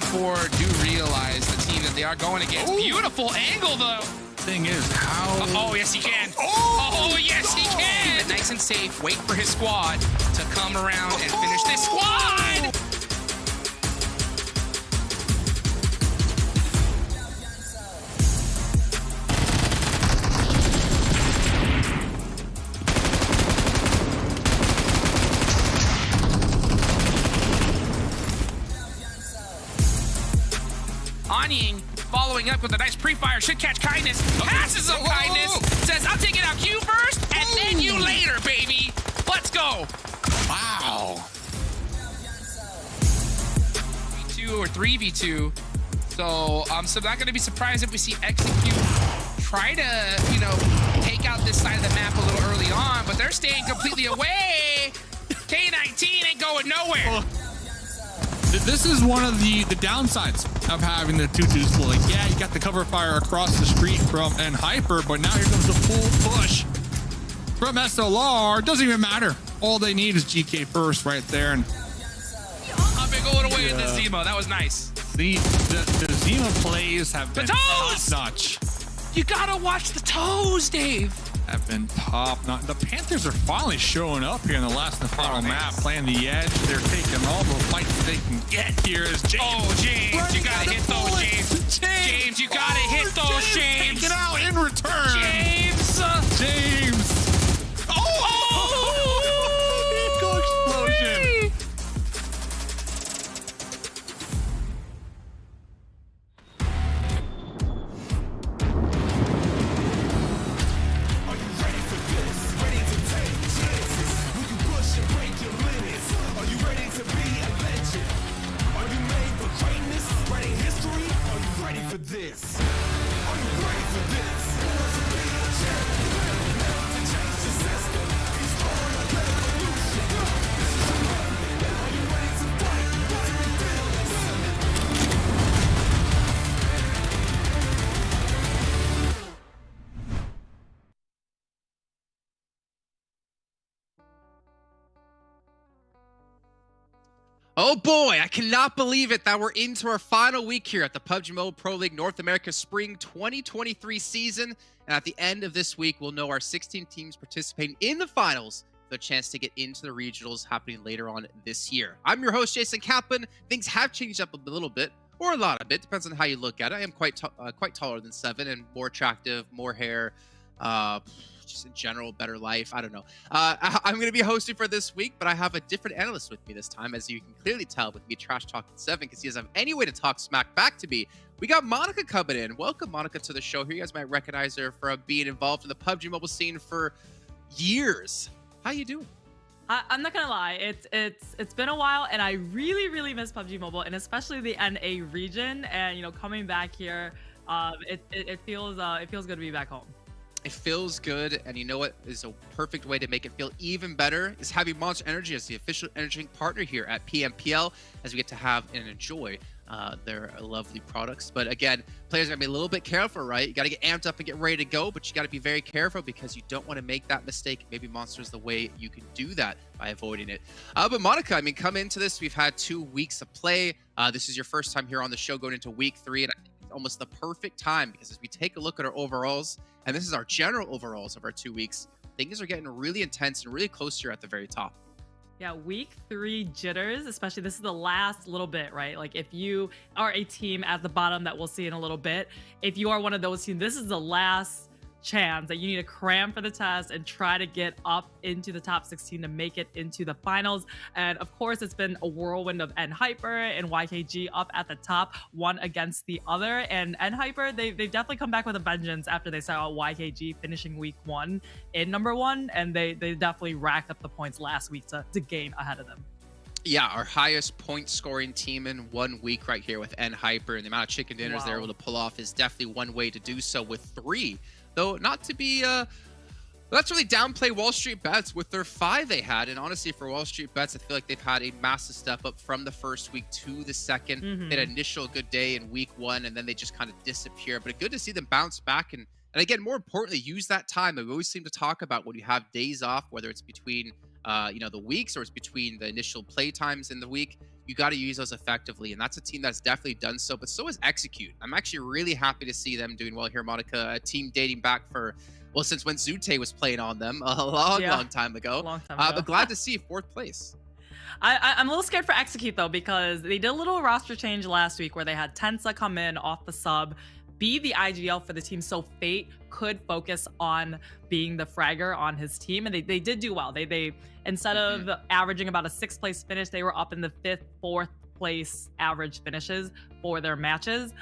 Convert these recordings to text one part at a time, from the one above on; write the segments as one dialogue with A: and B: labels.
A: Four do realize the team that they are going against.
B: Oh.
A: Beautiful angle, though.
B: Thing is, how?
A: Oh, yes, he can. Oh, yes, he can. Keep it nice and safe. Wait for his squad to come around and finish this squad. Anying following up with a nice pre-fire, should catch kindness, passes him kindness, says, I'm taking out Q first, and then you later, baby. Let's go.
B: Wow.
A: V2 or 3v2. So I'm not going to be surprised if we see Execute try to, you know, take out this side of the map a little early on, but they're staying completely away. K19 ain't going nowhere.
B: This is one of the downsides of having the 2-2 split. Like, yeah, you got the cover fire across the street from NHyper, but now here comes the full push from SLR. Doesn't even matter. All they need is GK first right there. And
A: I've been going away with the Zemo. That was nice.
B: The Zemo plays have been top-notch.
A: You gotta watch the toes, Dave.
B: Have been top-notch. The Panthers are finally showing up here in the last and final map, playing the edge. They're taking all the fights they can get here as James.
A: Oh, James, you gotta hit those, James. James, you gotta hit those, James.
B: Take it out in return.
A: James.
B: James. Eco explosion.
C: Oh boy, I cannot believe it that we're into our final week here at the PUBG Mobile Pro League North America Spring 2023 season. And at the end of this week, we'll know our 16 teams participating in the finals for a chance to get into the regionals happening later on this year. I'm your host, Jason Kaplan. Things have changed up a little bit, or a lot of it, depends on how you look at it. I am quite taller than 7 and more attractive, more hair, just in general, better life. I don't know. I'm going to be hosting for this week, but I have a different analyst with me this time, as you can clearly tell with me trash talking 7, because he doesn't have any way to talk smack back to me. We got Monica coming in. Welcome, Monica, to the show here. You guys might recognize her from being involved in the PUBG mobile scene for years. How you doing?
D: I'm not gonna lie, it's been a while, and I really miss PUBG Mobile, and especially the NA region. And you know, coming back here, it feels good to be back home.
C: It feels good, and you know what is a perfect way to make it feel even better is having Monster Energy as the official energy drink partner here at PMPL, as we get to have and enjoy their lovely products. But again, players are gonna be a little bit careful, right? You gotta get amped up and get ready to go, but you gotta be very careful because you don't want to make that mistake. Maybe Monster is the way you can do that by avoiding it. But Monica, I mean, come into this, we've had 2 weeks of play. This is your first time here on the show going into week 3, and I think it's almost the perfect time, because as we take a look at our overalls, and this is our general overalls of our 2 weeks, things are getting really intense and really close here at the very top.
D: Yeah, week 3 jitters, especially this is the last little bit, right? Like if you are a team at the bottom that we'll see in a little bit, if you are one of those teams, this is the last chance that you need to cram for the test and try to get up into the top 16 to make it into the finals. And of course, it's been a whirlwind of NHyper and YKG up at the top, one against the other. And NHyper, they've definitely come back with a vengeance after they saw YKG finishing week 1 in number 1, and they definitely racked up the points last week to gain ahead of them.
C: Yeah, our highest point scoring team in 1 week right here with NHyper, and the amount of chicken dinners they're able to pull off is definitely one way to do so with 3. Though not to be, let's really downplay WALLSTREETBETS with their 5 they had. And honestly, for WALLSTREETBETS, I feel like they've had a massive step up from the first week to the second. They had an initial good day in week 1, and then they just kind of disappear. But good to see them bounce back. And again, more importantly, use that time. We always seem to talk about when you have days off, whether it's between, you know, the weeks or it's between the initial play times in the week. you got to use those effectively. And that's a team that's definitely done so, but so is Execute. I'm actually really happy to see them doing well here, Monica, a team dating back for, well, since when Zute was playing on them a long time ago.
D: Long time ago.
C: But glad to see 4th place.
D: I'm a little scared for Execute though, because they did a little roster change last week where they had Tensa come in off the sub, be the IGL for the team, so Fate could focus on being the fragger on his team, and they did do well. They instead of averaging about a 6th place finish, they were up in the 5th, 4th place average finishes for their matches.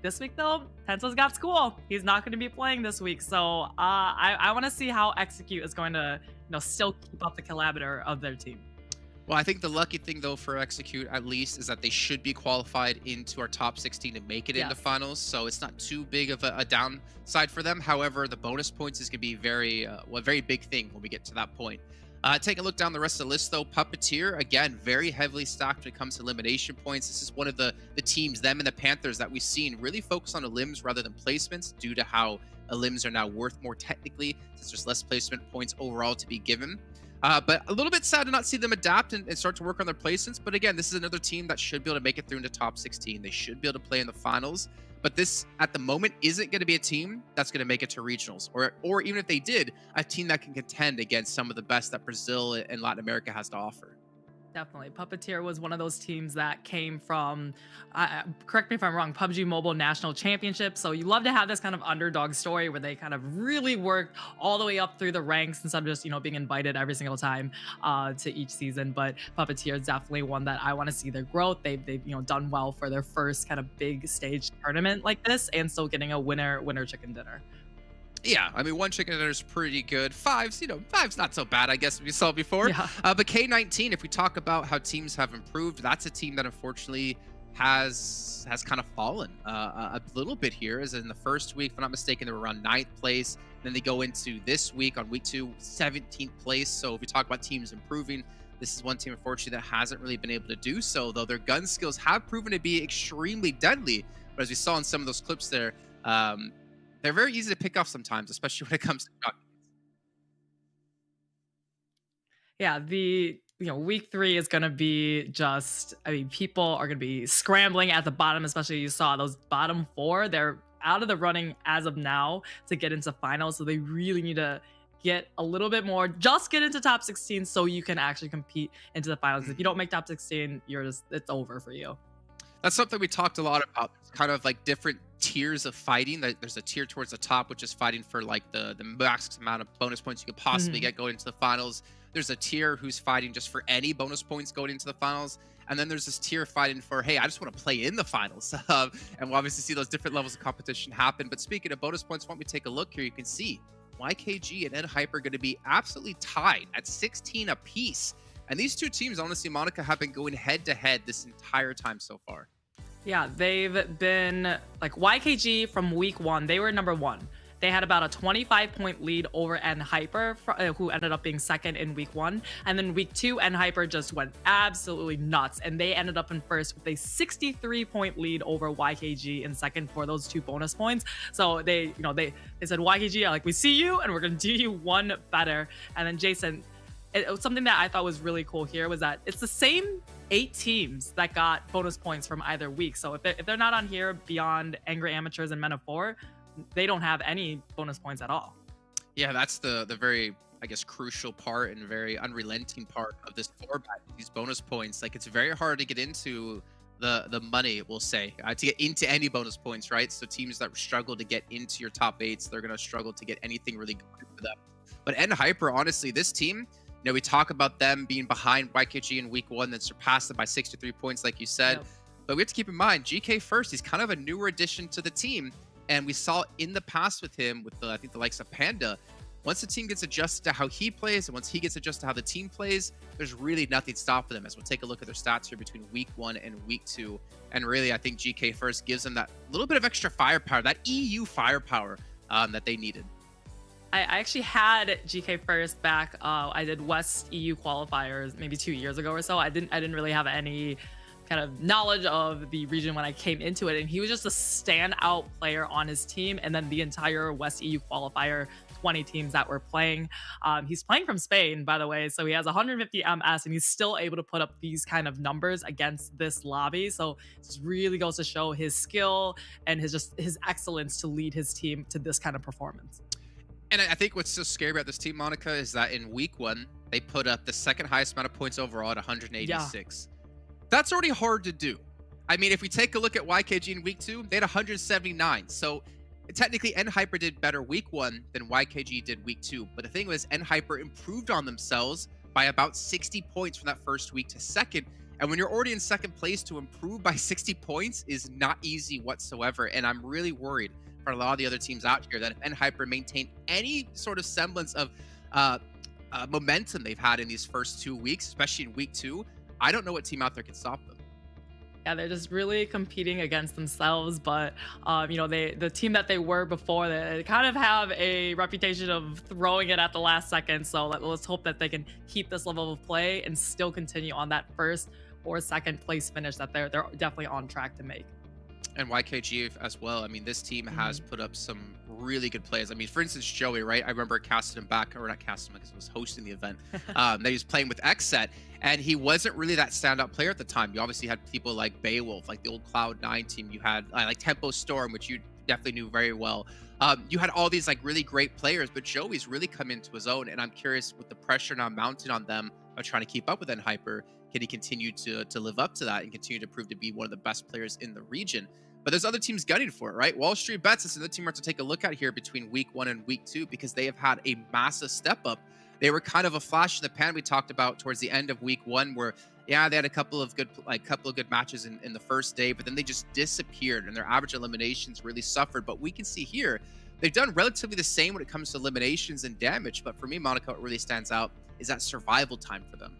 D: This week though, Tensa's got school. He's not going to be playing this week, so I want to see how Execute is going to still keep up the caliber of their team.
C: Well, I think the lucky thing, though, for Execute, at least, is that they should be qualified into our top 16 to make it into finals. So it's not too big of a downside for them. However, the bonus points is going to be a very big thing when we get to that point. Take a look down the rest of the list, though. Puppeteer, again, very heavily stacked when it comes to elimination points. This is one of the teams, them and the Panthers, that we've seen really focus on elims rather than placements due to how elims are now worth more technically, since there's less placement points overall to be given. But a little bit sad to not see them adapt and start to work on their placements. But again, this is another team that should be able to make it through into top 16. They should be able to play in the finals. But this, at the moment, isn't going to be a team that's going to make it to regionals. Or even if they did, a team that can contend against some of the best that Brazil and Latin America has to offer.
D: Definitely. Puppeteer was one of those teams that came from, correct me if I'm wrong, PUBG Mobile National Championship. So you love to have this kind of underdog story where they kind of really worked all the way up through the ranks instead of just, being invited every single time to each season. But Puppeteer is definitely one that I want to see their growth. They've done well for their first kind of big stage tournament like this, and still getting a winner chicken dinner.
C: Yeah, I mean, 1 chicken dinner is pretty good. 5's not so bad, I guess, we saw before.
D: Yeah.
C: But K19, if we talk about how teams have improved, that's a team that unfortunately has kind of fallen a little bit here. As in the first week, if I'm not mistaken, they were around 9th place. Then they go into this week on week 2, 17th place. So if we talk about teams improving, this is one team, unfortunately, that hasn't really been able to do so, though their gun skills have proven to be extremely deadly. But as we saw in some of those clips there, they're very easy to pick off sometimes, especially when it comes to shotguns.
D: Yeah, week 3 is going to be just, people are going to be scrambling at the bottom, especially you saw those bottom 4. They're out of the running as of now to get into finals. So they really need to get a little bit more, just get into top 16 so you can actually compete into the finals. If you don't make top 16, it's over for you.
C: That's something we talked a lot about. It's kind of like different tiers of fighting. There's a tier towards the top, which is fighting for like the max amount of bonus points you could possibly get going into the finals. There's a tier who's fighting just for any bonus points going into the finals. And then there's this tier fighting for, hey, I just want to play in the finals. And we'll obviously see those different levels of competition happen. But speaking of bonus points, when we take a look here, you can see YKG and NHyper are going to be absolutely tied at 16 apiece. And these two teams, honestly, Monica, have been going head-to-head this entire time so far.
D: Yeah, they've been, like, YKG from week 1, they were number 1. They had about a 25-point lead over NHyper, who ended up being 2nd in week 1. And then week 2, NHyper just went absolutely nuts, and they ended up in 1st with a 63-point lead over YKG in 2nd for those 2 bonus points. So they said, YKG, like, we see you, and we're going to do you one better. And then Jason, something that I thought was really cool here was that it's the same 8 teams that got bonus points from either week. So if they're not on here beyond Angry Amateurs and Men of 4, they don't have any bonus points at all. Yeah,
C: that's the very, I guess, crucial part and very unrelenting part of this format. These bonus points, like, it's very hard to get into the money, we'll say, to get into any bonus points, right? So teams that struggle to get into your top 8s, they're going to struggle to get anything really good for them. But NHyper, honestly, this team, we talk about them being behind YKG in week 1, then surpassed them by 63 points, like you said. Yep. But we have to keep in mind, GK First, he's kind of a newer addition to the team. And we saw in the past with him, with I think the likes of Panda, once the team gets adjusted to how he plays, and once he gets adjusted to how the team plays, there's really nothing stopping them. As we'll take a look at their stats here between week 1 and week 2. And really, I think GK First gives them that little bit of extra firepower, that EU firepower that they needed.
D: I actually had GK First back. I did West EU qualifiers maybe 2 years ago or so. I didn't really have any kind of knowledge of the region when I came into it, and he was just a standout player on his team, and then the entire West EU qualifier 20 teams that were playing. He's playing from Spain, by the way, so he has 150 MS, and he's still able to put up these kind of numbers against this lobby. So it just really goes to show his skill and his excellence to lead his team to this kind of performance.
C: And I think what's so scary about this team, Monica, is that in week 1, they put up the second highest amount of points overall at 186. Yeah. That's already hard to do. I mean, if we take a look at YKG in week 2, they had 179. So technically, NHyper did better week 1 than YKG did week 2. But the thing was, NHyper improved on themselves by about 60 points from that first week to second. And when you're already in second place, to improve by 60 points is not easy whatsoever. And I'm really worried for a lot of the other teams out here that if NHyper maintain any sort of semblance of momentum they've had in these first 2 weeks, especially in week 2, I don't know what team out there can stop them.
D: Yeah, they're just really competing against themselves, but you know, the team that they were before, they kind of have a reputation of throwing it at the last second. So let's hope that they can keep this level of play and still continue on that first or second place finish that they're definitely on track to make.
C: And YKG as well. I mean, this team has put up some really good plays. I mean, for instance, Joey, right? I remember casting him back, or not casting him because I was hosting the event. That he was playing with XSET, and he wasn't really that standout player at the time. You obviously had people like Beowulf, like the old Cloud9 team. You had like Tempo Storm, which you definitely knew very well. You had all these like really great players, but Joey's really come into his own. And I'm curious, with the pressure now mounted on them of trying to keep up with NHyper, can he continue to live up to that and continue to prove to be one of the best players in the region? But there's other teams gunning for it, right? WALLSTREETBETS is another team we have to take a look at here between week 1 and week 2, because they have had a massive step up. They were kind of a flash in the pan we talked about towards the end of week 1, where yeah, they had a couple of good matches in the first day, but then they just disappeared and their average eliminations really suffered. But we can see here they've done relatively the same when it comes to eliminations and damage. But for me, Monica, what really stands out is that survival time for them.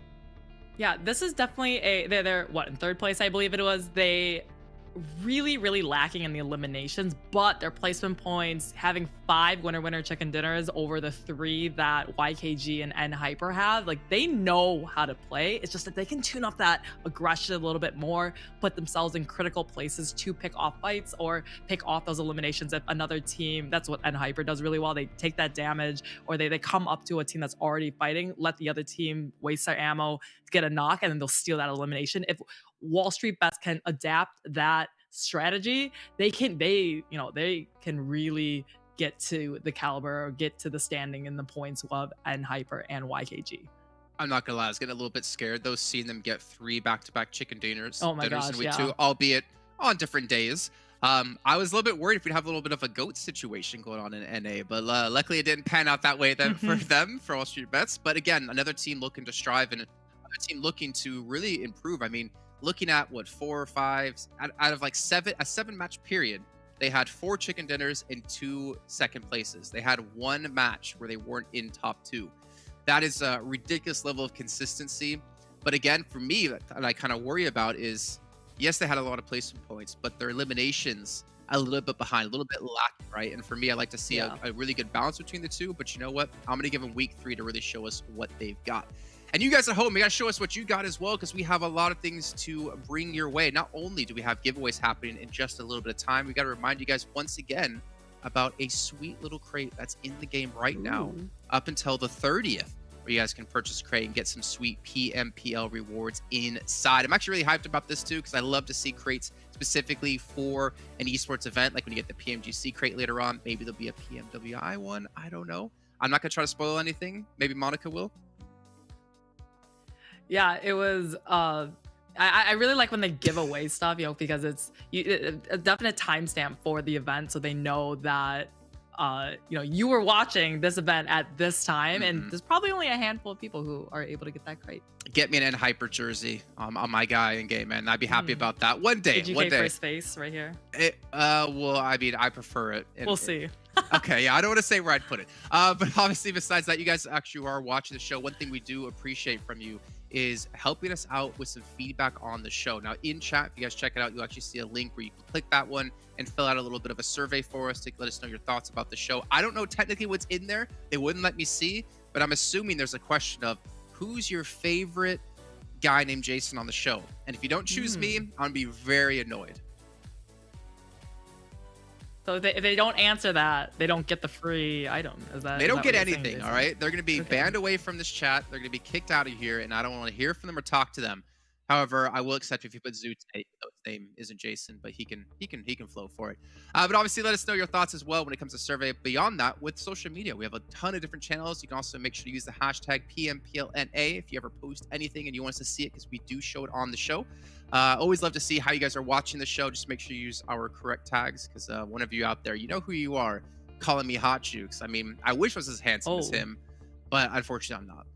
D: Yeah, this is definitely they're what, in third place, I believe it was. They really lacking in the eliminations, but their placement points, having 5 winner chicken dinners over the 3 that YKG and NHyper have, like, they know how to play. It's just that they can tune up that aggression a little bit more, put themselves in critical places to pick off fights or pick off those eliminations. If another team, that's what NHyper does really well, they take that damage, or they come up to a team that's already fighting, let the other team waste their ammo, get a knock, and then they'll steal that elimination. If WALLSTREETBETS can adapt that strategy, they can really get to the caliber or get to the standing in the points of NHyper and YKG.
C: I'm not gonna lie, I was getting a little bit scared though, seeing them get 3 back-to-back chicken dinners,
D: oh my gosh,
C: in week 2, albeit on different days. I was a little bit worried if we'd have a little bit of a GOAT situation going on in NA, but luckily it didn't pan out that way then for WALLSTREETBETS. But again, another team looking to strive and another team looking to really improve. I mean, looking at what, 4 or 5 out of like a 7-match period, they had 4 chicken dinners and 2 second places. They had 1 match where they weren't in top 2. That is a ridiculous level of consistency. But again, for me, that I kind of worry about is, yes, they had a lot of placement points, but their eliminations a little bit behind, a little bit lacking, right? And for me, I like to see a really good balance between the two. But you know what? I'm going to give them week 3 to really show us what they've got. And you guys at home, you got to show us what you got as well, because we have a lot of things to bring your way. Not only do we have giveaways happening in just a little bit of time, we got to remind you guys once again about a sweet little crate that's in the game right now up until the 30th, where you guys can purchase a crate and get some sweet PMPL rewards inside. I'm actually really hyped about this too, because I love to see crates specifically for an esports event. Like when you get the PMGC crate later on, maybe there'll be a PMWI one. I don't know. I'm not going to try to spoil anything. Maybe Monica will.
D: Yeah, it was I really like when they give away stuff, you know, because it's a definite timestamp for the event, so they know that you know, you were watching this event at this time, and there's probably only a handful of people who are able to get that crate. Get
C: me an NHyper jersey on my guy in game, man. I'd be happy about that. One day.
D: One day. First face right here.
C: Well, I mean, I prefer it.
D: We'll see.
C: Okay, yeah, I don't want to say where I'd put it. But obviously, besides that, you guys actually are watching the show. One thing we do appreciate from you is helping us out with some feedback on the show. Now, in chat, if you guys check it out, you'll actually see a link where you can click that one and fill out a little bit of a survey for us to let us know your thoughts about the show. I don't know technically what's in there. They wouldn't let me see, but I'm assuming there's a question of who's your favorite guy named Jason on the show. And if you don't choose me, I'm gonna be very annoyed.
D: So if they don't answer that, they don't get the free item.
C: They don't get anything,
D: Jason?
C: all right? They're going to be banned away from this chat. They're going to be kicked out of here, and I don't want to hear from them or talk to them. However, I will accept if you put Zoot, though his name isn't Jason, but he can flow for it. But obviously, let us know your thoughts as well when it comes to survey. Beyond that, with social media, we have a ton of different channels. You can also make sure to use the hashtag PMPL NA if you ever post anything and you want us to see it, because we do show it on the show. Always love to see how you guys are watching the show. Just make sure you use our correct tags, because one of you out there, you know who you are, calling me Hot Jukes. I mean, I wish I was as handsome as him, but unfortunately, I'm not.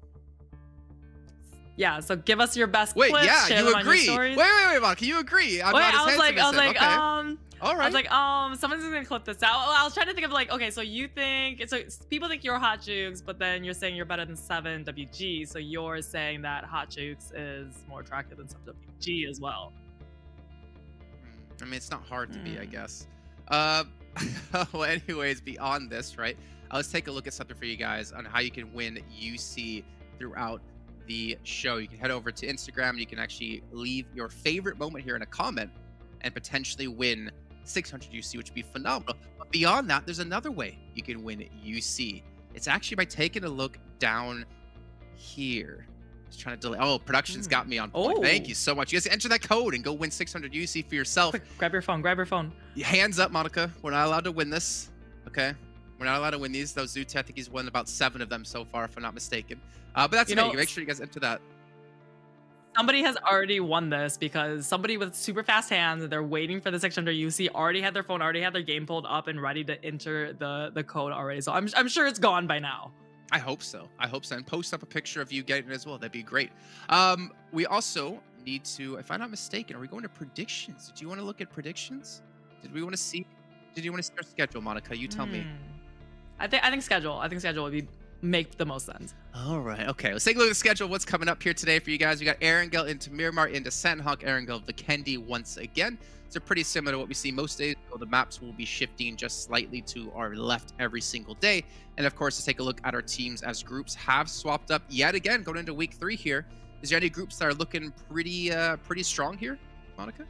D: Yeah, so give us your best
C: Wait,
D: clips,
C: yeah,
D: share
C: you
D: them on your
C: agree.
D: stories.
C: Wait, Monica, you agree? I'm not as handsome as him.
D: I was like,
C: okay. All right.
D: I was like, someone's gonna clip this out. I was trying to think of like, okay, so you think, so people think you're Hot Jukes, but then you're saying you're better than 7WG, so you're saying that Hot Jukes is more attractive than 7WG as well.
C: I mean, it's not hard to be, I guess. Well, anyways, beyond this, right? Let's take a look at something for you guys on how you can win UC throughout the show. You can head over to Instagram and you can actually leave your favorite moment here in a comment and potentially win 600 UC, which would be phenomenal. But beyond that, there's another way you can win UC. It's actually by taking a look down here. Just trying to delay. Oh, production's got me on point. Thank you so much. You guys enter that code and go win 600 UC for yourself.
D: Quick, grab your phone. Grab your phone.
C: Hands up, Monica. We're not allowed to win this. Okay. We're not allowed to win these. Those Zoot, I think he's won about 7 of them so far, if I'm not mistaken. But that's okay. Make sure you guys enter that.
D: Somebody has already won this because somebody with super fast hands, they're waiting for the 600 UC, already had their phone, already had their game pulled up and ready to enter the code already. So I'm sure it's gone by now.
C: I hope so. I hope so. And post up a picture of you getting it as well. That'd be great. We also need to, if I'm not mistaken, are we going to predictions? Did you want to look at predictions? Did you want to see our schedule, Monica? You tell me.
D: I think schedule. I think schedule would make the most sense.
C: All right. Okay. Let's take a look at the schedule. What's coming up here today for you guys? We got Erangel into Miramar, into Sanhok, Erangel, Vikendi once again. So pretty similar to what we see most days. So the maps will be shifting just slightly to our left every single day. And of course, let's take a look at our teams as groups have swapped up yet again going into week 3 here. Is there any groups that are looking pretty strong here, Monica?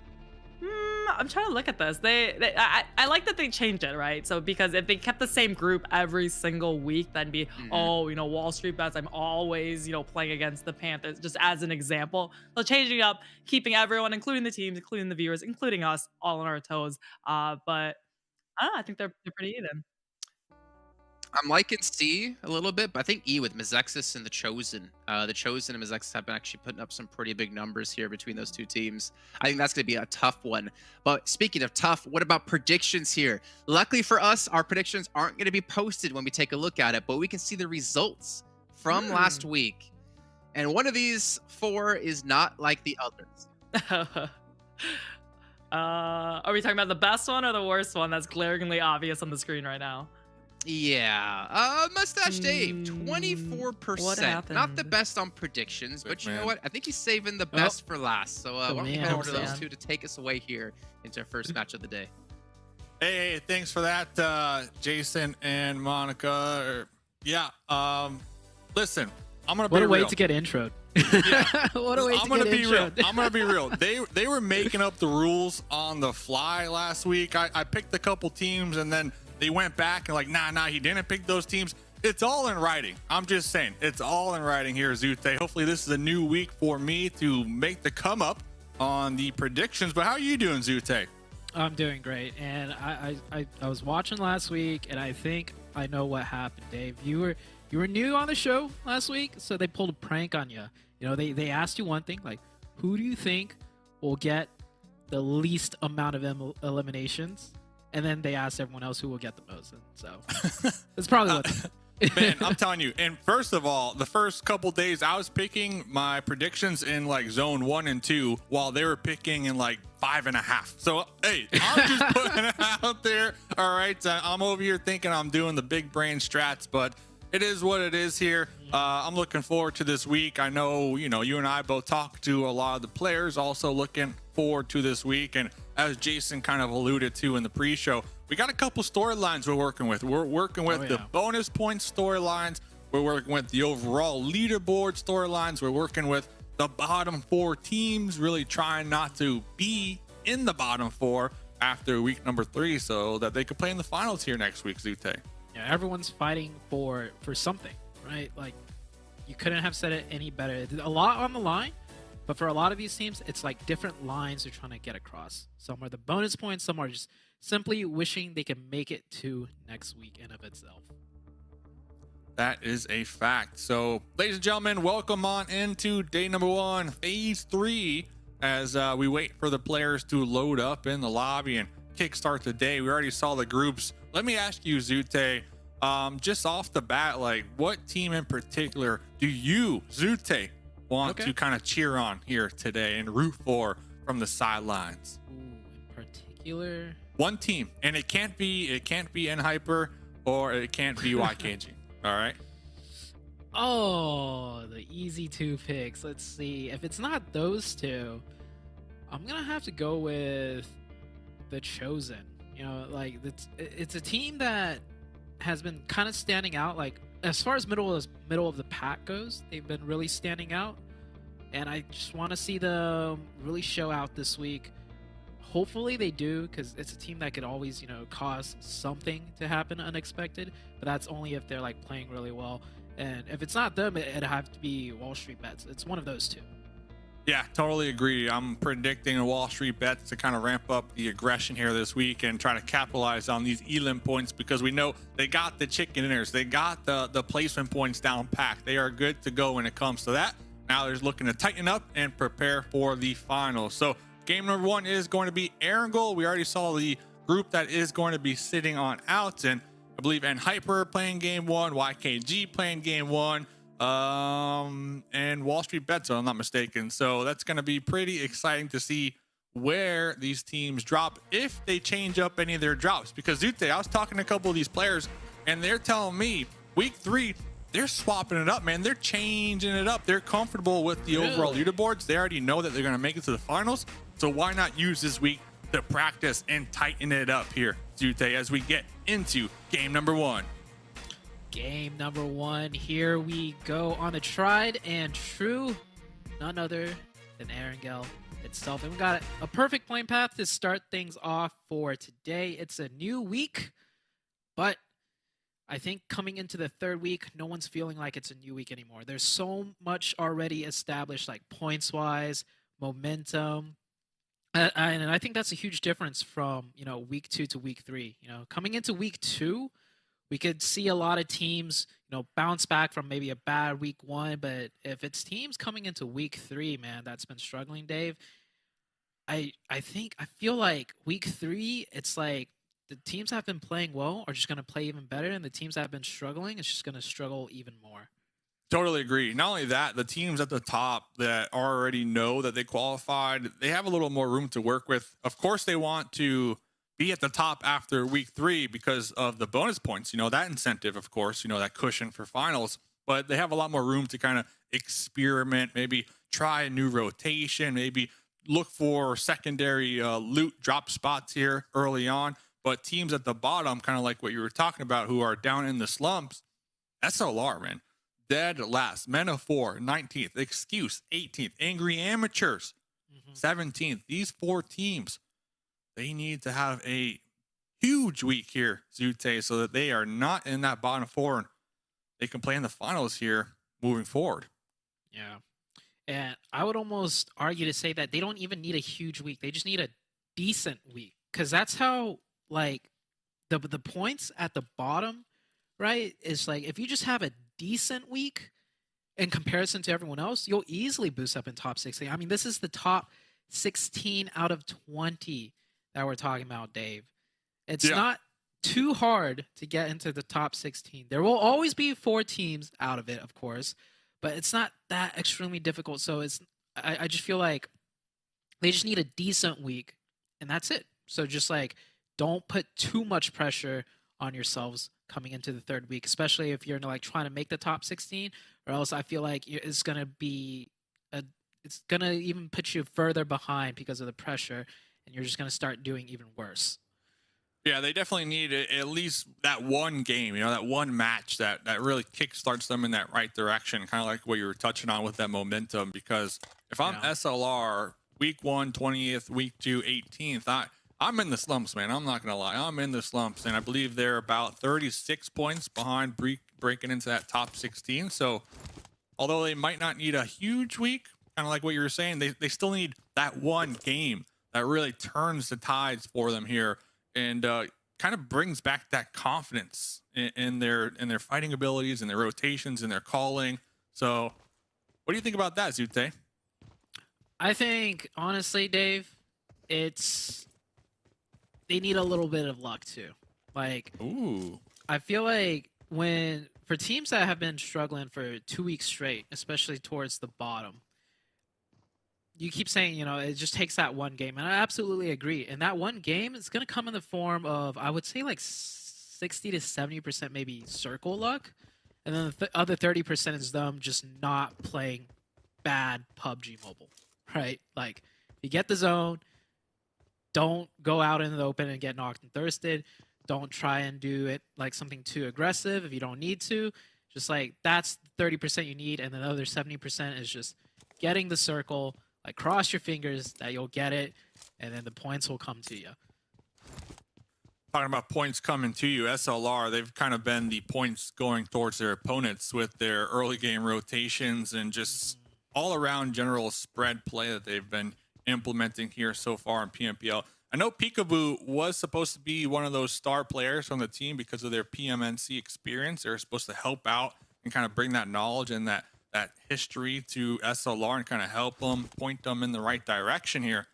D: I'm trying to look at this. I like that they changed it, right? So because if they kept the same group every single week, that'd be, Wall Street Bets, I'm always, playing against the Panthers, just as an example. So changing it up, keeping everyone, including the teams, including the viewers, including us, all on our toes. But I don't know, I think they're pretty even.
C: I'm liking C a little bit, but I think E with MEZEXIS and the Chosen. The Chosen and MEZEXIS have been actually putting up some pretty big numbers here between those two teams. I think that's going to be a tough one. But speaking of tough, what about predictions here? Luckily for us, our predictions aren't going to be posted when we take a look at it, but we can see the results from last week. And one of these 4 is not like the others.
D: Are we talking about the best one or the worst one that's glaringly obvious on the screen right now?
C: Yeah, Mustache Dave, 24%. Not the best on predictions, but you know what? I think he's saving the best for last. So why don't we head over to those two to take us away here into our first match of the day.
B: Hey, thanks for that, Jason and Monica. Listen, I'm gonna be real.
E: What a way to get introed. What a way to get introed.
B: I'm gonna be real. They were making up the rules on the fly last week. I picked a couple teams and then they went back and like, nah, he didn't pick those teams. It's all in writing. I'm just saying, it's all in writing here, Zute. Hopefully this is a new week for me to make the come up on the predictions. But how are you doing, Zute?
E: I'm doing great. And I was watching last week, and I think I know what happened, Dave. You were new on the show last week, so they pulled a prank on you. They asked you one thing, like, who do you think will get the least amount of eliminations? And then they asked everyone else who will get the most. And so it's probably what.
B: Man, I'm telling you. And first of all, the first couple days I was picking my predictions in like zone 1 and 2 while they were picking in like 5.5. So, hey, I'm just putting it out there. All right. I'm over here thinking I'm doing the big brain strats, but it is what it is here. I'm looking forward to this week. I know, you and I both talked to a lot of the players, also looking forward to this week. And as Jason kind of alluded to in the pre-show, we got a couple storylines we're working with. We're working with the bonus points storylines. We're working with the overall leaderboard storylines. We're working with the bottom 4 teams really trying not to be in the bottom 4 after week number 3 so that they could play in the finals here next week, Zute.
E: Yeah, everyone's fighting for something, right? Like, you couldn't have said it any better. A lot on the line, but for a lot of these teams, it's like different lines they're trying to get across. Some are the bonus points, some are just simply wishing they can make it to next week in of itself.
B: That is a fact. So, ladies and gentlemen, welcome on into day number 1, phase 3, as we wait for the players to load up in the lobby and kickstart the day. We already saw the groups. Let me ask you, Zute, just off the bat, like, what team in particular do you, Zute, want to kind of cheer on here today and root for from the sidelines?
E: Ooh, in particular,
B: one team, and it can't be NHyper or it can't be YKG. All right.
E: Oh, the easy 2 picks. Let's see. If it's not those 2, I'm gonna have to go with the Chosen. You know, like, it's a team that has been kind of standing out. Like, as far as middle of the pack goes, they've been really standing out, and I just want to see them really show out this week. Hopefully they do, because it's a team that could always, you know, cause something to happen unexpected, but that's only if they're like playing really well. And if it's not them, it'd have to be WALLSTREETBETS. It's one of those 2.
B: Yeah, totally agree. I'm predicting WALLSTREETBETS to kind of ramp up the aggression here this week and try to capitalize on these elim points, because we know they got the chicken dinners, they got the placement points down packed. They are good to go when it comes to that. Now they're looking to tighten up and prepare for the finals. So game number 1 is going to be Erangel. We already saw the group that is going to be sitting on out, and I believe NHyper playing game 1, YKG playing game 1, and WALLSTREETBETS, if I'm not mistaken. So that's going to be pretty exciting to see where these teams drop, if they change up any of their drops. Because Zute, I was talking to a couple of these players, and they're telling me week 3, they're swapping it up, man. They're changing it up. They're comfortable with the overall leaderboards. They already know that they're going to make it to the finals. So why not use this week to practice and tighten it up here, Zute, as we get into game number 1.
E: Game number 1, here we go on the tried and true, none other than Erangel itself. And we got a perfect playing path to start things off for today. It's a new week, but I think coming into the 3rd week, no one's feeling like it's a new week anymore. There's so much already established, like points-wise, momentum. And I think that's a huge difference from, you know, week 2 to week 3. You know, coming into week 2, we could see a lot of teams, you know, bounce back from maybe a bad week 1. But if it's teams coming into week 3, man, that's been struggling, Dave, I feel like week 3, it's like the teams that have been playing well are just going to play even better, and the teams that have been struggling, it's just going to struggle even more.
B: Totally agree. Not only that, the teams at the top that already know that they qualified, they have a little more room to work with. Of course, they want to be at the top after week 3 because of the bonus points, you know, that incentive, of course, you know, that cushion for finals, but they have a lot more room to kind of experiment, maybe try a new rotation, maybe look for secondary loot drop spots here early on. But teams at the bottom, kind of like what you were talking about, who are down in the slumps, SLR, man, dead last. Men 4, 19th. Excuse, 18th. Angry Amateurs, 17th. These 4 teams, they need to have a huge week here, Zute, so that they are not in that bottom 4 and they can play in the finals here moving forward.
E: Yeah. And I would almost argue to say that they don't even need a huge week. They just need a decent week, because that's how, like, the points at the bottom, right, is like, if you just have a decent week in comparison to everyone else, you'll easily boost up in top 16. I mean, this is the top 16 out of 20 that we're talking about, Dave. It's not too hard to get into the top 16. There will always be 4 teams out of it, of course, but it's not that extremely difficult. So I just feel like they just need a decent week, and that's it. So just like, don't put too much pressure on yourselves coming into the 3rd week, especially if you're like trying to make the top 16, or else I feel like it's gonna even put you further behind because of the pressure, and you're just gonna start doing even worse.
B: Yeah, they definitely need at least that one game, that one match that really kickstarts them in that right direction, kind of like what you were touching on with that momentum. Because if I'm SLR, week 1, 20th, week 2, 18th, I'm in the slumps, man. I'm not going to lie. I'm in the slumps, and I believe they're about 36 points behind breaking into that top 16. So although they might not need a huge week, kind of like what you were saying, they still need that one game that really turns the tides for them here. And kind of brings back that confidence in their fighting abilities and their rotations and their calling. So, what do you think about that, Zute?
E: I think honestly, Dave, they need a little bit of luck too. Like,
B: ooh,
E: I feel like for teams that have been struggling for 2 weeks straight, especially towards the bottom, you keep saying, it just takes that one game. And I absolutely agree. And that one game is going to come in the form of, I would say, like 60 to 70% maybe circle luck. And then the other 30% is them just not playing bad PUBG Mobile, right? Like, if you get the zone, don't go out in the open and get knocked and thirsted. Don't try and do it like something too aggressive if you don't need to. Just like, that's 30% you need. And then the other 70% is just getting the circle. Like, cross your fingers that you'll get it, and then the points will come to you.
B: Talking about points coming to you, SLR, they've kind of been the points going towards their opponents with their early game rotations and just all around general spread play that they've been implementing here so far in PMPL. I know Peekaboo was supposed to be one of those star players from the team because of their PMNC experience. They're supposed to help out and kind of bring that knowledge and that history to SLR and kind of help them, point them in the right direction here.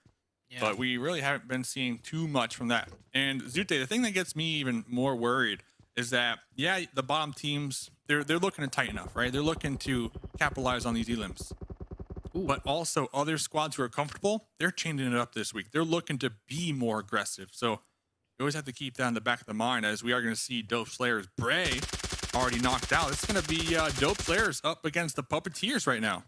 B: Yeah. But we really haven't been seeing too much from that. And Zute, the thing that gets me even more worried is that, yeah, the bottom teams, they're looking to tighten up, right? They're looking to capitalize on these elims. Ooh. But also other squads who are comfortable, they're changing it up this week. They're looking to be more aggressive. So you always have to keep that in the back of the mind, as we are going to see Dope Slayer's Bray already knocked out. It's going to be Dope Slayers up against the Puppeteers right now.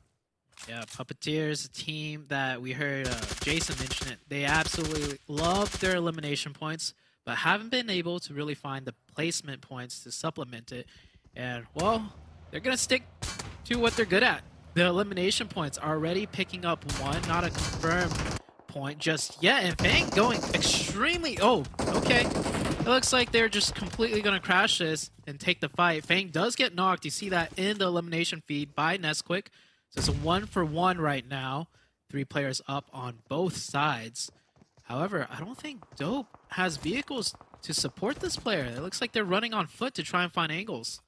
E: Yeah, Puppeteers, a team that we heard Jason mention it. They absolutely love their elimination points, but haven't been able to really find the placement points to supplement it. And, well, they're going to stick to what they're good at. The elimination points are already picking up one, not a confirmed point just yet. And Fang going extremely... Oh, okay. It looks like they're just completely going to crash this and take the fight. Fang does get knocked. You see that in the elimination feed by Nesquik. So it's a 1-for-1 right now. 3 players up on both sides. However, I don't think Dope has vehicles to support this player. It looks like they're running on foot to try and find angles.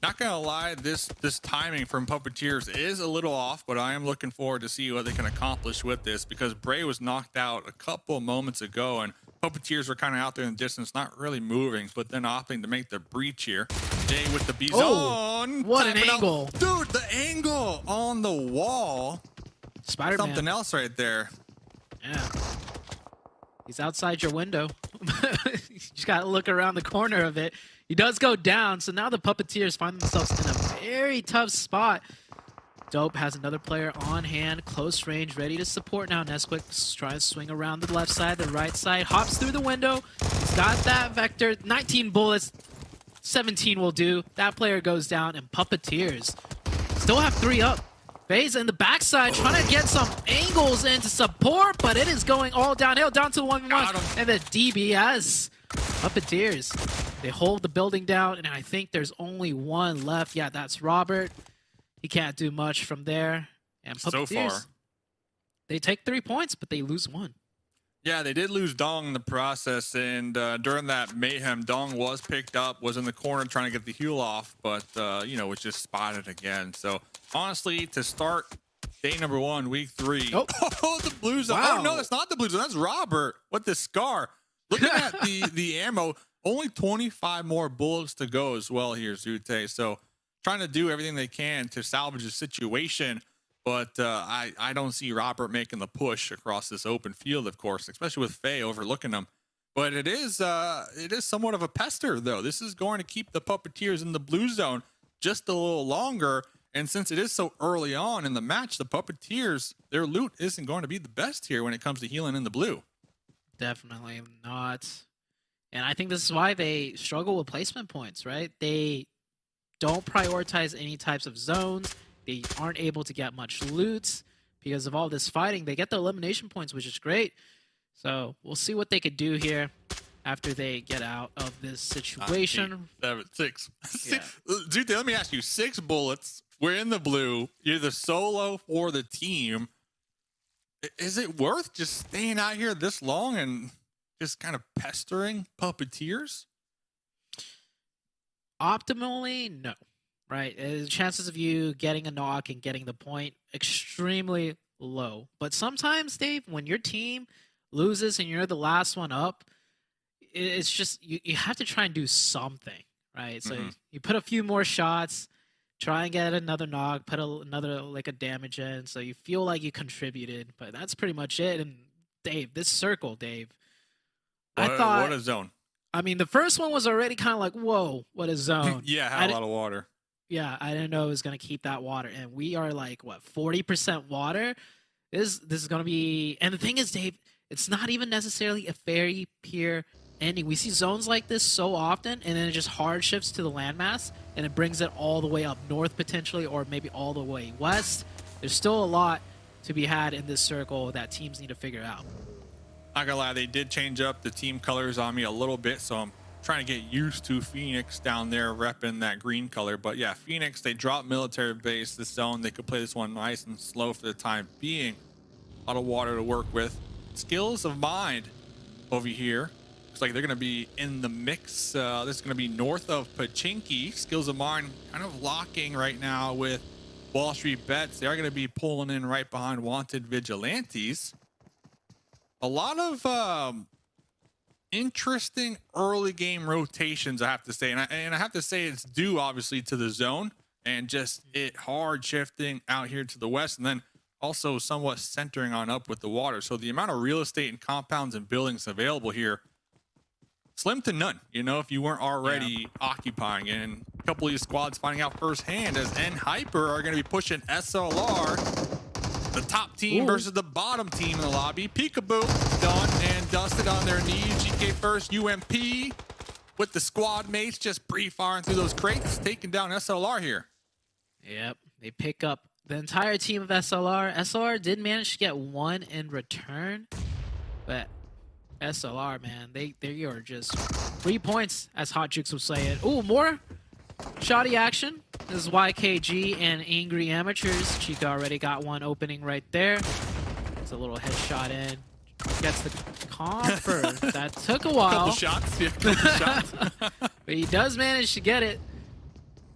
B: Not gonna lie, this timing from Puppeteers is a little off, but I am looking forward to see what they can accomplish with this, because Bray was knocked out a couple moments ago and Puppeteers were kind of out there in the distance, not really moving, but then opting to make the breach here. Jay with the Bison.
E: Oh, what an angle.
B: Dude, the angle on the wall.
E: Spider-Man.
B: Something else right there.
E: Yeah. He's outside your window. You just got to look around the corner of it. He does go down, so now the Puppeteers find themselves in a very tough spot. Dope has another player on hand, close range, ready to support now. Nesquik trying to swing around the left side, the right side, hops through the window. He's got that vector, 19 bullets, 17 will do. That player goes down, and Puppeteers still have 3 up. FaZe in the backside trying to get some angles into support, but it is going all downhill, down to 1v1, and the DBS. Puppeteers, they hold the building down, and I think there's only one left. Yeah, that's Robert. He can't do much from there. And Puppeteers,
B: so far,
E: they take 3 points, but they lose 1.
B: Yeah, they did lose Dong in the process, and during that mayhem, Dong was picked up, was in the corner trying to get the heal off, but, was just spotted again. So, honestly, to start day number 1, week 3. Oh, the blue zone. Wow. Oh, no, that's not the blue zone. That's Robert with the scar. Looking at the ammo, only 25 more bullets to go as well here, Zute. So, trying to do everything they can to salvage the situation. But I don't see Robert making the push across this open field, of course, especially with Faye overlooking them. But it is somewhat of a pester, though. This is going to keep the Puppeteers in the blue zone just a little longer. And since it is so early on in the match, the Puppeteers, their loot isn't going to be the best here when it comes to healing in the blue.
E: Definitely not. And I think this is why they struggle with placement points, right? They don't prioritize any types of zones. They aren't able to get much loot because of all this fighting. They get the elimination points, which is great. So we'll see what they could do here after they get out of this situation.
B: 8, 7, 6.
E: Yeah.
B: Dude, let me ask you, 6 bullets. We're in the blue. You're the solo for the team. Is it worth just staying out here this long and just kind of pestering puppeteers?
E: Optimally, no. Right? The chances of you getting a knock and getting the point extremely low. But sometimes, Dave, when your team loses and you're the last one up, it's just you have to try and do something, right? So you put a few more shots, try and get another knock, put another like a damage in, so you feel like you contributed. But that's pretty much it. And Dave, this circle, Dave, I thought,
B: what a zone.
E: I mean, the first one was already kind of like, whoa, what a zone.
B: Yeah, had a lot of water.
E: Yeah, I didn't know it was going to keep that water. And we are like, what, 40% water? This is going to be... And the thing is, Dave, it's not even necessarily a fairy pier ending. We see zones like this so often, and then it just hard shifts to the landmass, and it brings it all the way up north, potentially, or maybe all the way west. There's still a lot to be had in this circle that teams need to figure out.
B: Not gonna lie, they did change up the team colors on me a little bit, so I'm trying to get used to Phoenix down there repping that green color. But yeah, Phoenix, they dropped military base, this zone. They could play this one nice and slow for the time being. A lot of water to work with. Skills of Mind over here. Looks like they're gonna be in the mix. This is gonna be north of Pachinki. Skills of Mind kind of locking right now with WALLSTREETBETS. They are gonna be pulling in right behind Wanted Vigilantes. A lot of interesting early game rotations, I have to say, and I have to say it's due obviously to the zone and just it hard shifting out here to the west, and then also somewhat centering on up with the water. So the amount of real estate and compounds and buildings available here, slim to none, you know, if you weren't already occupying it. And a couple of these squads finding out firsthand as Hyper are going to be pushing SLR. The top team versus the bottom team in the lobby. Peekaboo done and dusted on their knees. GK first, UMP with the squad mates just pre-firing through those crates, taking down SLR here.
E: Yep, they pick up the entire team of SLR. SLR did manage to get one in return, but SLR, man, they are just 3 points, as Hot Jukes would say it. Ooh, more shoddy action. This is YKG and Angry Amateurs. Chica already got one opening right there. It's a little headshot in. Gets the comfort. That took a while.
B: Couple shots. Yeah, couple shots.
E: But he does manage to get it.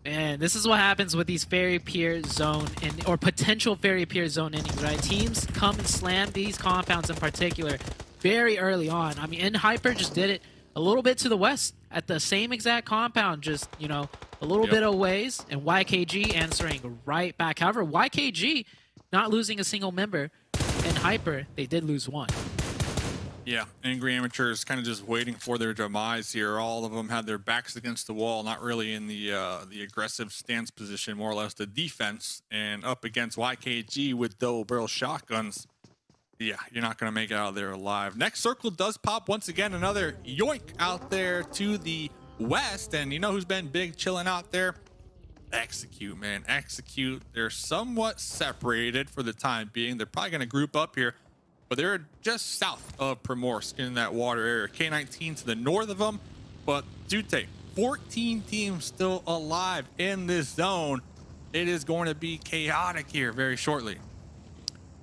E: And this is what happens with these fairy pier zone or potential fairy pier zone innings, right? Teams come and slam these compounds in particular very early on. I mean, Hyper just did it a little bit to the west at the same exact compound, just, you know, a little bit of ways, and YKG answering right back. However, YKG not losing a single member, and Hyper, they did lose one.
B: Yeah, Angry Amateurs kind of just waiting for their demise here. All of them had their backs against the wall, not really in the aggressive stance position, more or less the defense, and up against YKG with double barrel shotguns. Yeah, you're not going to make it out of there alive. Next circle does pop once again. Another yoink out there to the west. And you know who's been big chilling out there? Execute, man. Execute. They're somewhat separated for the time being. They're probably going to group up here, but they're just south of Primorsk in that water area. K19 to the north of them. But Dute, 14 teams still alive in this zone. It is going to be chaotic here very shortly.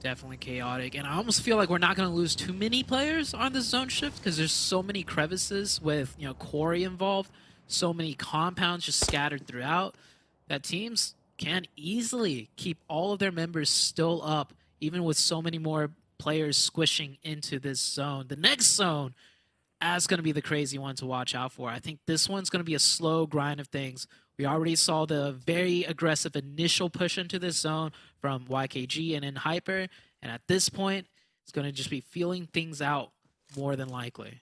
E: Definitely chaotic, and I almost feel like we're not going to lose too many players on this zone shift because there's so many crevices with, you know, quarry involved, so many compounds just scattered throughout that teams can easily keep all of their members still up, even with so many more players squishing into this zone. The next zone is going to be the crazy one to watch out for. I think this one's going to be a slow grind of things. We already saw the very aggressive initial push into this zone from YKG and Hyper, and at this point, it's going to just be feeling things out more than likely.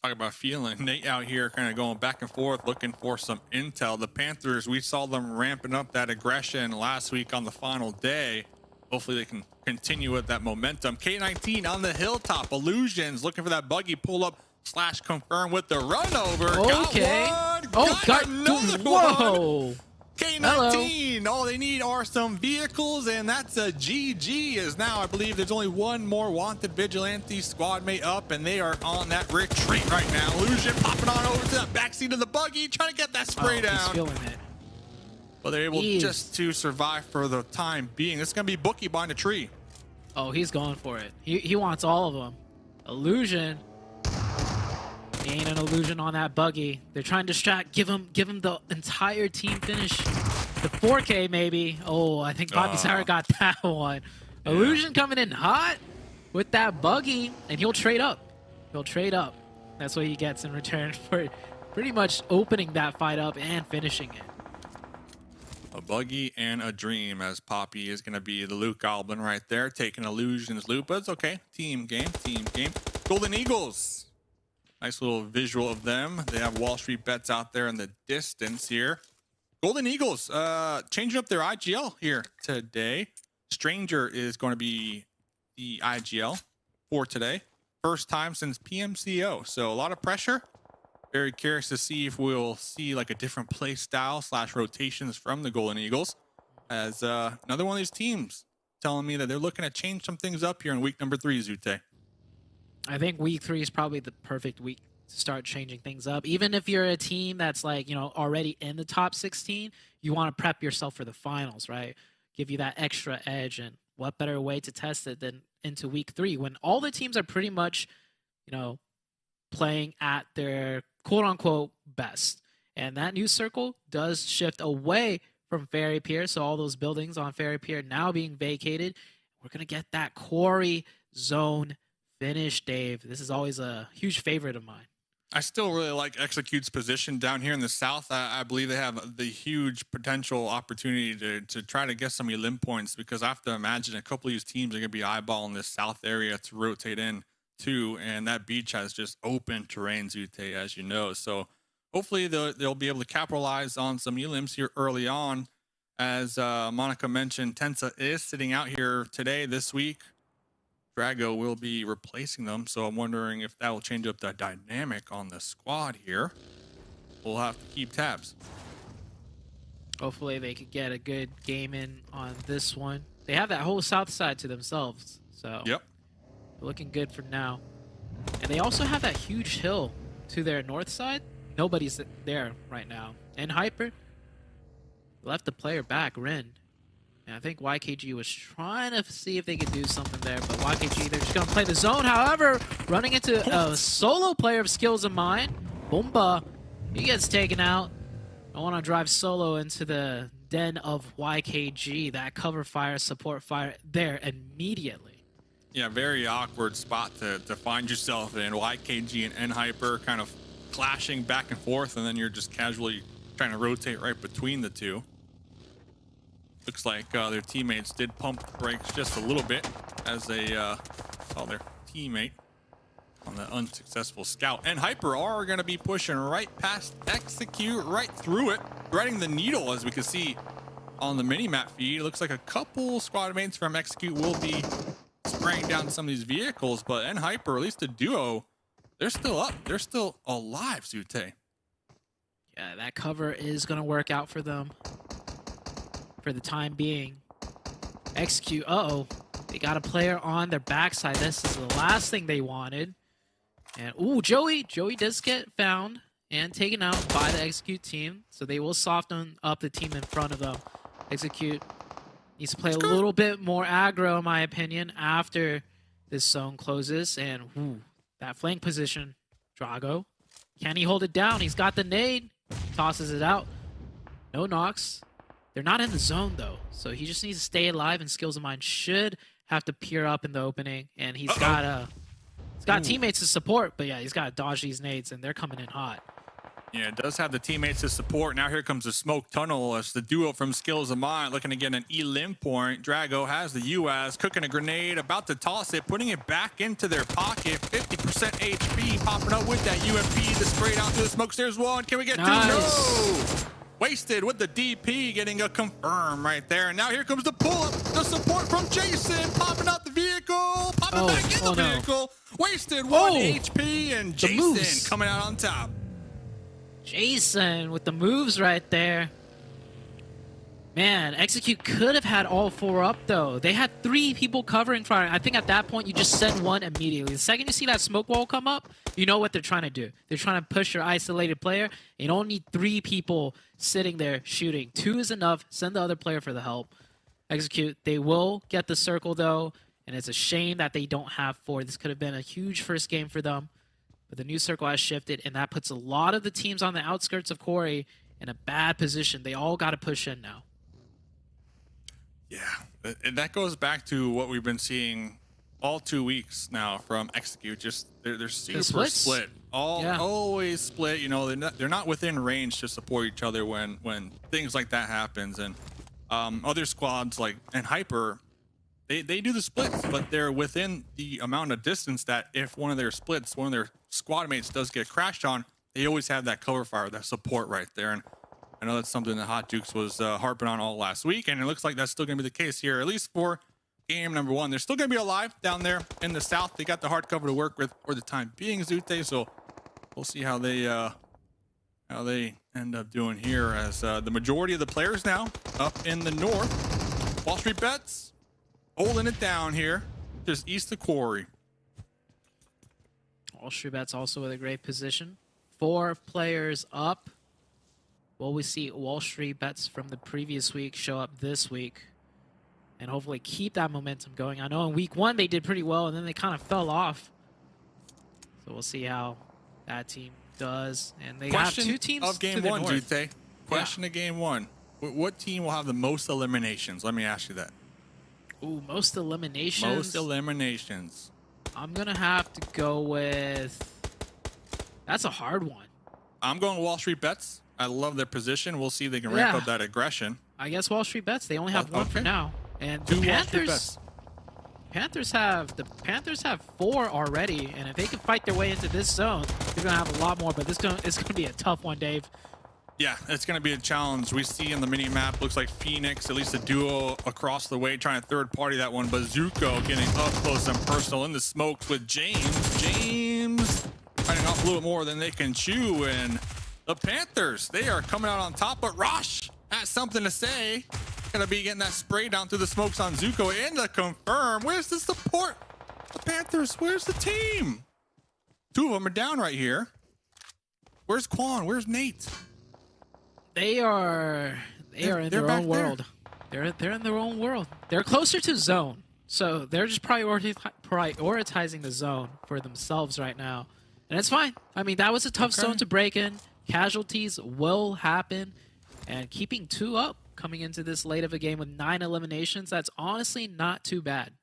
B: Talk about feeling. Nate out here kind of going back and forth, looking for some intel. The Panthers, we saw them ramping up that aggression last week on the final day. Hopefully they can continue with that momentum. K19 on the hilltop. Illusions looking for that buggy pull up slash confirm with the run over.
E: Okay.
B: Got one.
E: Oh, got
B: another one.
E: Whoa.
B: K19. All they need are some vehicles, and that's a GG. As now I believe there's only one more wanted vigilante squad mate up, and they are on that retreat right now. Illusion popping on over to the backseat of the buggy, trying to get that spray down.
E: He's feeling it.
B: But they're able just to survive for the time being. It's going to be Bookie behind a tree.
E: Oh, he's going for it. He wants all of them. Illusion. Ain't an illusion on that buggy. They're trying to distract. Give him the entire team finish. The 4K maybe. Oh, I think PUPPETEER got that one. Yeah. Illusion coming in hot with that buggy, and he'll trade up. He'll trade up. That's what he gets in return for pretty much opening that fight up and finishing it.
B: A buggy and a dream, as Poppy is going to be the Luke Goblin right there, taking Illusion's loot, but it's okay. Team game, team game. Golden Eagles. Nice little visual of them. They have Wall Street Bets out there in the distance here. Golden Eagles changing up their IGL here today. Stranger is going to be the IGL for today. First time since PMCO. So a lot of pressure. Very curious to see if we'll see like a different play style / rotations from the Golden Eagles. As another one of these teams telling me that they're looking to change some things up here in week number 3, Zute.
E: I think week 3 is probably the perfect week to start changing things up. Even if you're a team that's like, you know, already in the top 16, you want to prep yourself for the finals, right? Give you that extra edge. And what better way to test it than into week 3 when all the teams are pretty much, you know, playing at their quote unquote best. And that new circle does shift away from Ferry Pier. So all those buildings on Ferry Pier now being vacated. We're going to get that quarry zone finish, Dave. This is always a huge favorite of mine.
B: I still really like Execute's position down here in the south. I believe they have the huge potential opportunity to try to get some elim points, because I have to imagine a couple of these teams are going to be eyeballing this south area to rotate in too, and that beach has just open terrain, Zute, as you know. So hopefully they'll be able to capitalize on some elims here early on. As Monica mentioned, Tensa is sitting out here today, this week. Drago will be replacing them, so I'm wondering if that will change up the dynamic on the squad here. We'll have to keep tabs.
E: Hopefully they could get a good game in on this one. They have that whole south side to themselves, so
B: yep,
E: looking good for now. And they also have that huge hill to their north side. Nobody's there right now. And Hyper left the player back, Rin. And I think YKG was trying to see if they could do something there, but YKG, they're just going to play the zone. However, running into a solo player of Skills of Mine, Bomba, he gets taken out. I want to drive solo into the den of YKG. That cover fire, support fire there immediately.
B: Yeah, very awkward spot to find yourself in. YKG and N-Hyper kind of clashing back and forth, and then you're just casually trying to rotate right between the two. Looks like their teammates did pump the brakes just a little bit as they saw their teammate on the unsuccessful scout. And Hyper are going to be pushing right past Execute, right through it, threading the needle, as we can see on the mini-map feed. It looks like a couple squad mates from Execute will be spraying down some of these vehicles, but N-Hyper, at least the duo, they're still up. They're still alive, Zute.
E: Yeah, that cover is going to work out for them. For the time being. Execute, they got a player on their backside. This is the last thing they wanted. And ooh, Joey does get found and taken out by the Execute team, so they will soften up the team in front of them. Execute needs to play a little bit more aggro, in my opinion, after this zone closes. And ooh, that flank position, Drago, can he hold it down? He's got the nade, tosses it out. No knocks. They're not in the zone, though, so he just needs to stay alive, and Skills of Mine should have to peer up in the opening, and he's got teammates to support, but yeah, he's got to dodge these nades, and they're coming in hot.
B: Yeah, it does have the teammates to support. Now here comes the smoke tunnel as the duo from Skills of Mine looking to get an elim point. Drago has the US, cooking a grenade, about to toss it, putting it back into their pocket. 50% HP, popping up with that UMP, the spray down to the smoke stairs one. Can we get two? No! Wasted with the DP, getting a confirm right there. And now here comes the pull-up, the support from Jason, popping out the vehicle, popping back in the vehicle. Wasted 1
E: Oh,
B: HP, and
E: the moves.
B: Jason coming out on top.
E: Jason with the moves right there. Man, Execute could have had all 4 up, though. They had 3 people covering fire. I think at that point, you just send 1 immediately. The second you see that smoke wall come up, you know what they're trying to do. They're trying to push your isolated player. You don't need 3 people sitting there shooting. 2 is enough. Send the other player for the help. Execute. They will get the circle, though, and it's a shame that they don't have 4. This could have been a huge first game for them, but the new circle has shifted, and that puts a lot of the teams on the outskirts of Quarry in a bad position. They all got to push in now.
B: Yeah, and that goes back to what we've been seeing all 2 weeks now from Execute. Just they're super split, always split. You know, they're not within range to support each other when things like that happens. And other squads like and Hyper, they do the splits, but they're within the amount of distance that if one of their splits, one of their squad mates does get crashed on, they always have that cover fire, that support right there. And I know that's something that Hot Dukes was harping on all last week, and it looks like that's still going to be the case here, at least for game number 1. They're still going to be alive down there in the south. They got the hard cover to work with for the time being, Zute, so we'll see how they end up doing here as the majority of the players now up in the north. Wall Street Bets holding it down here, just east of Quarry.
E: Wall Street Bets also with a great position. 4 players up. Will we see Wall Street Bets from the previous week show up this week and hopefully keep that momentum going? I know in week 1 they did pretty well, and then they kind of fell off. So we'll see how that team does. And they have 2 teams
B: of game
E: to the
B: 1,
E: north.
B: Jute. Question of game 1. What team will have the most eliminations? Let me ask you that.
E: Ooh, most eliminations.
B: Most eliminations.
E: I'm going to have to go with... That's a hard one.
B: I'm going Wall Street Bets. I love their position. We'll see if they can ramp up that aggression.
E: I guess Wall Street Bets. They only have 1 for now. And
B: 2
E: the
B: Wall Street Bets.
E: Panthers have 4 already, and if they can fight their way into this zone, they're gonna have a lot more. But it's gonna be a tough one, Dave.
B: Yeah, it's gonna be a challenge. We see in the mini map, looks like Phoenix, at least a duo across the way, trying to third party that one. But Zuko getting up close and personal in the smokes with James. James fighting off a little more than they can chew, and the Panthers, they are coming out on top. But Rosh has something to say. Gonna be getting that spray down through the smokes on Zuko in to confirm. Where's the support? The Panthers, where's the team? 2 of them are down right here. Where's Quan? Where's Nate?
E: They are in their own world. They're in their own world. They're closer to zone, so they're just prioritizing the zone for themselves right now, and it's fine. I mean, that was a tough zone to break in. Casualties will happen, and keeping 2 up coming into this late of a game with 9 eliminations, that's honestly not too bad.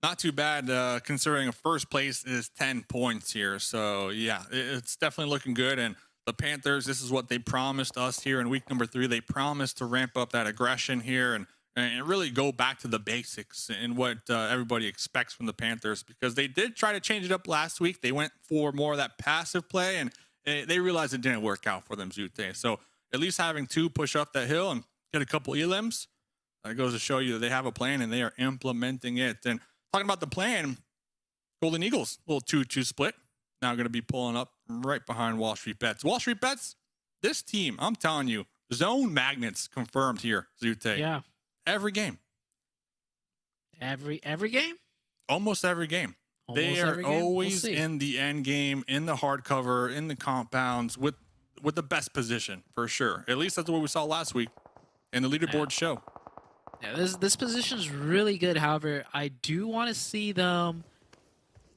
B: Not too bad, considering a first place is 10 points here. So yeah, it's definitely looking good. And the Panthers, this is what they promised us here in week number 3. They promised to ramp up that aggression here and really go back to the basics and what everybody expects from the Panthers, because they did try to change it up last week. They went for more of that passive play, and they realized it didn't work out for them, Zute. So at least having 2 push up that hill and get a couple elims, that goes to show you that they have a plan and they are implementing it. And talking about the plan, Golden Eagles, little 2-2 split. Now going to be pulling up right behind Wall Street Bets. Wall Street Bets, this team, I'm telling you, zone magnets confirmed here, Zute.
E: Yeah.
B: Every game.
E: Every game?
B: Almost every game. They are always in the end game, in the hard cover, in the compounds, with the best position, for sure. At least that's what we saw last week in the leaderboard show.
E: Yeah, this position is really good. However, I do want to see them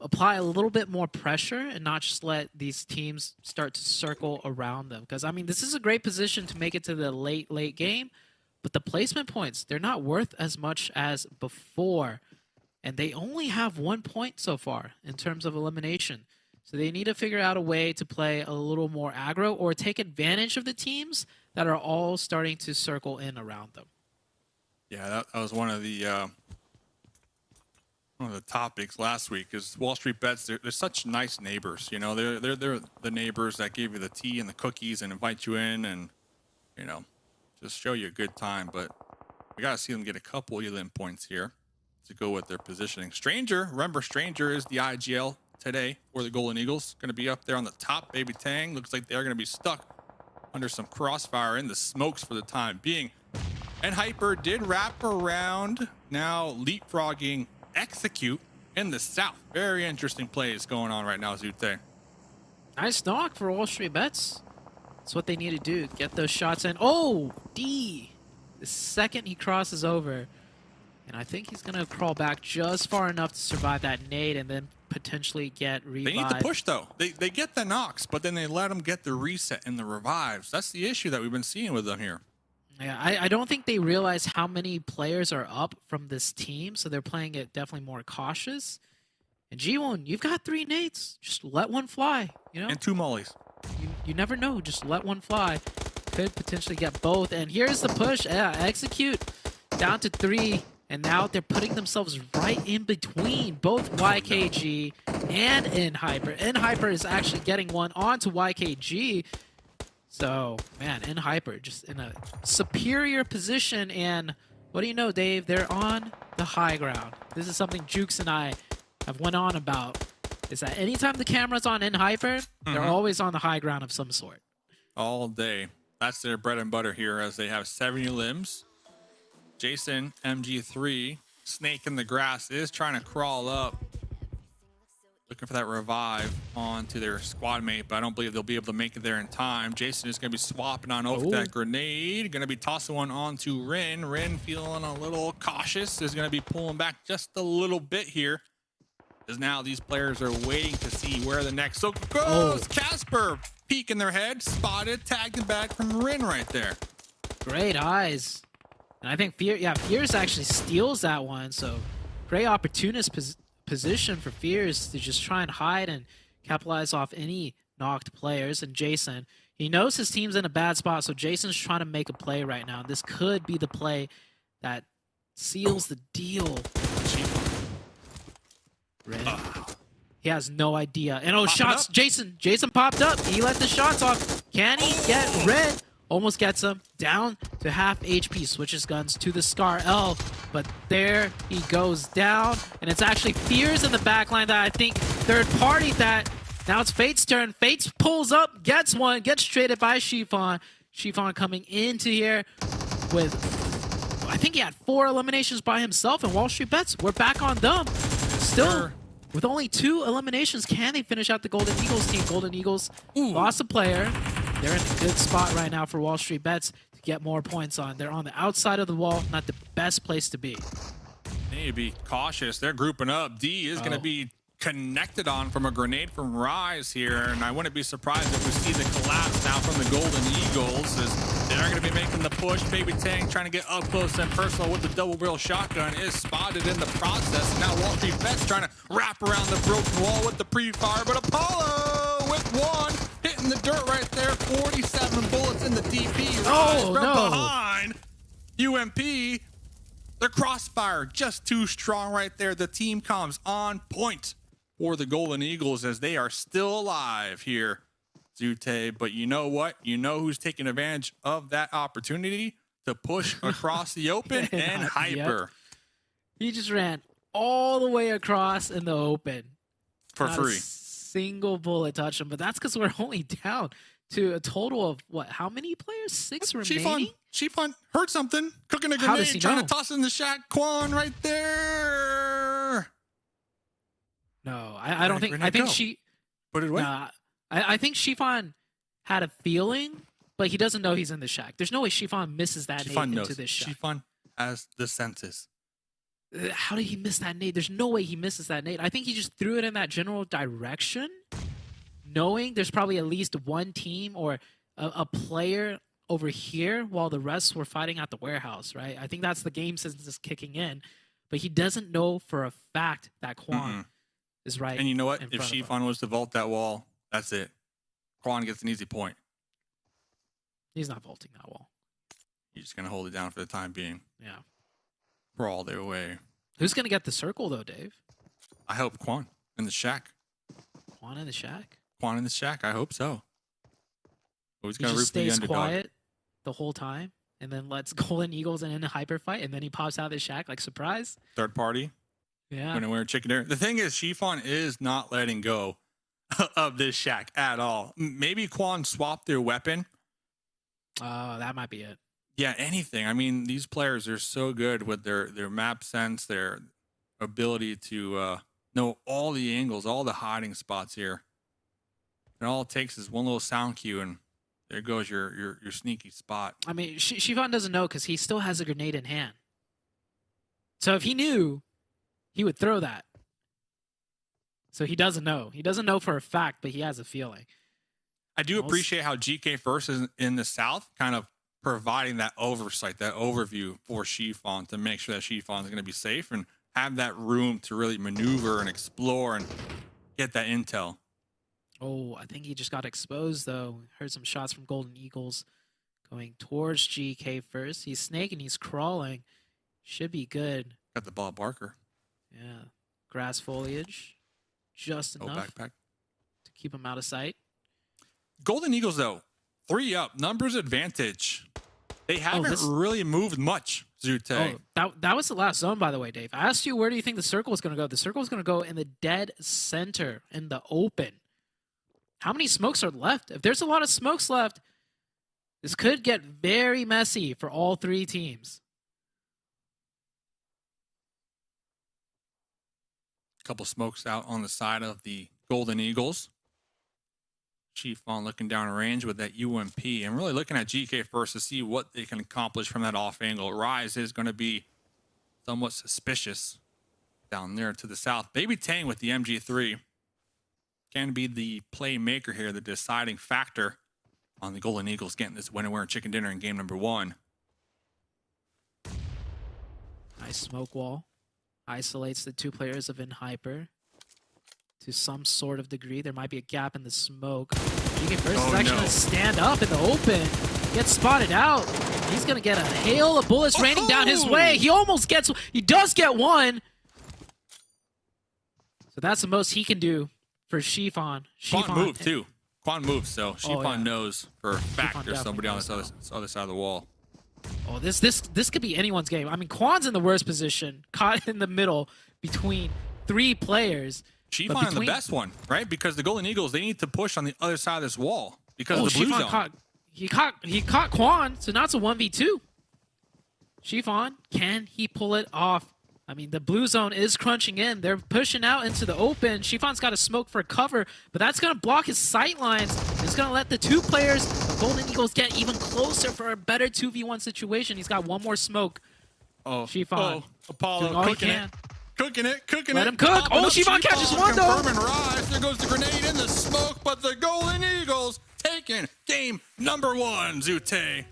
E: apply a little bit more pressure and not just let these teams start to circle around them. Because, I mean, this is a great position to make it to the late game, but the placement points, they're not worth as much as before. And they only have 1 point so far in terms of elimination. So they need to figure out a way to play a little more aggro or take advantage of the teams that are all starting to circle in around them.
B: Yeah, that was one of the topics last week. Is Wall Street Bets? They're such nice neighbors. You know, they're the neighbors that give you the tea and the cookies and invite you in and, you know, just show you a good time. But we got to see them get a couple elim points here to go with their positioning. Stranger, remember, Stranger is the IGL today for the Golden Eagles. Going to be up there on the top. Baby Tang looks like they're going to be stuck under some crossfire in the smokes for the time being. And Hyper did wrap around, now leapfrogging Execute in the south. Very interesting plays going on right now, Zute.
E: Nice knock for WALLSTREETBETS. That's what they need to do. Get those shots in. Oh, D. The second he crosses over. And I think he's going to crawl back just far enough to survive that nade and then potentially get revived.
B: They need to push, though. They get the knocks, but then they let them get the reset and the revives. That's the issue that we've been seeing with them here.
E: Yeah, I don't think they realize how many players are up from this team, so they're playing it definitely more cautious. And G1, you've got 3 nades. Just let one fly, you know?
B: And 2 mollies.
E: You never know. Just let one fly. Could potentially get both. And here's the push. Yeah, Execute down to 3. And now they're putting themselves right in between both YKG and NHyper. NHyper is actually getting one onto YKG. So, man, NHyper just in a superior position. And what do you know, Dave? They're on the high ground. This is something Jukes and I have went on about. Is that anytime the camera's on NHyper, they're always on the high ground of some sort.
B: All day. That's their bread and butter here as they have 70 limbs. Jason, MG3, Snake in the grass is trying to crawl up. Looking for that revive onto their squad mate, but I don't believe they'll be able to make it there in time. Jason is going to be swapping on over that grenade. Going to be tossing one onto Rin. Rin feeling a little cautious. Is going to be pulling back just a little bit here. Because now these players are waiting to see where the next... So goes Casper. Peek in their head. Spotted. Tagged him back from Rin right there.
E: Great eyes. And I think Fierce actually steals that one. So great opportunist position for Fierce to just try and hide and capitalize off any knocked players. And Jason, he knows his team's in a bad spot, so Jason's trying to make a play right now. This could be the play that seals the deal. Red. He has no idea. And shots. Jason popped up. He let the shots off. Can he get Red? Almost gets him down to half HP. Switches guns to the Scar L, but there he goes down. And it's actually Fears in the backline that I think third party that. Now it's Fate's turn. Fates pulls up, gets one, gets traded by Chiffon. Chiffon coming into here with, I think he had 4 eliminations by himself, and WALLSTREETBETS, we're back on them. Still, with only 2 eliminations, can they finish out the Golden Eagles team? Golden Eagles lost a player. They're in a good spot right now for WALLSTREETBETS to get more points on. They're on the outside of the wall, not the best place to be.
B: They need to be cautious. They're grouping up. D is going to be connected on from a grenade from Rise here, and I wouldn't be surprised if we see the collapse now from the Golden Eagles as they're going to be making the push. Baby Tang trying to get up close and personal with the double barrel shotgun is spotted in the process. Now WALLSTREETBETS trying to wrap around the broken wall with the pre-fire, but Apollo with one hitting the dirt right there. 47 bullets in the DP. Rise from behind. UMP, their crossfire just too strong right there. The team comes on point for the Golden Eagles as they are still alive here, Zute. But you know what? You know who's taking advantage of that opportunity to push across the open? And Hyper.
E: He just ran all the way across in the open.
B: For
E: Not
B: free.
E: A single bullet touched him, but that's because we're only down to a total of, what, how many players? 6 remaining?
B: Chiffon heard something. Cooking a
E: How does
B: grenade,
E: he
B: trying
E: know?
B: to toss it in the shack. Quan right there.
E: No, I don't think. I think she.
B: Put it away.
E: I think Chiffon had a feeling, but he doesn't know he's in the shack. There's no way Chiffon misses that
B: Chiffon
E: nade
B: knows.
E: into this shack.
B: Chiffon has the senses.
E: How did he miss that nade? There's no way he misses that nade. I think he just threw it in that general direction, knowing there's probably at least one team or a player over here while the rest were fighting at the warehouse, right? I think that's the game sense is kicking in, but he doesn't know for a fact that Quan is right.
B: And you know what? If Chiffon was to vault that wall, that's it. Quan gets an easy point.
E: He's not vaulting that wall.
B: He's just going to hold it down for the time being.
E: Yeah.
B: Crawl their way.
E: Who's going to get the circle, though, Dave?
B: I hope Quan in the shack.
E: Quan in the shack?
B: Quan in the shack. I hope so. He's
E: He
B: going to root
E: just
B: for the
E: stays
B: underdog.
E: quiet the whole time and then lets Golden Eagles in a hyper fight, and then he pops out of the shack like surprise.
B: Third party.
E: Yeah.
B: When we're chicken dinner. The thing is, Chiffon is not letting go of this shack at all. Maybe Quan swapped their weapon.
E: Oh, that might be it.
B: Yeah, anything. I mean, these players are so good with their map sense, their ability to know all the angles, all the hiding spots here. And all it takes is one little sound cue, and there goes your sneaky spot.
E: I mean, Chiffon doesn't know because he still has a grenade in hand. So if he knew, he would throw that. So he doesn't know. He doesn't know for a fact, but he has a feeling.
B: I do appreciate how GK First is in the South, kind of providing that oversight, that overview for Chiffon to make sure that Chiffon is going to be safe and have that room to really maneuver and explore and get that intel.
E: Oh, I think he just got exposed, though. Heard some shots from Golden Eagles going towards GK First. He's snaking, he's crawling. Should be good.
B: Got the Bob Barker.
E: Yeah. Grass foliage. Just enough
B: backpack
E: to keep him out of sight.
B: Golden Eagles, though, 3 up, numbers advantage. They haven't really moved much, Zute.
E: Oh, that was the last zone, by the way, Dave. I asked you, where do you think the circle was going to go? The circle is going to go in the dead center, in the open. How many smokes are left? If there's a lot of smokes left, this could get very messy for all 3 teams.
B: Couple smokes out on the side of the Golden Eagles. Chiffon looking down range with that UMP and really looking at GK First to see what they can accomplish from that off angle. Rise is going to be somewhat suspicious down there to the south. Baby Tang with the MG3 can be the playmaker here, the deciding factor on the Golden Eagles getting this winner wearing chicken dinner in game number 1.
E: Nice smoke wall. Isolates the 2 players of InHyper to some sort of degree. There might be a gap in the smoke. GK First is actually going to stand up in the open. Gets spotted out. He's going to get a hail of bullets raining down his way. He almost gets... He does get one. So that's the most he can do for Chiffon.
B: Quan moved, too. Quan moves, so Chiffon knows for a fact there's somebody on this other side of the wall.
E: Oh, this could be anyone's game. I mean, Quan's in the worst position, caught in the middle between 3 players.
B: Chiffon in the best one, right? Because the Golden Eagles, they need to push on the other side of this wall because of the blue zone.
E: He caught Quan, so now it's a 1v2. Chiffon, can he pull it off? I mean, the blue zone is crunching in. They're pushing out into the open. Chiffon's got to smoke for cover, but that's going to block his sight lines. It's going to let the 2 players, the Golden Eagles, get even closer for a better 2v1 situation. He's got one more smoke.
B: Oh,
E: Chiffon.
B: Apollo cooking it. Cooking it.
E: Let him cook. Oh, Chiffon catches one, though.
B: Confirming Rise. There goes the grenade in the smoke, but the Golden Eagles taking game number 1, Zute.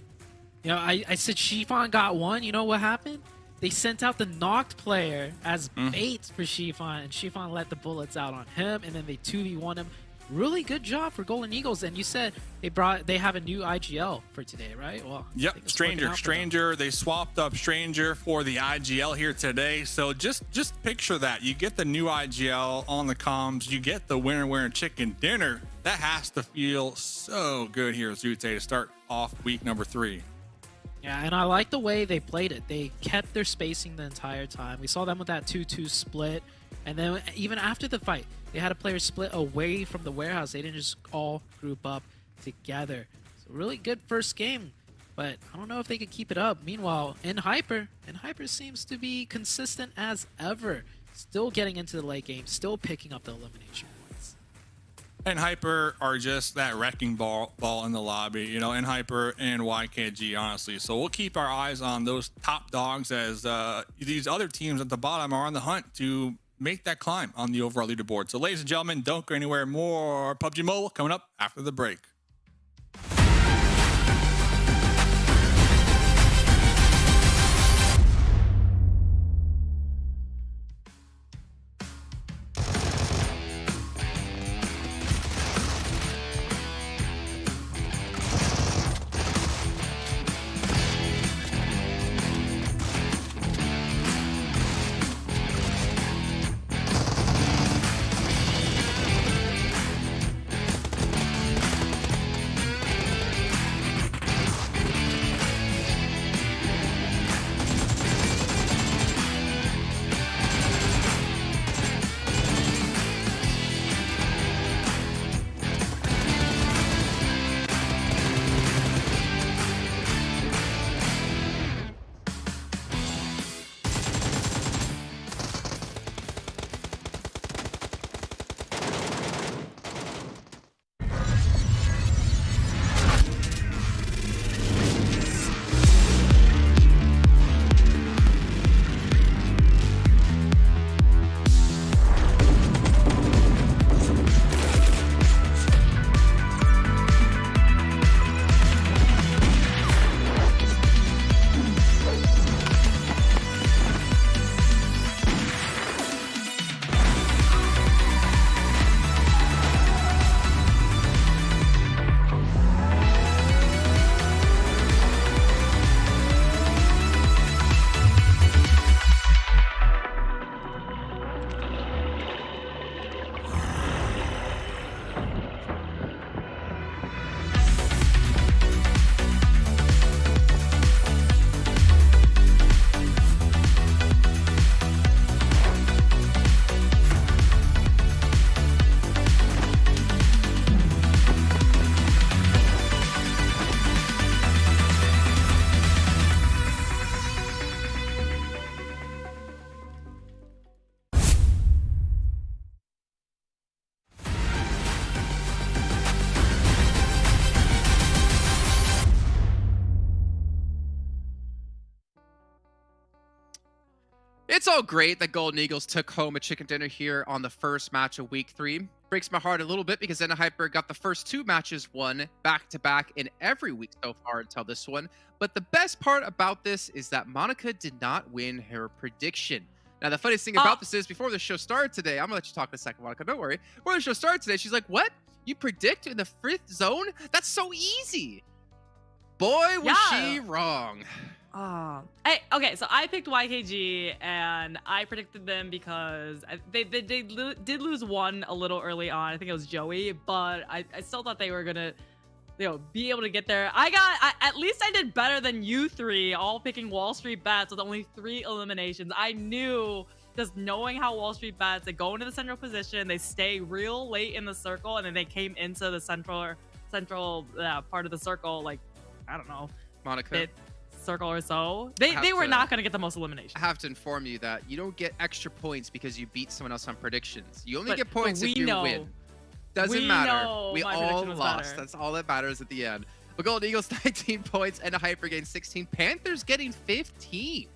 E: You know, I said Chiffon got one. You know what happened? They sent out the knocked player as bait for Chiffon, and Chiffon let the bullets out on him, and then they 2v1 him. Really good job for Golden Eagles. And you said they have a new IGL for today, right? Well,
B: yep, Stranger. They swapped up Stranger for the IGL here today. So just picture that. You get the new IGL on the comms. You get the winner wearing chicken dinner. That has to feel so good here, Zute, to start off week number 3.
E: Yeah, and I like the way they played it. They kept their spacing the entire time. We saw them with that 2-2 split. And then even after the fight, they had a player split away from the warehouse. They didn't just all group up together. So really good first game. But I don't know if they could keep it up. Meanwhile, InHyper seems to be consistent as ever. Still getting into the late game. Still picking up the elimination points.
B: InHyper are just that wrecking ball in the lobby, you know, InHyper and YKG, honestly. So we'll keep our eyes on those top dogs as these other teams at the bottom are on the hunt to make that climb on the overall leaderboard. So ladies and gentlemen, don't go anywhere. More PUBG Mobile coming up after the break.
C: It's all great that Golden Eagles took home a chicken dinner here on the first match of week 3. Breaks my heart a little bit because Hyper got the first 2 matches won back-to-back in every week so far until this one. But the best part about this is that Monica did not win her prediction. Now, the funniest thing about this is before the show started today, I'm going to let you talk in a second, Monica, don't worry. Before the show started today, she's like, what? You predict in the 5th zone? That's so easy. Boy, was she wrong.
D: Hey, okay, so I picked YKG and I predicted them because they did lose one a little early on. I think it was Joey, but I still thought they were gonna, be able to get there. At least I did better than you 3, all picking WALLSTREETBETS with only 3 eliminations. I knew, just knowing how WALLSTREETBETS, they go into the central position, they stay real late in the circle, and then they came into the central part of the circle, like, I don't know,
C: Monica.
D: Circle or so. They were not going to get the most elimination.
C: I have to inform you that you don't get extra points because you beat someone else on predictions. You only get points if you win. Doesn't matter. We all lost. That's all that matters at the end. But Golden Eagles 19 points and Hyper gained 16. Panthers getting 15.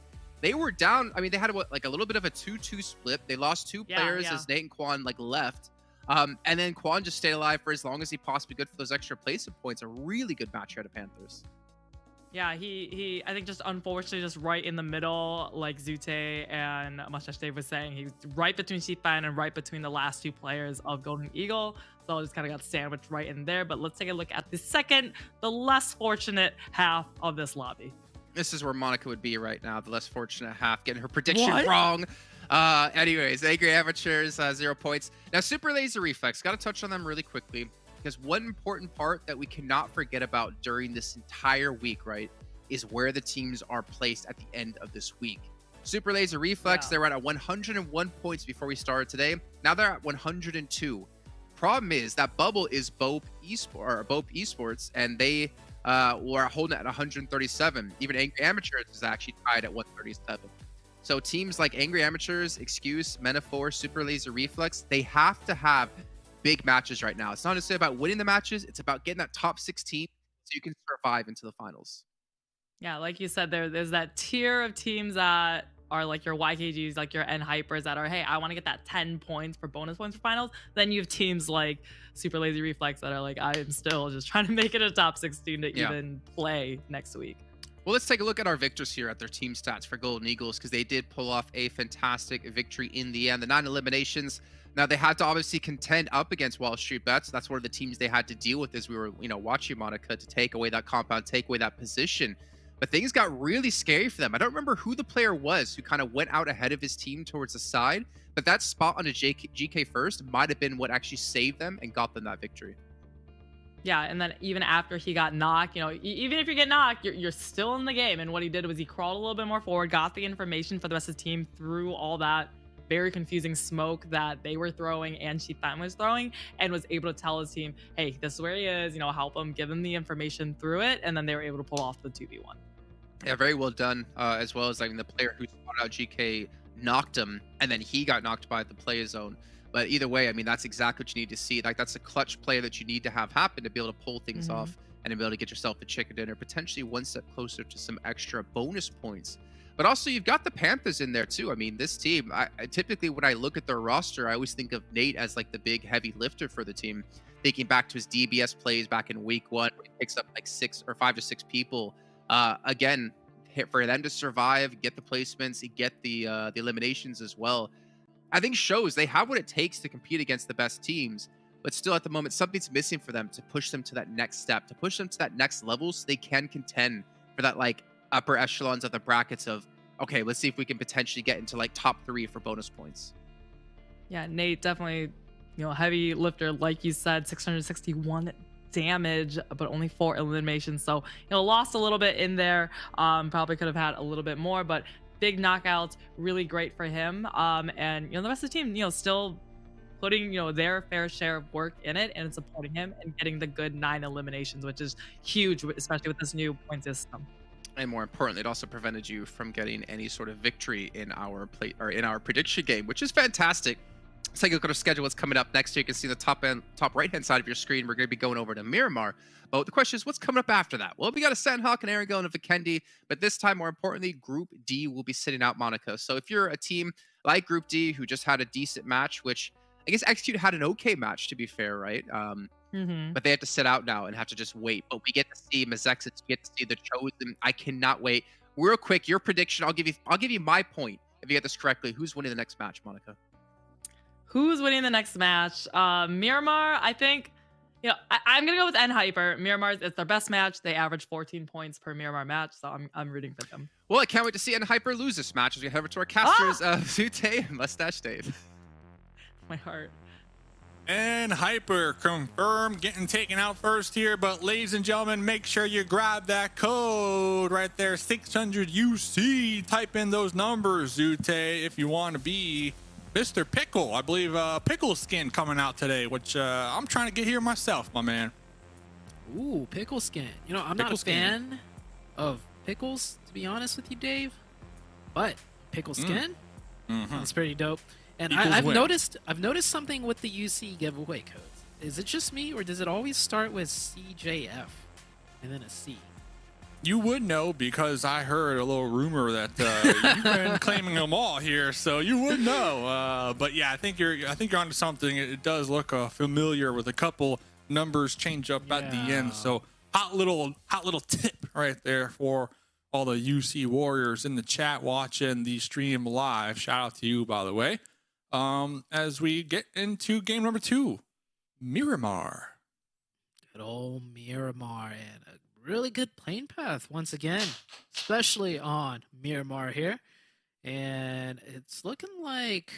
C: They were down. I mean, they had a little bit of a 2-2 split. They lost 2 players as Nate and Quan left. And then Quan just stayed alive for as long as he possibly could for those extra placement points. A really good match here at the Panthers.
D: Yeah, he I think just unfortunately just right in the middle, like Zute and Mustache Dave was saying, he's right between Sheepfan and right between the last 2 players of Golden Eagle. So it just kind of got sandwiched right in there. But let's take a look at the less fortunate half of this lobby.
C: This is where Monica would be right now, the less fortunate half, getting her prediction wrong. Anyways, Angry Amateurs, 0 points. Now, Super Laser Reflex, got to touch on them really quickly. Because one important part that we cannot forget about during this entire week, right, is where the teams are placed at the end of this week. Super Laser Reflex, they were at 101 points before we started today. Now they're at 102. Problem is that bubble is BOPE Esports, and they were holding it at 137. Even Angry Amateurs is actually tied at 137. So teams like Angry Amateurs, Excuse, Metaphor, Super Laser Reflex, they have to have big matches right now. It's not necessarily about winning the matches, it's about getting that top 16 so you can survive into the finals.
D: Yeah, like you said, there's that tier of teams that are like your YKGs, like your N-Hypers that are, hey, I want to get that 10 points for bonus points for finals. Then you have teams like Super Lazy Reflex that are like, I am still just trying to make it a top 16 to even play next week.
C: Well, let's take a look at our victors here at their team stats for Golden Eagles, because they did pull off a fantastic victory in the end. The 9 eliminations. Now, they had to obviously contend up against WALLSTREETBETS. That's one of the teams they had to deal with as we were, watching Monica, to take away that compound, take away that position. But things got really scary for them. I don't remember who the player was who kind of went out ahead of his team towards the side, but that spot on a GK first might have been what actually saved them and got them that victory.
D: Yeah, and then even after he got knocked, even if you get knocked, you're still in the game. And what he did was he crawled a little bit more forward, got the information for the rest of the team through all that very confusing smoke that they were throwing and Sheepfan was throwing, and was able to tell his team, hey, this is where he is, help him, give him the information through it, and then they were able to pull off the 2v1.
C: Yeah, very well done, as well as the player who spotted out GK knocked him, and then he got knocked by the play zone. But either way, I mean, that's exactly what you need to see. That's a clutch play that you need to have happen to be able to pull things off and to be able to get yourself the chicken dinner, potentially one step closer to some extra bonus points. But also, you've got the Panthers in there too. I mean, this team, I typically, when I look at their roster, I always think of Nate as the big heavy lifter for the team. Thinking back to his DBS plays back in week 1, where he picks up 5 to 6 people. Again, for them to survive, get the placements, get the eliminations as well. I think shows they have what it takes to compete against the best teams, but still at the moment, something's missing for them to push them to that next step, to push them to that next level so they can contend for that upper echelons of the brackets of, okay, let's see if we can potentially get into top 3 for bonus points.
D: Yeah, Nate definitely, heavy lifter, like you said, 661 damage, but only 4 eliminations. So, lost a little bit in there. Probably could have had a little bit more, but big knockouts, really great for him. And the rest of the team, still putting their fair share of work in it and supporting him and getting the good 9 eliminations, which is huge, especially with this new point system.
C: And more importantly, it also prevented you from getting any sort of victory in our prediction game, which is fantastic. Let's take a look at our schedule. What's coming up next? You can see the top right-hand side of your screen. We're going to be going over to Miramar. But the question is, what's coming up after that? Well, we got a Sanhok, an Erangel, and a Vikendi. But this time, more importantly, Group D will be sitting out Monaco. So if you're a team like Group D who just had a decent match, which I guess Execute had an okay match, to be fair, right? But they have to sit out now and have to just wait. But we get to see MEZEXIS, we get to see the Chosen. I cannot wait. Real quick, your prediction. I'll give you my point if you get this correctly. Who's winning the next match, Monica?
D: Who's winning the next match? Miramar, I think. I'm gonna go with Hyper. Miramar's, it's their best match. They average 14 points per Miramar match, so I'm rooting for them.
C: Well, I can't wait to see Hyper lose this match as we head over to our casters, Zute and Mustache Dave.
D: My heart.
B: And Hyper confirmed getting taken out first here, but ladies and gentlemen, make sure you grab that code right there, 600 UC. Type in those numbers, Zute, if you want to be Mr. Pickle. I believe Pickle skin coming out today, which I'm trying to get here myself, my man.
E: Ooh, pickle skin. I'm not a fan of pickles, to be honest with you, Dave. But pickle skin, that's pretty dope. And I've noticed something with the UC giveaway codes. Is it just me, or does it always start with CJF and then a C?
B: You would know because I heard a little rumor that you've been claiming them all here, so you would know. But yeah, I think you're onto something. It does look familiar with a couple numbers change up at the end. So hot little tip right there for all the UC warriors in the chat watching the stream live. Shout out to you, by the way. As we get into game number 2, Miramar.
E: Good old Miramar, and a really good plane path once again, especially on Miramar here. And it's looking like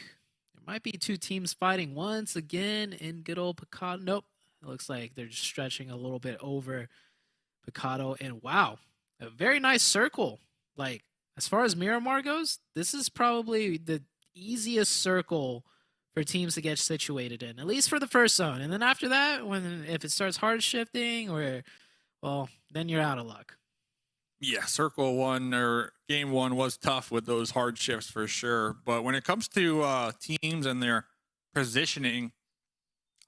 E: there might be 2 teams fighting once again in good old Picado. Nope, it looks like they're just stretching a little bit over Picado. And wow, a very nice circle. Like, as far as Miramar goes, this is probably the easiest circle for teams to get situated in, at least for the first zone. And then after that, if it starts hard shifting, well, then you're out of luck.
B: Yeah, circle 1 or game 1 was tough with those hard shifts for sure. But when it comes to teams and their positioning,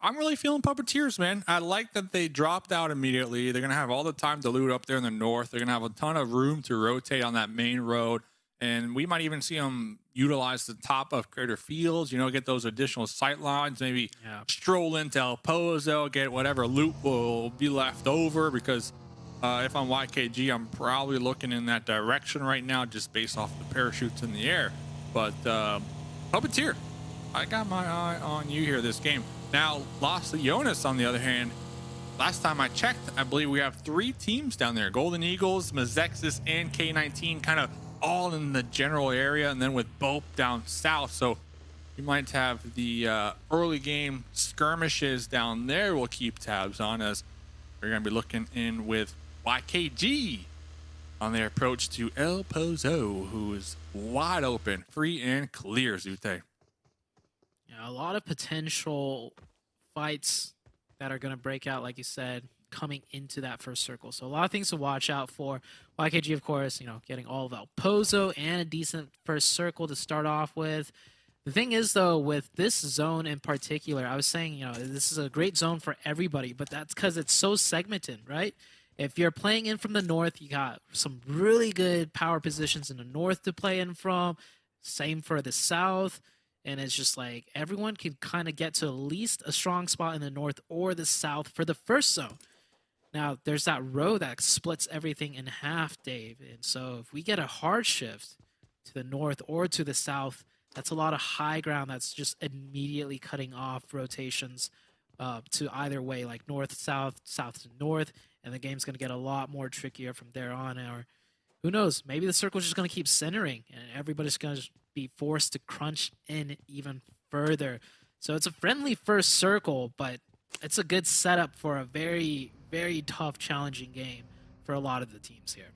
B: I'm really feeling Puppeteers, man. I like that they dropped out immediately. They're going to have all the time to loot up there in the north. They're going to have a ton of room to rotate on that main road. And we might even see them utilize the top of Crater Fields, get those additional sight lines, maybe stroll into El Pozo, get whatever loot will be left over, because if I'm YKG, I'm probably looking in that direction right now just based off the parachutes in the air. But Puppeteer, I got my eye on you here this game. Now, Los Leones, on the other hand, last time I checked, I believe we have 3 teams down there. Golden Eagles, MEZEXIS, and K19 kind of all in the general area, and then with BOPE down south. So you might have the early game skirmishes down there we'll keep tabs on, as we're going to be looking in with YKG on their approach to El Pozo, who is wide open, free and clear, Zute.
E: Yeah, a lot of potential fights that are going to break out, like you said, coming into that first circle. So a lot of things to watch out for. YKG, of course, getting all of El Pozo and a decent first circle to start off with. The thing is, though, with this zone in particular, I was saying, this is a great zone for everybody, but that's because it's so segmented, right? If you're playing in from the north, you got some really good power positions in the north to play in from. Same for the south. And it's just like everyone can kind of get to at least a strong spot in the north or the south for the first zone. Now, there's that row that splits everything in half, Dave. And so if we get a hard shift to the north or to the south, that's a lot of high ground that's just immediately cutting off rotations to either way, like north, south, south to north. And the game's going to get a lot more trickier from there on. Or who knows, maybe the circle's just going to keep centering and everybody's going to be forced to crunch in even further. So it's a friendly first circle, but it's a good setup for a very, very tough, challenging game for a lot of the teams here.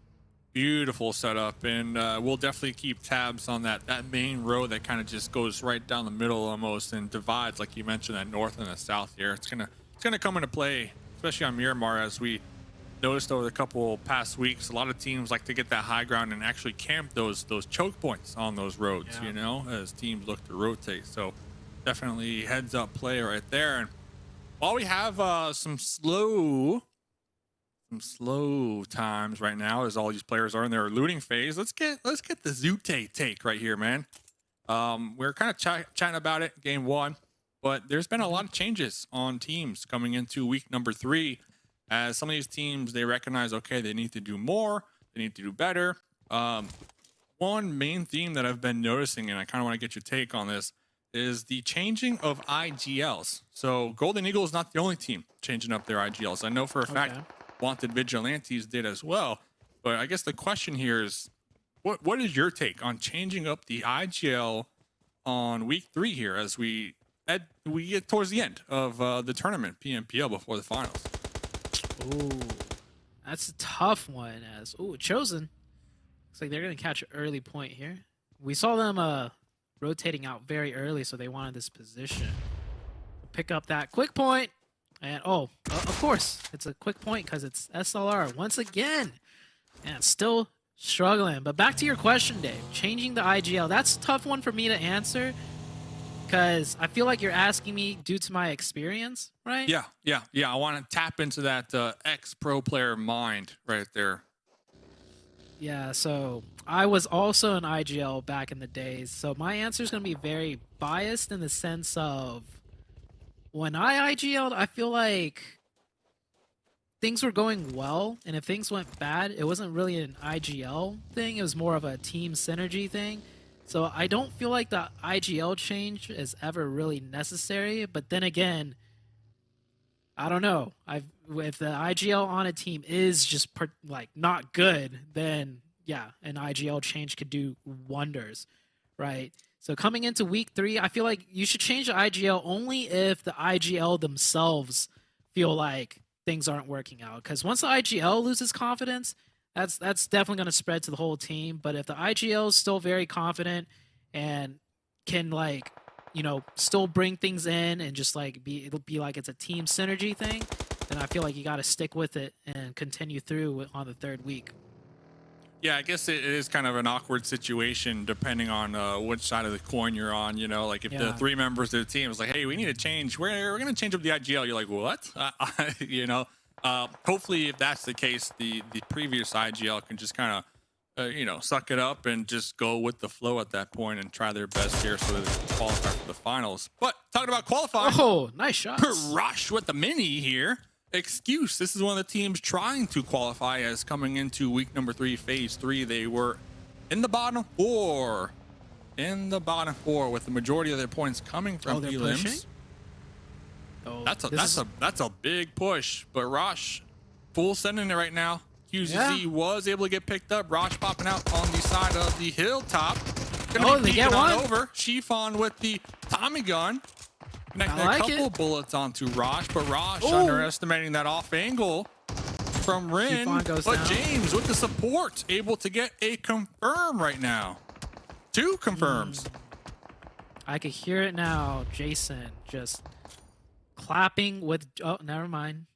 B: Beautiful setup, and we'll definitely keep tabs on that main road that kind of just goes right down the middle almost and divides, like you mentioned, that north and the south here. It's gonna come into play, especially on Miramar, as we noticed over the couple past weeks. A lot of teams like to get that high ground and actually camp those choke points on those roads, as teams look to rotate. So definitely heads up play right there. And while we have some slow times right now, as all these players are in their looting phase, let's get the Zute take right here, man. We're kind of chatting about it game 1, but there's been a lot of changes on teams coming into week number 3, as some of these teams, they recognize, okay, they need to do more, they need to do better. One main theme that I've been noticing, and I kind of want to get your take on this, is the changing of IGLs. So Golden Eagle is not the only team changing up their IGLs. I know for a fact Wanted Vigilantes did as well, but I guess the question here is, what is your take on changing up the IGL on week 3 here as we get towards the end of the tournament, PMPL, before the finals?
E: Ooh, that's a tough one. As Chosen, looks like they're gonna catch an early point here. We saw them rotating out very early, so they wanted this position. Pick up that quick point, and of course, it's a quick point because it's SLR once again, and still struggling. But back to your question, Dave. Changing the IGL, that's a tough one for me to answer, because I feel like you're asking me due to my experience, right?
B: Yeah. I want to tap into that ex-pro player mind right there.
E: Yeah, so I was also an IGL back in the days, so my answer is going to be very biased in the sense of when I IGL'd, I feel like things were going well, and if things went bad, it wasn't really an IGL thing, it was more of a team synergy thing. So I don't feel like the IGL change is ever really necessary, but then again, I don't know. If the IGL on a team is just not good, then yeah, an IGL change could do wonders, right? So coming into week 3, I feel like you should change the IGL only if the IGL themselves feel like things aren't working out. Because once the IGL loses confidence, that's definitely going to spread to the whole team. But if the IGL is still very confident and can still bring things in and just it'll be like it's a team synergy thing, then I feel like you got to stick with it and continue through on the 3rd week.
B: Yeah, I guess it is kind of an awkward situation depending on which side of the coin you're on. You know, like if the 3 members of the team is like, hey, we need to change. We're going to change up the IGL. You're like, what? Hopefully if that's the case, the previous IGL can just kind of, suck it up and just go with the flow at that point and try their best here so that they qualify for the finals. But talking about qualifying.
E: Oh, nice shot.
B: Rush with the mini here. Excuse. This is one of the teams trying to qualify as coming into week number 3, phase 3. They were in the bottom 4. In the bottom 4 with the majority of their points coming from elims. That's a big push. But Rosh full sending it right now. QZZ was able to get picked up. Rosh popping out on the side of the hilltop.
E: They get one
B: over. Chiffon with the Tommy gun. Connecting a couple bullets onto Rosh, but Rosh underestimating that off angle from Rin. But
E: down.
B: James with the support, able to get a confirm right now. 2 confirms.
E: I could hear it now. Jason just clapping with. Oh, never mind.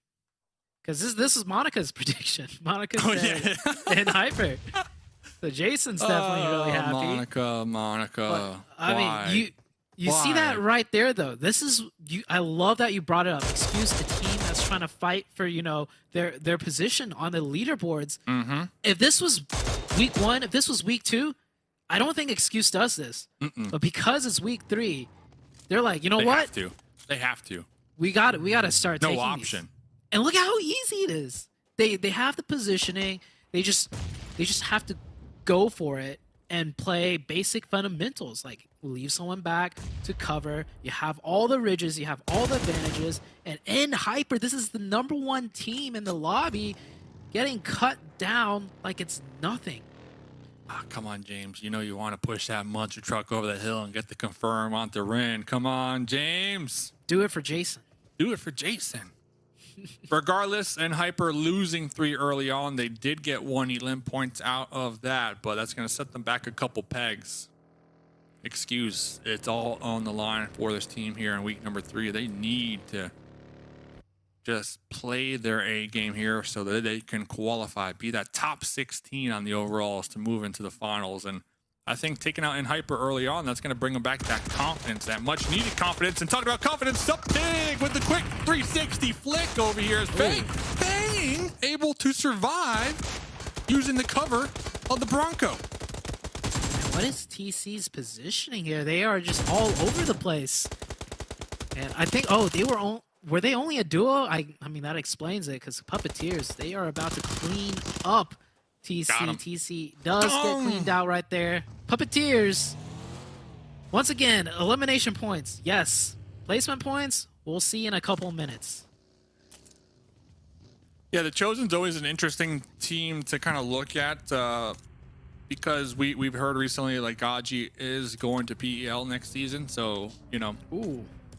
E: Because this is Monica's prediction. Monica said in Hyper. So Jason's definitely really happy.
B: Monica.
E: But, I mean, you see that right there, though. This is I love that you brought it up. Excuse a team that's trying to fight for their position on the leaderboards. If this was week 1, if this was week 2, I don't think Excuse does this. But because it's week 3, they're like, you know what?
B: They have to.
E: We got to start taking
B: no option.
E: These. And look at how easy it is. They have the positioning. They just have to go for it and play basic fundamentals, like leave someone back to cover. You have all the ridges, you have all the advantages, and in Hyper, this is the #1 team in the lobby getting cut down like it's nothing.
B: Come on, James. You know you want to push that monster truck over the hill and get the confirm onto Rin. Come on, James.
E: Do it for Jason.
B: Do it for Jason. Regardless, and Hyper losing 3 early on, they did get 1 elim points out of that, but that's going to set them back a couple pegs. Excuse, it's all on the line for this team here in week number 3. They need to just play their A game here so that they can qualify, be that top 16 on the overalls to move into the finals. And I think taking out in hyper early on, that's going to bring them back that confidence, that much needed confidence. And talking about confidence, up big with the quick 360 flick over here is Fang able to survive using the cover of the Bronco.
E: What is TC's positioning here? They are just all over the place. And I think, oh, were they only a duo? I mean, that explains it, because Puppeteers, they are about to clean up TC. TC does get cleaned out right there. Puppeteers, once again, elimination points. Yes. Placement points, we'll see in a couple minutes.
B: Yeah, the Chosen's always an interesting team to kind of look at because we've heard recently like Gaji is going to PEL next season. So, you know,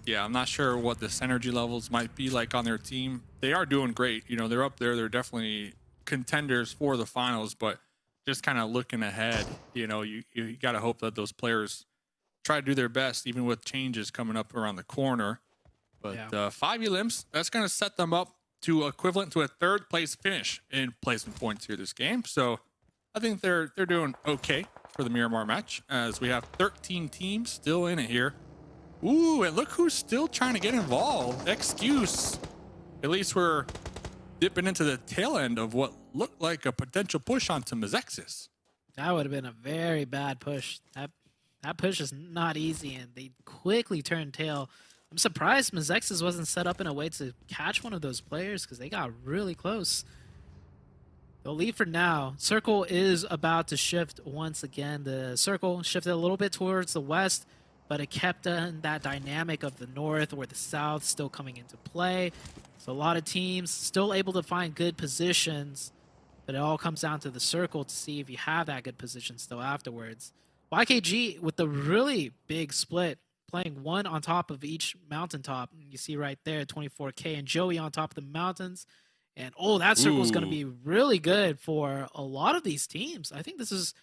B: yeah, I'm not sure what the synergy levels might be like on their team. They are doing great. You know, they're up there. They're definitely contenders for the finals, but just kind of looking ahead, you know, you got to hope that those players try to do their best, even with changes coming up around the corner. But 5 elims, that's going to set them up to equivalent to a 3rd place finish in placement points here this game. So I think they're doing okay for the Miramar match, as we have 13 teams still in it here. Ooh, and look who's still trying to get involved. Excuse. At least we're dipping into the tail end of what looked like a potential push onto MEZEXIS.
E: That would have been a very bad push. That push is not easy, and they quickly turned tail. I'm surprised MEZEXIS wasn't set up in a way to catch one of those players, because they got really close. They'll leave for now. Circle is about to shift once again. The circle shifted a little bit towards the west, but it kept in that dynamic of the north or the south still coming into play. So a lot of teams still able to find good positions, but it all comes down to the circle to see if you have that good position still afterwards. YKG with the really big split, playing one on top of each mountaintop. You see right there, 24K and Joey on top of the mountains. And oh, that circle is going to be really good for a lot of these teams. I think this is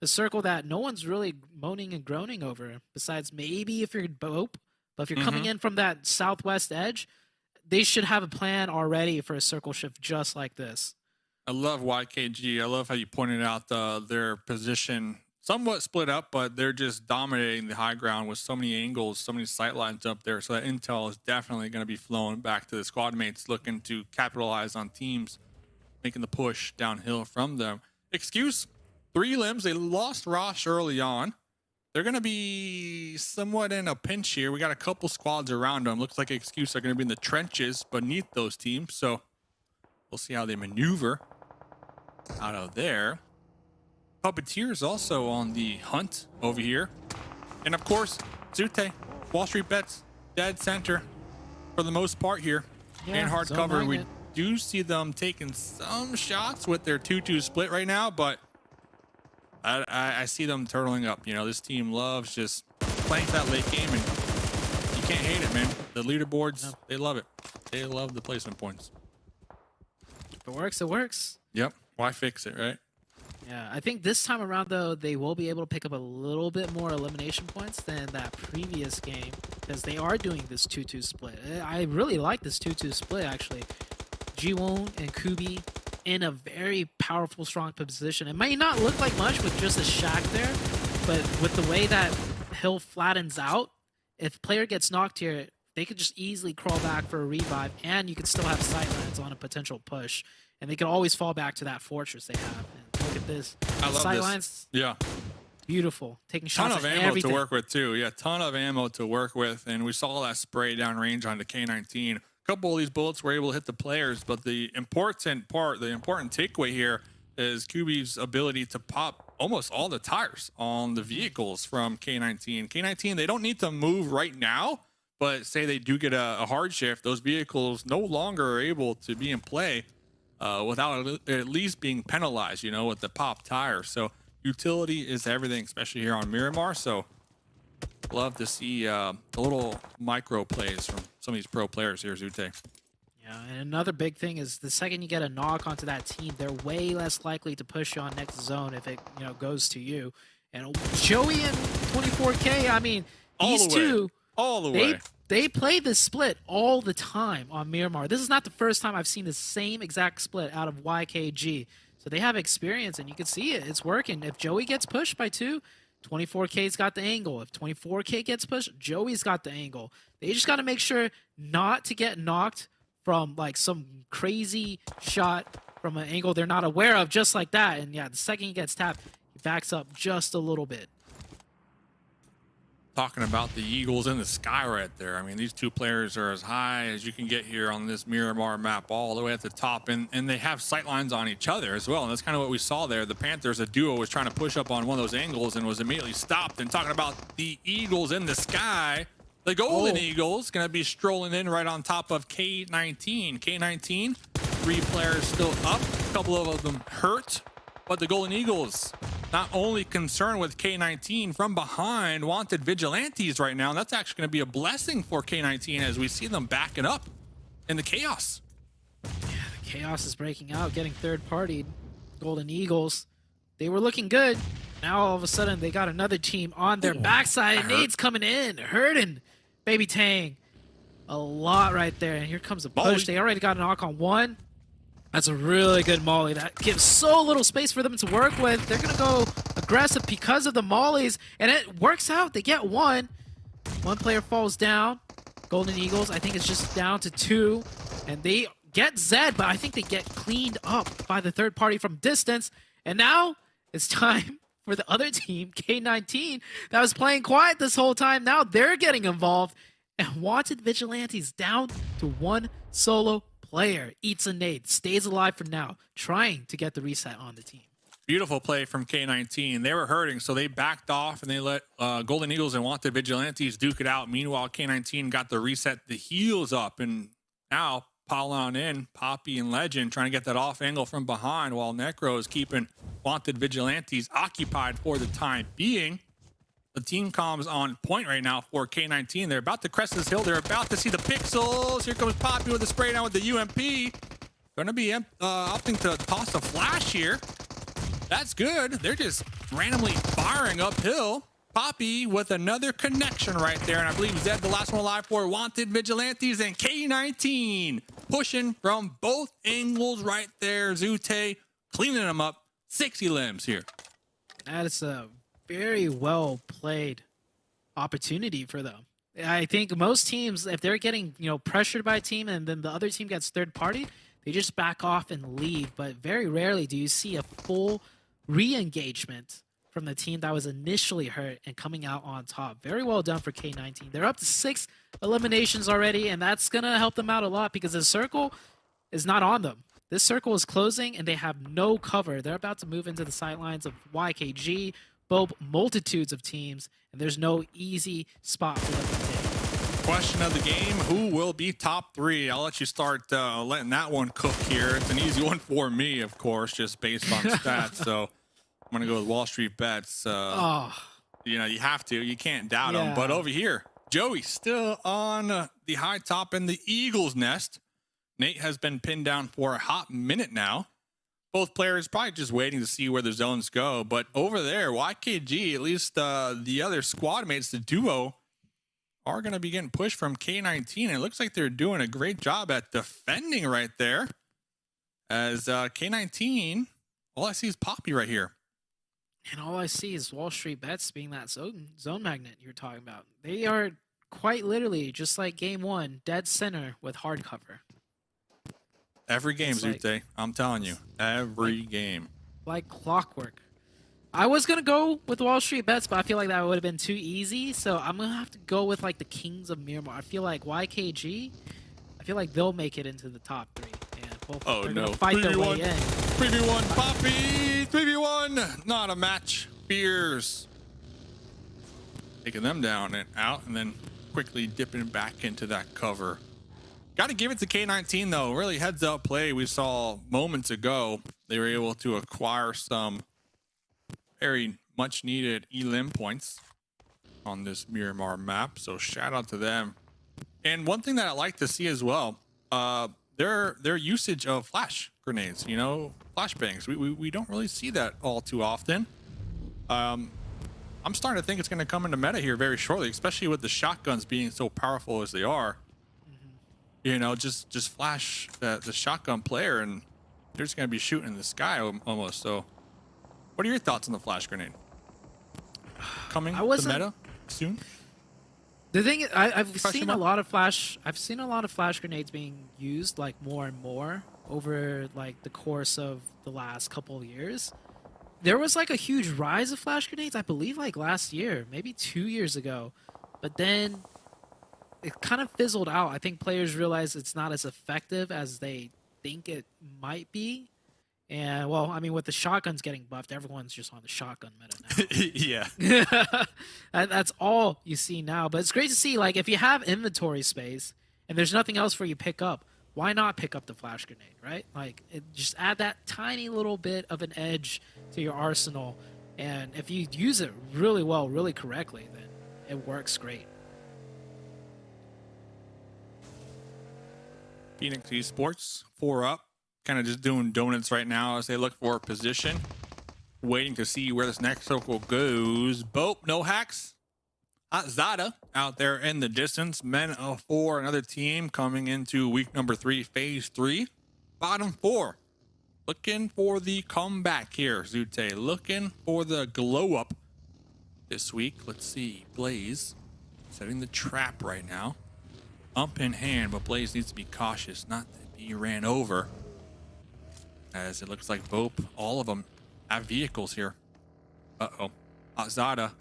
E: the circle that no one's really moaning and groaning over, besides maybe if you're BOPE. But if you're coming in from that southwest edge, they should have a plan already for a circle shift just like this.
B: I love YKG. I love how you pointed out their position somewhat split up, but they're just dominating the high ground with so many angles, so many sight lines up there. So that intel is definitely going to be flowing back to the squad mates looking to capitalize on teams making the push downhill from them. Excuse, 3 limbs. They lost Rosh early on. They're going to be somewhat in a pinch here. We got a couple squads around them. Looks like Excuse are going to be in the trenches beneath those teams. So we'll see how they maneuver out of there. Puppeteer is also on the hunt over here. And of course, Zute, Wall Street Bets, dead center for the most part here.
E: Yeah,
B: in hard cover, we do see them taking some shots with their 2-2 split right now, but I see them turtling up. You know, this team loves just playing that late game, and you can't hate it, man. The leaderboards, they love it. They love the placement points.
E: If it works, it works.
B: Yep. Why fix it, right?
E: Yeah, I think this time around, though, they will be able to pick up a little bit more elimination points than that previous game, because they are doing this 2-2 split. I really like this 2-2 split, actually. Jiwon and Kubi in a very powerful, strong position. It may not look like much with just a shack there, but with the way that hill flattens out, if player gets knocked here, they could just easily crawl back for a revive, and you could still have sightlines on a potential push. And they can always fall back to that fortress they have. And look at this.
B: I love
E: sightlines,
B: this. Yeah.
E: Beautiful. Taking shots
B: Ton of
E: at
B: ammo
E: everything.
B: to work with, too. Yeah, ton of ammo to work with. And we saw that spray down range on the K19. A couple of these bullets were able to hit the players, but the important part, the important takeaway here is Kubi's ability to pop almost all the tires on the vehicles from K19. K19, they don't need to move right now, but say they do get a hard shift, those vehicles no longer are able to be in play without at least being penalized, you know, with the pop tire. So utility is everything, especially here on Miramar. So love to see the little micro plays from some of these pro players here, Zute.
E: Yeah, and another big thing is the second you get a knock onto that team, they're way less likely to push you on next zone if it, you know, goes to you. And Joey and 24K, I mean, these two,
B: all the way.
E: They play this split all the time on Miramar. This is not the first time I've seen the same exact split out of YKG. So they have experience, and you can see it. It's working. If Joey gets pushed by 2, 24K's got the angle. If 24K gets pushed, Joey's got the angle. They just got to make sure not to get knocked from like some crazy shot from an angle they're not aware of, just like that. And yeah, the second he gets tapped, he backs up just a little bit.
B: Talking about the Eagles in the sky right there. I mean, these two players are as high as you can get here on this Miramar map, all the way at the top, and they have sight lines on each other as well. And that's kind of what we saw there. The Panthers, a duo, was trying to push up on one of those angles and was immediately stopped. And talking about the Eagles in the sky, the Golden Eagles going to be strolling in right on top of K19. K19, 3 players still up, a couple of them hurt, but the Golden Eagles not only concerned with K19 from behind, wanted Vigilantes right now. And that's actually going to be a blessing for K19 as we see them backing up in the chaos.
E: Yeah, the chaos is breaking out, getting third-partied. Golden Eagles, they were looking good. Now all of a sudden they got another team on their backside. Nade's coming in, hurting Baby Tang a lot right there. And here comes a push.
B: Molly.
E: They already got a knock on one. That's a really good molly. That gives so little space for them to work with. They're going to go aggressive because of the mollies, and it works out. They get one. One player falls down. Golden Eagles, I think it's just down to 2, and they get Zed, but I think they get cleaned up by the third party from distance. And now it's time for the other team, K19, that was playing quiet this whole time. Now they're getting involved, and wanted Vigilantes down to 1 solo player. Eats a nade, stays alive for now, trying to get the reset on the team.
B: Beautiful play from K19. They were hurting, so they backed off and they let Golden Eagles and wanted Vigilantes duke it out. Meanwhile, K19 got the reset, the heels up, and now piling on in, Poppy and Legend trying to get that off angle from behind, while Necro is keeping wanted Vigilantes occupied for the time being. The team comms on point right now for K19. They're about to crest this hill. They're about to see the pixels. Here comes Poppy with the spray down with the UMP. Going to be opting to toss a flash here. That's good. They're just randomly firing uphill. Poppy with another connection right there. And I believe Zed, the last one alive for wanted Vigilantes, and K19 pushing from both angles right there. Zute cleaning them up. 60 limbs here.
E: That is a very well played opportunity for them. I think most teams, if they're getting pressured by a team and then the other team gets third party, they just back off and leave. But very rarely do you see a full re-engagement from the team that was initially hurt and coming out on top. Very well done for K19. They're up to 6 eliminations already, and that's gonna help them out a lot because the circle is not on them. This circle is closing and they have no cover. They're about to move into the sidelines of YKG, BOPE, multitudes of teams, and there's no easy spot for them to take.
B: Question of the game, who will be top 3? I'll let you start letting that one cook here. It's an easy one for me, of course, just based on stats. So I'm going to go with WALLSTREETBETS. You know, you have to. You can't doubt them. But over here, Joey still on the high top in the Eagles nest. Nate has been pinned down for a hot minute now. Both players probably just waiting to see where the zones go. But over there, YKG, at least the other squad mates, the duo, are going to be getting pushed from K19. It looks like they're doing a great job at defending right there. As K19, all I see is Poppy right here.
E: And all I see is WALLSTREETBETS being that zone magnet you're talking about. They are quite literally, just like game 1, dead center with hard cover.
B: Every game, Zute. I'm telling you. Every
E: like,
B: game.
E: Like clockwork. I was going to go with WALLSTREETBETS, but I feel like that would have been too easy. So I'm going to have to go with like the Kings of Miramar. I feel like YKG, I feel like they'll make it into the top 3. And both are going to fight their way in.
B: 3v1, Poppy! 3v1! Not a match. Fears. Taking them down and out, and then quickly dipping back into that cover. Got to give it to K19, though. Really heads up play we saw moments ago. They were able to acquire some very much needed elim points on this Miramar map. So shout out to them. And one thing that I like to see as well, their usage of flash grenades, you know, flashbangs. We don't really see that all too often. I'm starting to think it's going to come into meta here very shortly, especially with the shotguns being so powerful as they are. You know, just flash the shotgun player and they're just going to be shooting in the sky almost. So what are your thoughts on the flash grenade? coming
E: I
B: to
E: wasn't-
B: meta soon?
E: The thing is, I've
B: Question
E: seen
B: mark?
E: a lot of flash. I've seen a lot of flash grenades being used like more and more over like the course of the last couple of years. There was like a huge rise of flash grenades, I believe, like last year, maybe 2 years ago, but then it kind of fizzled out. I think players realize it's not as effective as they think it might be. And well, I mean, with the shotguns getting buffed, everyone's just on the shotgun meta now.
B: Yeah.
E: That's all you see now. But it's great to see, like, if you have inventory space and there's nothing else for you to pick up, why not pick up the flash grenade, right? Like, just add that tiny little bit of an edge to your arsenal. And if you use it really well, really correctly, then it works great.
B: Phoenix Esports, 4 up. Kind of just doing donuts right now as they look for a position. Waiting to see where this next circle goes. BOPE, no hacks. Zada out there in the distance. Men of 4, another team coming into week number 3, phase 3. Bottom 4. Looking for the comeback here, Zute. Looking for the glow up this week. Let's see. Blaze setting the trap right now. Ump in hand, but Blaze needs to be cautious not to be ran over. As it looks like BOPE, all of them have vehicles here. Uh-oh. Zada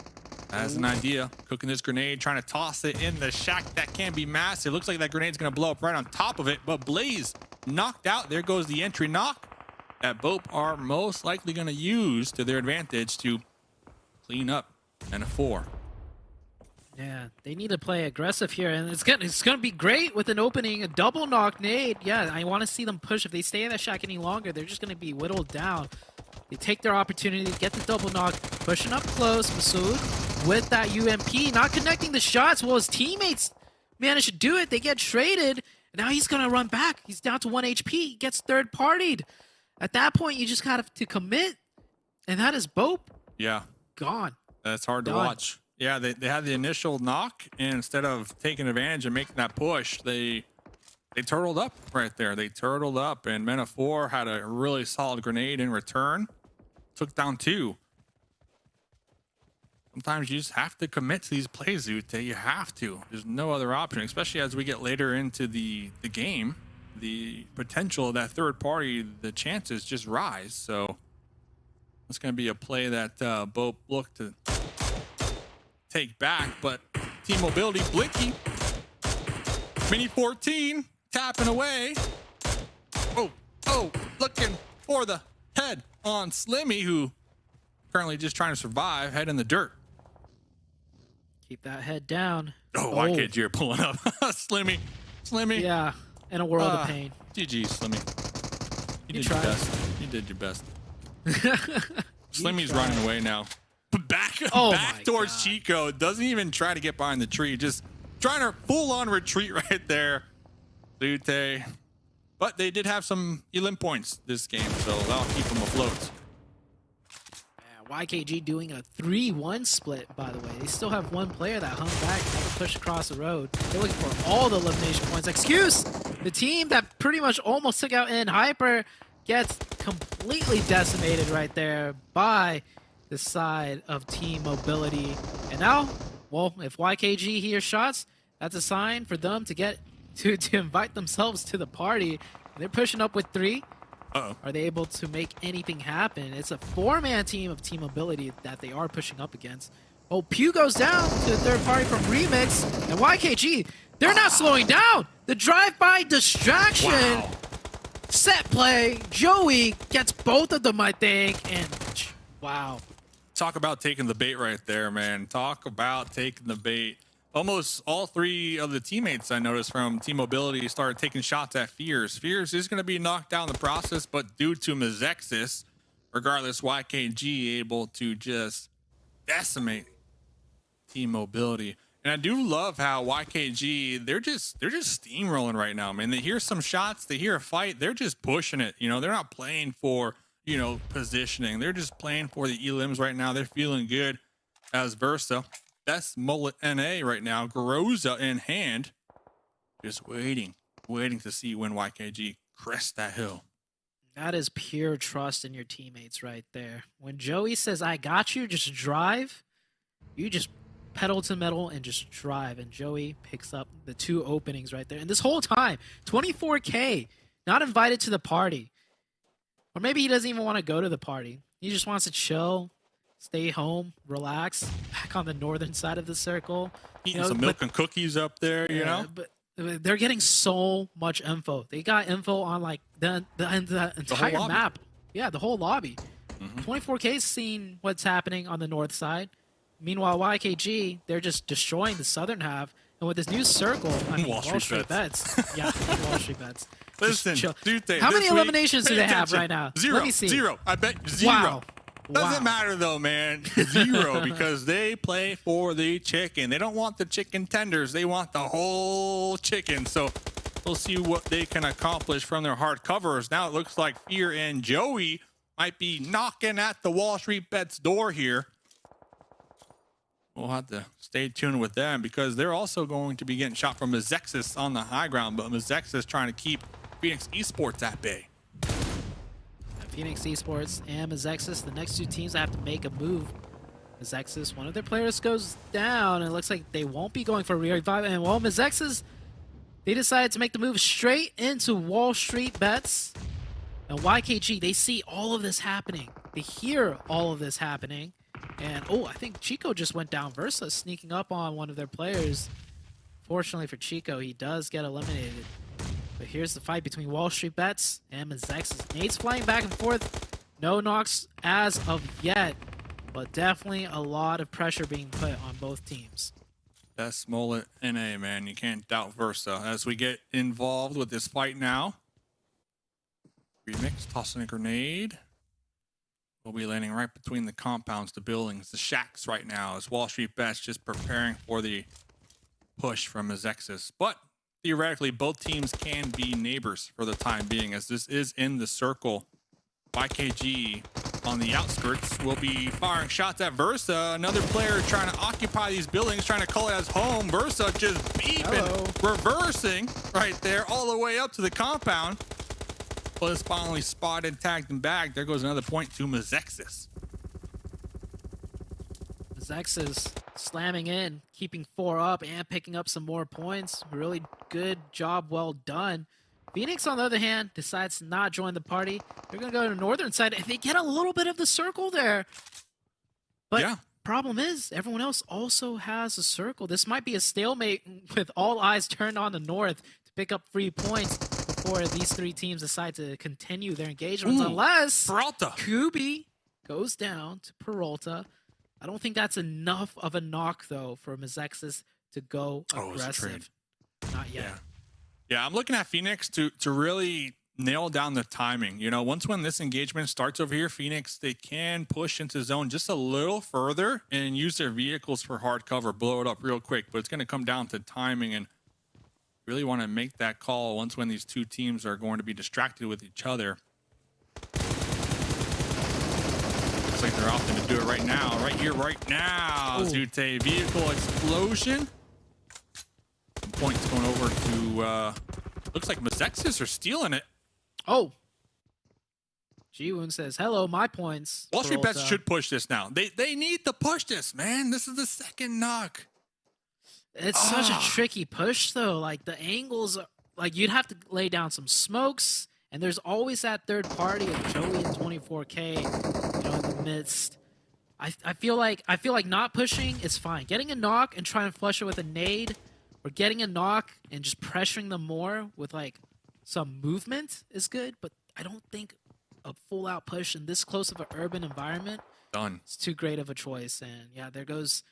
B: has an idea. Cooking this grenade, trying to toss it in the shack that can be massive. Looks like that grenade's going to blow up right on top of it, but Blaze knocked out. There goes the entry knock that BOPE are most likely going to use to their advantage to clean up and a 4.
E: Yeah, they need to play aggressive here, and it's gonna be great with an opening, a double knock nade. Yeah, I want to see them push. If they stay in that shack any longer, they're just gonna be whittled down. They take their opportunity, get the double knock, pushing up close. Masood with that UMP, not connecting the shots. Well, his teammates managed to do it. They get traded. And now he's gonna run back. He's down to 1 HP. He gets third partied. At that point, you just got to commit, and that is BOPE
B: Yeah,
E: gone.
B: that's hard to
E: Done.
B: watch. Yeah, they had the initial knock, and instead of taking advantage and making that push, they turtled up right there. They turtled up, and Men of 4 had a really solid grenade in return. Took down 2. Sometimes you just have to commit to these plays, Zute. You have to. There's no other option, especially as we get later into the game. The potential of that third party, the chances just rise. So it's going to be a play that BOPE looked to take back, but team mobility, Blinky, Mini 14, tapping away. Oh, looking for the head on Slimmy, who currently just trying to survive, head in the dirt.
E: Keep that head down.
B: Oh, why can't you pulling up? Slimmy.
E: Yeah, in a world of pain.
B: GG, Slimmy. You did
E: tried.
B: your best. You did your best. Slimmy's
E: tried.
B: running away now. Back
E: Oh my
B: towards
E: God.
B: Chico. Doesn't even try to get behind the tree. Just trying to full-on retreat right there. Zute. But they did have some elim points this game, so that'll keep them afloat.
E: Yeah, YKG doing a 3-1 split, by the way. They still have one player that hung back and never pushed across the road. They're looking for all the elimination points. Excuse! The team that pretty much almost took out in Hyper gets completely decimated right there by the side of Team Mobility. And now, well, if YKG hears shots, that's a sign for them to get to invite themselves to the party. They're pushing up with 3.
B: Uh-oh.
E: Are they able to make anything happen? It's a 4-man team of Team Mobility that they are pushing up against. Oh, Pew goes down to the third party from Remix. And YKG, they're not slowing down. The drive-by distraction.
B: Wow.
E: Set play. Joey gets both of them, I think. And wow.
B: Talk about taking the bait right there, man. Talk about taking the bait. Almost all 3 of the teammates I noticed from Team Mobility started taking shots at Fears. Fears is going to be knocked down in the process, but due to MEZEXIS, regardless, YKG able to just decimate Team Mobility. And I do love how YKG, they're just steamrolling right now, man. They hear some shots, they hear a fight, they're just pushing it. You know, they're not playing for, you know, positioning. They're just playing for the elims right now. They're feeling good as Versa. Best mullet NA right now. Groza in hand. Just waiting to see when YKG crests that hill.
E: That is pure trust in your teammates right there. When Joey says, I got you, just drive. You just pedal to metal and just drive, and Joey picks up the 2 openings right there. And this whole time, 24K, not invited to the party. Or maybe he doesn't even want to go to the party. He just wants to chill, stay home, relax, back on the northern side of the circle.
B: Eating some milk and cookies up there, you know?
E: But they're getting so much info. They got info on like the entire map. Yeah, the whole lobby. 24K's seeing what's happening on the north side. Meanwhile, YKG, they're just destroying the southern half. And with this new circle, I mean, Wall Street bets. Yeah, Wall Street bets.
B: Listen, dude,
E: how many eliminations do they have right now?
B: Zero.
E: Let me see.
B: Zero. I bet zero.
E: Wow.
B: Doesn't matter though, man. Zero, because they play for the chicken. They don't want the chicken tenders. They want the whole chicken. So we'll see what they can accomplish from their hard covers. Now it looks like Fear and Joey might be knocking at the Wall Street Bets door here. We'll have to stay tuned with them because they're also going to be getting shot from MEZEXIS on the high ground, but MEZEXIS trying to keep Phoenix Esports at bay.
E: Phoenix Esports and MEZEXIS, the next 2 teams that have to make a move. MEZEXIS, one of their players goes down, and it looks like they won't be going for a revive. And well, MEZEXIS, they decided to make the move straight into Wall Street Bets. And YKG, they see all of this happening. They hear all of this happening. And, oh, I think Chico just went down. Versa sneaking up on one of their players. Fortunately for Chico, he does get eliminated. But here's the fight between Wall Street Bets and MEZEXIS. Nate's flying back and forth. No knocks as of yet. But definitely a lot of pressure being put on both teams.
B: That's Mullet NA, man. You can't doubt Versa. As we get involved with this fight now. Remix, tossing a grenade. We'll be landing right between the compounds, the buildings, the shacks right now as Wall Street Bets just preparing for the push from MEZEXIS. But theoretically, both teams can be neighbors for the time being as this is in the circle. YKG on the outskirts will be firing shots at Versa. Another player trying to occupy these buildings, trying to call it as home. Versa just beeping, reversing right there all the way up to the compound. But it's finally spotted, tagged, and bagged. There goes another point to MEZEXIS.
E: MEZEXIS slamming in, keeping 4 up and picking up some more points. Really good job, well done. Phoenix, on the other hand, decides to not join the party. They're going to go to the northern side, and they get a little bit of the circle there. But yeah, problem is, everyone else also has a circle. This might be a stalemate with all eyes turned on the north to pick up free points before these 3 teams decide to continue their engagements. Unless
B: Peralta.
E: Kubi goes down to Peralta. I don't think that's enough of a knock, though, for MEZEXIS to go aggressive. Not yet.
B: Yeah, I'm looking at Phoenix to really nail down the timing. You know, when this engagement starts over here, Phoenix, they can push into zone just a little further and use their vehicles for hard cover, blow it up real quick. But it's going to come down to timing and really want to make that call when these 2 teams are going to be distracted with each other. Looks like they're opting to do it right now, right here, right now. Zute, vehicle explosion. Points going over to, looks like MEZEXIS are stealing it.
E: Oh. Jiwoon says, hello, my points.
B: Wall Street Bets should push this now. They need to push this, man. This is the second knock.
E: It's such a tricky push, though. Like, the angles, like, you'd have to lay down some smokes, and there's always that third party of Joey and 24K, you know, in the midst. I feel like not pushing is fine. Getting a knock and trying to flush it with a nade, or getting a knock and just pressuring them more with, like, some movement is good, but I don't think a full-out push in this close of an urban environment it's too great of a choice. And, yeah, there goes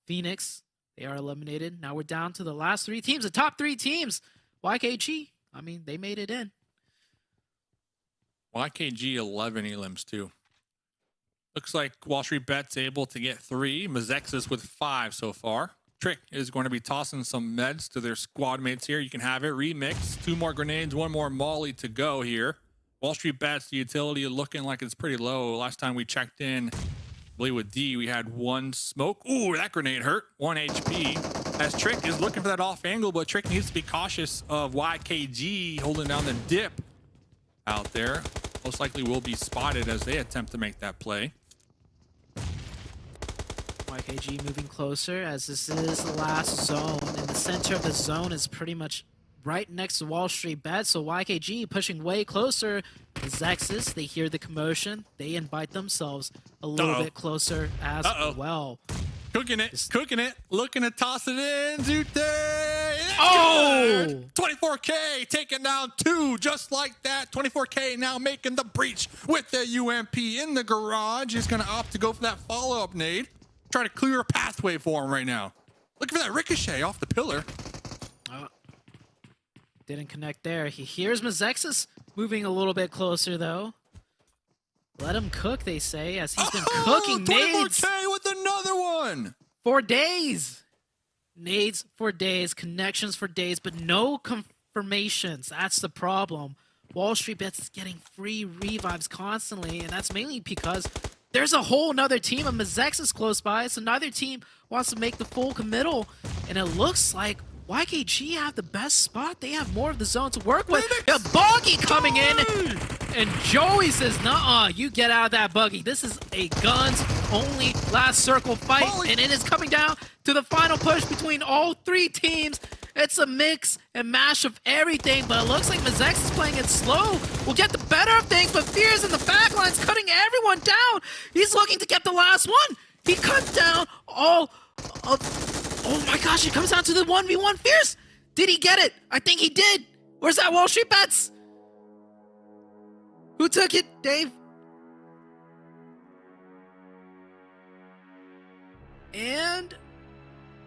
E: Phoenix. They are eliminated. Now we're down to the last 3 teams, the top 3 teams. YKG, I mean, they made it in.
B: YKG 11 elims too. Looks like Wall Street Bets able to get 3. MEZEXIS with 5 so far. Trick is going to be tossing some meds to their squad mates here. You can have it. Remix. 2 more grenades, 1 more molly to go here. Wall Street Bets, the utility looking like it's pretty low. Last time we checked in, I believe with D, we had 1 smoke. Ooh, that grenade hurt. 1 HP. As Trick is looking for that off angle, but Trick needs to be cautious of YKG holding down the dip out there. Most likely will be spotted as they attempt to make that play.
E: YKG moving closer as this is the last zone, and the center of the zone is pretty much right next to WALLSTREETBETS. So YKG pushing way closer. MEZEXIS, they hear the commotion. They invite themselves a little bit closer as well.
B: Cooking it, looking to toss it in, Zute.
E: Oh!
B: 24K taking down 2 just like that. 24K now making the breach with the UMP in the garage. He's going to opt to go for that follow-up nade. Try to clear a pathway for him right now. Looking for that ricochet off the pillar.
E: Didn't connect there. He hears MEZEXIS moving a little bit closer, though. Let him cook, they say, as he's been cooking nades
B: 24K with another one.
E: for days. Nades for days, connections for days, but no confirmations. That's the problem. WALLSTREETBETS is getting free revives constantly, and that's mainly because there's a whole nother team of MEZEXIS close by, so neither team wants to make the full committal, and it looks like YKG have the best spot. They have more of the zone to work with. The buggy coming in, and Joey says, "Nuh-uh, you get out of that buggy. This is a guns-only last circle fight," and it is coming down to the final push between all 3 teams. It's a mix and mash of everything, but it looks like MEZEXIS is playing it slow. Will get the better of things, but Fears in the back line's cutting everyone down. He's looking to get the last one. He cuts down all of... Oh my gosh, it comes down to the 1v1 Fierce. Did he get it? I think he did. Where's that WALLSTREETBETS? Who took it, Dave? And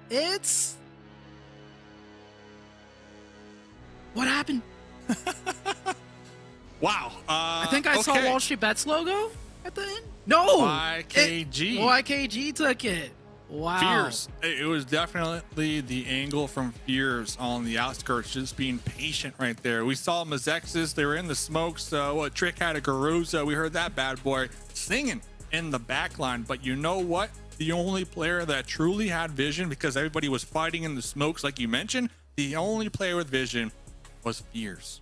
E: it's... What happened?
B: Wow.
E: I think I saw WALLSTREETBETS logo at the end. No!
B: YKG.
E: YKG took it. Wow.
B: Fears. It was definitely the angle from Fears on the outskirts, just being patient right there. We saw MEZEXIS. They were in the smokes. What Trick had a Garuza. We heard that bad boy singing in the back line. But you know what? The only player that truly had vision, because everybody was fighting in the smokes, like you mentioned, the only player with vision was Fears.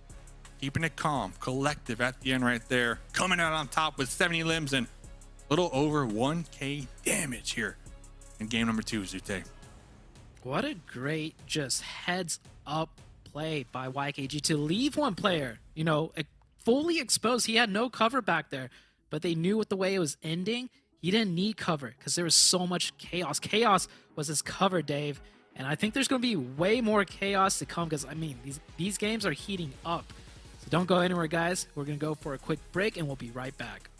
B: Keeping it calm, collective at the end right there. Coming out on top with 70 limbs and a little over 1K damage here in game number 2, Zute.
E: What a great just heads up play by YKG to leave one player, you know, fully exposed. He had no cover back there, but they knew with the way it was ending, he didn't need cover because there was so much chaos. Chaos was his cover, Dave. And I think there's going to be way more chaos to come because, I mean, these games are heating up. So don't go anywhere, guys. We're going to go for a quick break, and we'll be right back.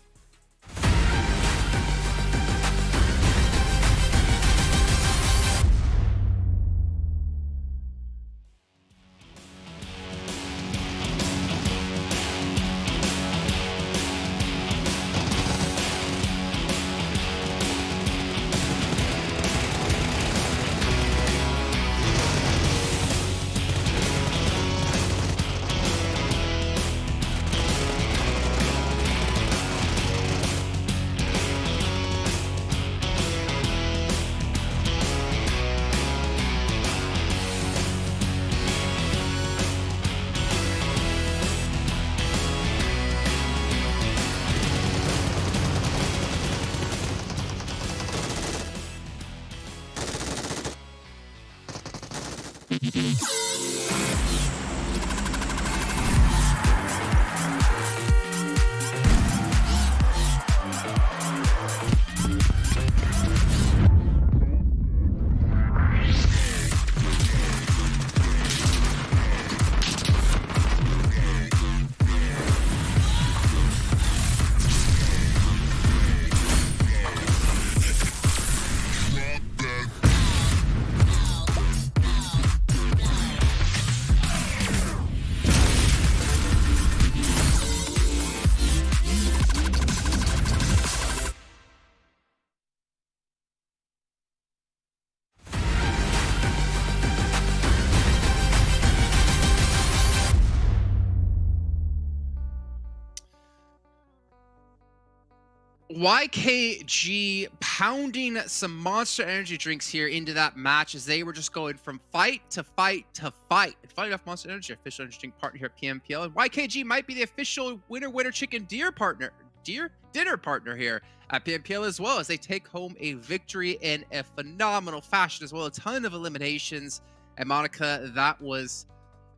C: YKG pounding some Monster Energy drinks here into that match as they were just going from fight to fight to fight. And funny enough, Monster Energy, official energy drink partner here at PMPL, and YKG might be the official winner chicken dinner partner dinner partner here at PMPL as well, as they take home a victory in a phenomenal fashion as well. A ton of eliminations. And Monica, that was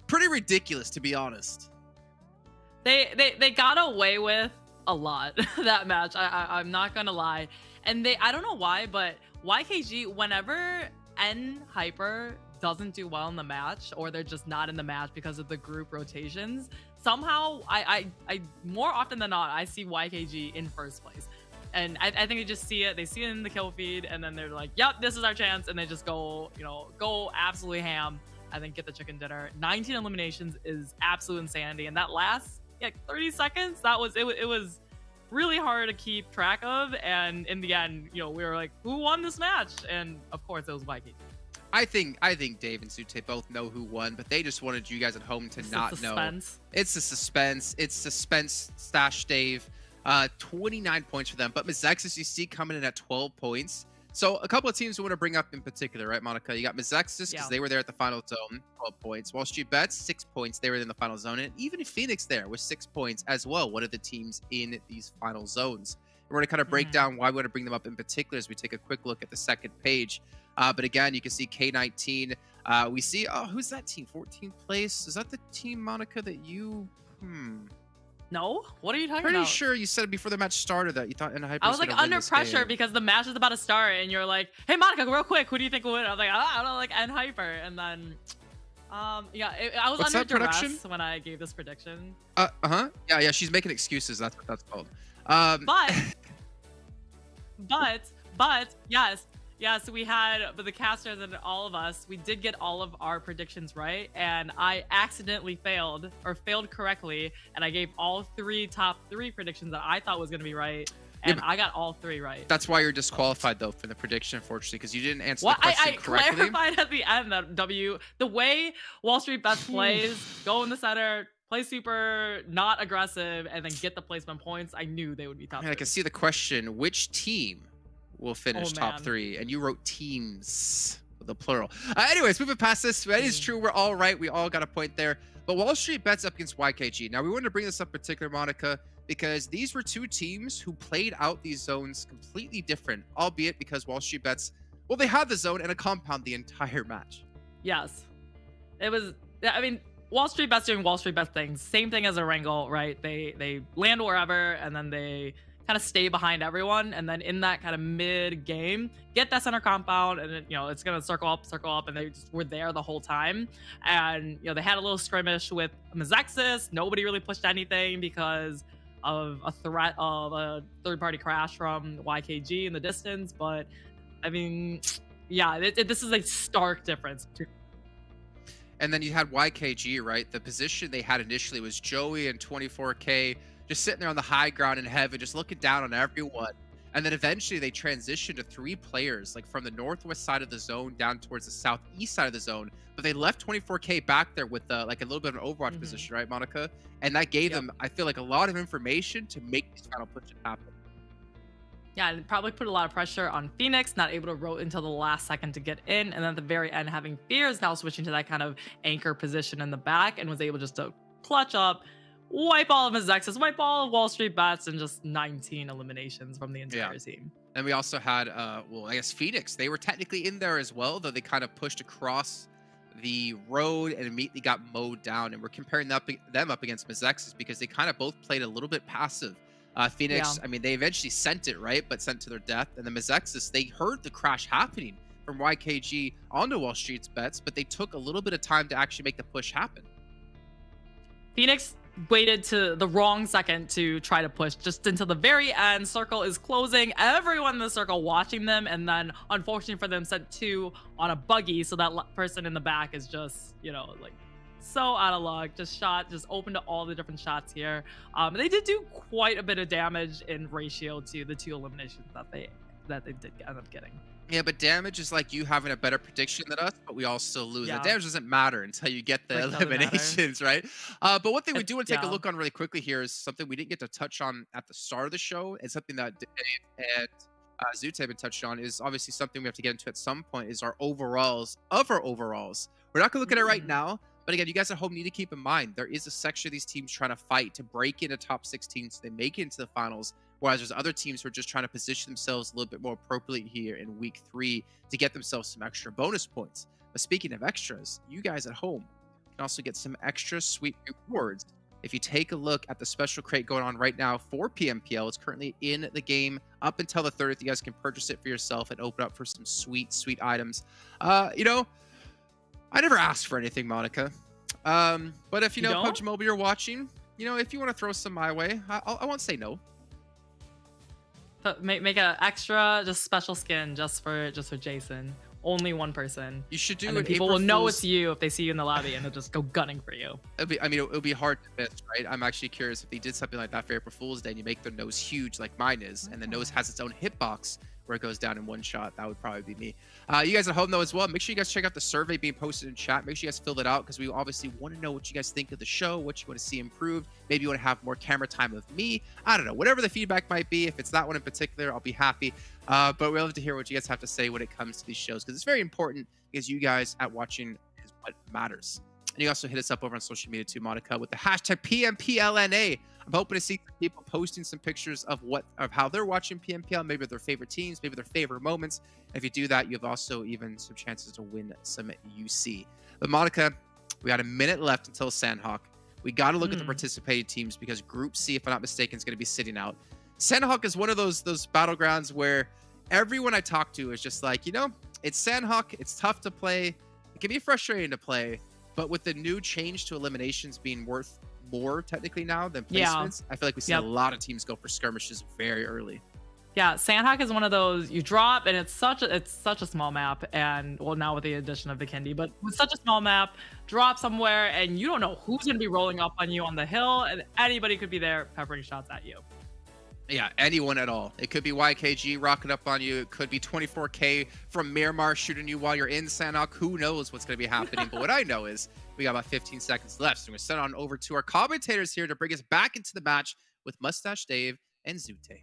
C: pretty ridiculous, to be honest.
D: They got away with a lot that match. I'm not gonna lie. And I don't know why, but YKG, whenever N Hyper doesn't do well in the match, or they're just not in the match because of the group rotations, somehow I more often than not, I see YKG in first place. And I think they just see it. They see it in the kill feed, and then they're like, yep, this is our chance. And they just go, go absolutely ham and then get the chicken dinner. 19 eliminations is absolute insanity. And that last 30 seconds, it was really hard to keep track of. And in the end, we were like, who won this match? And of course, it was YKG.
C: I think Dave and Zute both know who won, but they just wanted you guys at home to not know. It's the suspense. It's suspense stash Dave. 29 points for them, but MEZEXIS you see coming in at 12 points. So a couple of teams we want to bring up in particular, right, Monica? You got MEZEXIS because they were there at the final zone, 12 points. WALLSTREETBETS, 6 points. They were in the final zone, and even Phoenix there with 6 points as well. One of the teams in these final zones. We're going to kind of break down why we want to bring them up in particular as we take a quick look at the second page. But again, you can see K19. We see, who's that team? 14th place. Is that the team, Monica, that you?
D: No, what are you talking
C: Pretty
D: about?
C: sure you said before the match started that you thought NA Hyper.
D: I was like under pressure because the match is about to start, and you're like, "Hey, Monica, real quick, who do you think will win?" I was like, "I don't know, like N Hyper," and then, I was
C: What's
D: under
C: that
D: duress
C: prediction?
D: when I gave this prediction.
C: Yeah, she's making excuses. That's what that's called.
D: But yes, we had the casters and all of us. We did get all of our predictions right, and I accidentally failed correctly, and I gave all top three predictions that I thought was going to be right, and I got all 3 right.
C: That's why you're disqualified though for the prediction, unfortunately, because you didn't answer the question correctly.
D: I clarified at the end that the way WALLSTREETBETS plays, go in the center, play super not aggressive, and then get the placement points. I knew they would be top 3.
C: I can see the question: which team will finish top 3? And you wrote teams with the plural. Anyways, moving past this, that is true. We're all right. We all got a point there. But WALLSTREETBETS up against YKG. Now, we wanted to bring this up in particular, Monica, because these were 2 teams who played out these zones completely different, albeit because WALLSTREETBETS, well, they had the zone and a compound the entire match.
D: Yes. It was, I mean, WALLSTREETBETS doing WALLSTREETBETS things. Same thing as Erangel, right? They land wherever, and then they kind of stay behind everyone, and then in that kind of mid game get that center compound, and then, it's gonna circle up, and they just were there the whole time. And they had a little skirmish with MEZEXIS. Nobody really pushed anything because of a threat of a third-party crash from YKG in the distance. But I mean, yeah, this is a stark difference.
C: And then you had YKG, right? The position they had initially was Joey and 24K just sitting there on the high ground in heaven, just looking down on everyone. And then eventually they transitioned to 3 players, like from the northwest side of the zone down towards the southeast side of the zone. But they left 24K back there with like a little bit of an Overwatch position, right, Monica? And that gave them, I feel like, a lot of information to make these final pushes happen.
D: Yeah, and probably put a lot of pressure on Phoenix, not able to rotate until the last second to get in. And then at the very end, having Fears now switching to that kind of anchor position in the back, and was able just to clutch up, wipe all of MEZEXIS, wipe all of WALLSTREETBETS, and just 19 eliminations from the entire team. And
C: we also had, well, I guess Phoenix. They were technically in there as well, though they kind of pushed across the road and immediately got mowed down. And we're comparing them up against MEZEXIS because they kind of both played a little bit passive. Phoenix, I mean, they eventually sent it, right? But sent to their death. And the MEZEXIS, they heard the crash happening from YKG onto WALLSTREETBETS, but they took a little bit of time to actually make the push happen.
D: Phoenix waited to the wrong second to try to push, just until the very end. Circle is closing, everyone in the circle watching them, and then unfortunately for them, sent 2 on a buggy, so that person in the back is just, like, so out of luck. Just open to all the different shots here. They did do quite a bit of damage in ratio to the 2 eliminations that they did end up getting.
C: Yeah, but damage is like you having a better prediction than us, but we all still lose. The damage doesn't matter until you get the eliminations, right? But one thing we do want to take a look on really quickly here is something we didn't get to touch on at the start of the show, and something that Dave and Zute have been touched on, is obviously something we have to get into at some point, is our overalls of our overalls. We're not going to look at it right now, But again, you guys at home need to keep in mind, there is a section of these teams trying to fight to break into top 16 so they make it into the finals, whereas there's other teams who are just trying to position themselves a little bit more appropriately here in week 3 to get themselves some extra bonus points. But speaking of extras, you guys at home can also get some extra sweet rewards. If you take a look at the special crate going on right now for PMPL, it's currently in the game up until the 30th. You guys can purchase it for yourself and open up for some sweet, sweet items. You know, I never asked for anything, Monica. But if you know PUBG Mobile you're watching, you know, if you want to throw some my way, I won't say no.
D: So make an extra, just special skin just for Jason. Only one person.
C: You should do
D: and
C: it.
D: then people will know it's you if they see you in the lobby, and they'll just go gunning for you.
C: It'll be hard to miss, right? I'm actually curious if they did something like that for April Fool's Day and you make their nose huge like mine is, and the nose has its own hitbox where it goes down in one shot. That would probably be me. You guys at home though as well, make sure you guys check out the survey being posted in chat. Make sure you guys fill it out because we obviously want to know what you guys think of the show, what you want to see improved. Maybe you want to have more camera time with me. I don't know, whatever the feedback might be. If it's that one in particular, I'll be happy. But we love to hear what you guys have to say when it comes to these shows because it's very important because you guys at watching is what matters. And you also hit us up over on social media too, Monica, with the hashtag PMPLNA. I'm hoping to see people posting some pictures of how they're watching PMPL, maybe their favorite teams, maybe their favorite moments. And if you do that, you have also even some chances to win some UC. But Monica, we got a minute left until Sanhok. We got to look at the participating teams because Group C, if I'm not mistaken, is going to be sitting out. Sanhok is one of those battlegrounds where everyone I talk to is just like, you know, it's Sanhok. It's tough to play. It can be frustrating to play. But with the new change to eliminations being worth more technically now than placements, I feel like we see a lot of teams go for skirmishes very early.
D: Yeah, Sanhok is one of those you drop, and it's such a small map, and well, now with the addition of Vikendi, but with such a small map, drop somewhere, and you don't know who's gonna be rolling up on you on the hill, and anybody could be there peppering shots at you.
C: Yeah, anyone at all. It could be YKG rocking up on you. It could be 24K from Miramar shooting you while you're in Sanhok. Who knows what's going to be happening? But what I know is we got about 15 seconds left. So we're going to send on over to our commentators here to bring us back into the match with Mustache Dave and Zute.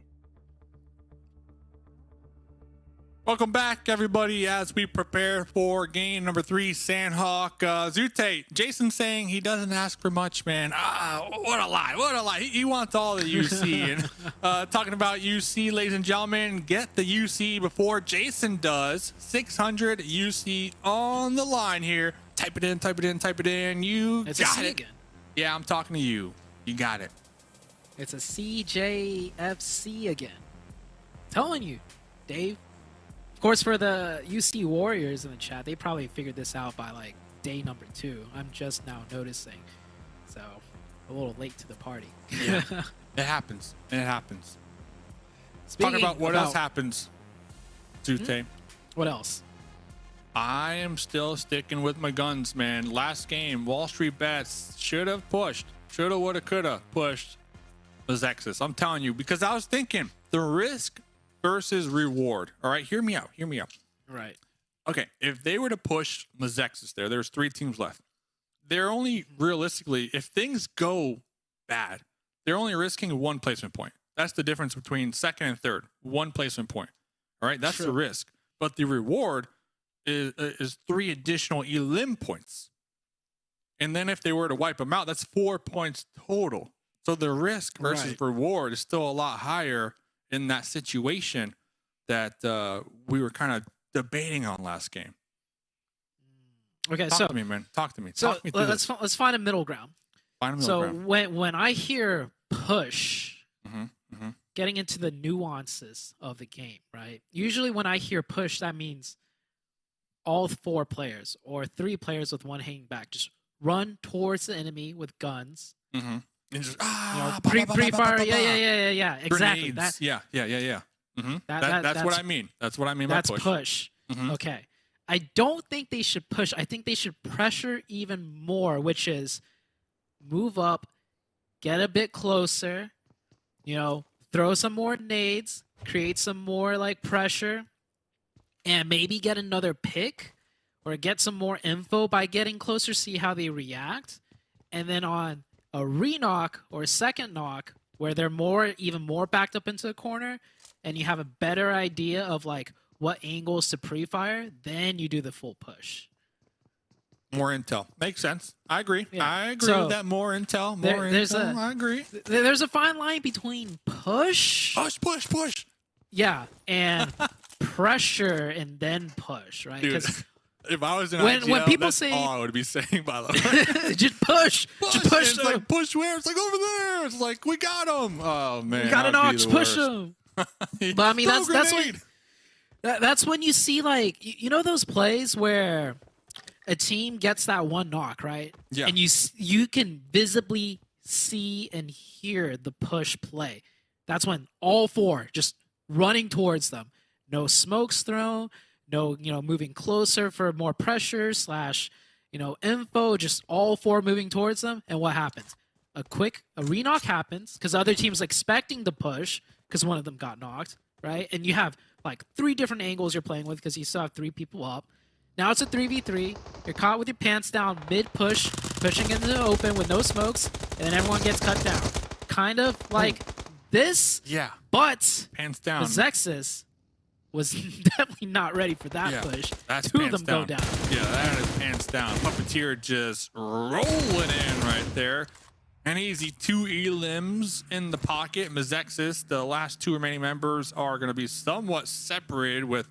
B: Welcome back, everybody, as we prepare for game number 3, Sanhok. Zute, Jason saying he doesn't ask for much, man. What a lie, what a lie. He wants all the UC. And talking about UC, ladies and gentlemen, get the UC before Jason does. 600 UC on the line here. Type it in, type it in, type it in. You
E: It's
B: got
E: a C
B: it.
E: again.
B: Yeah, I'm talking to you. You got it.
E: It's a CJFC again. Telling you, Dave. Of course, for the UC Warriors in the chat, they probably figured this out by like day number 2. I'm just now noticing. So, a little late to the party.
B: Yeah, it happens. It happens.
E: Speaking
B: Talk about what else happens, Zute.
E: What else?
B: I am still sticking with my guns, man. Last game, WALLSTREETBETS should have pushed. Shoulda, woulda, coulda pushed MEZEXIS. I'm telling you, because I was thinking the risk versus reward. All right, hear me out. Hear me out.
E: Right.
B: Okay, if they were to push MEZEXIS there's 3 teams left. They're only realistically, if things go bad, they're only risking 1 placement point. That's the difference between second and third. 1 placement point. All right, that's the risk. But the reward is 3 additional elim points. And then if they were to wipe them out, that's 4 points total. So the risk versus reward is still a lot higher in that situation that we were kind of debating on last game.
E: Okay,
B: Talk to me, man. Talk to me.
E: So
B: Talk me through
E: let's find a middle ground.
B: Find a middle ground.
E: When I hear push, getting into the nuances of the game, right? Usually when I hear push, that means all 4 players or 3 players with 1 hanging back just run towards the enemy with guns.
B: And just,
E: pre-fire, yeah, exactly.
B: Grenades.
E: That,
B: yeah. That's what I mean. That's what I mean
E: by
B: push.
E: Okay. I don't think they should push. I think they should pressure even more, which is move up, get a bit closer, you know, throw some more nades, create some more like pressure, and maybe get another pick or get some more info by getting closer, see how they react. And then on a re-knock or a second knock where they're even more backed up into the corner and you have a better idea of like what angles to pre-fire, then you do the full push.
B: More intel. Makes sense. I agree.
E: Yeah.
B: I agree
E: So,
B: with that. More intel. More
E: there's
B: intel.
E: a-
B: I agree.
E: There's a fine line between push,
B: Push.
E: yeah, and pressure and then push, right?
B: Dude,
E: 'Cause
B: if I was in
E: when
B: IGL,
E: people
B: that's
E: say-
B: all I would be saying, by the way.
E: just push. Just push.
B: It's like, push where? It's like over there. It's like, we got him. Oh, man.
E: You got an
B: that'd be
E: ox,
B: the
E: push
B: worst.
E: him. But I mean,
B: Throw a
E: that's
B: grenade.
E: that's when you see, like, you know those plays where a team gets that one knock, right?
B: Yeah.
E: And you can visibly see and hear the push play. That's when all four just running towards them. No smokes thrown. No, moving closer for more pressure / info. Just all four moving towards them. And what happens? A re-knock happens because the other team's expecting the push because one of them got knocked, right? And you have like 3 different angles you're playing with because you still have 3 people up. Now it's a 3v3. You're caught with your pants down mid-push, pushing into the open with no smokes, and then everyone gets cut down. Kind of like this,
B: Yeah.
E: but
B: Hands down.
E: MEZEXIS was definitely not ready for that
B: Yeah,
E: push.
B: that's
E: 2 of
B: pants
E: them go down.
B: Yeah, that is pants down. Puppeteer just rolling in right there. An easy 2 elims in the pocket. MEZEXIS, the last 2 remaining members, are going to be somewhat separated with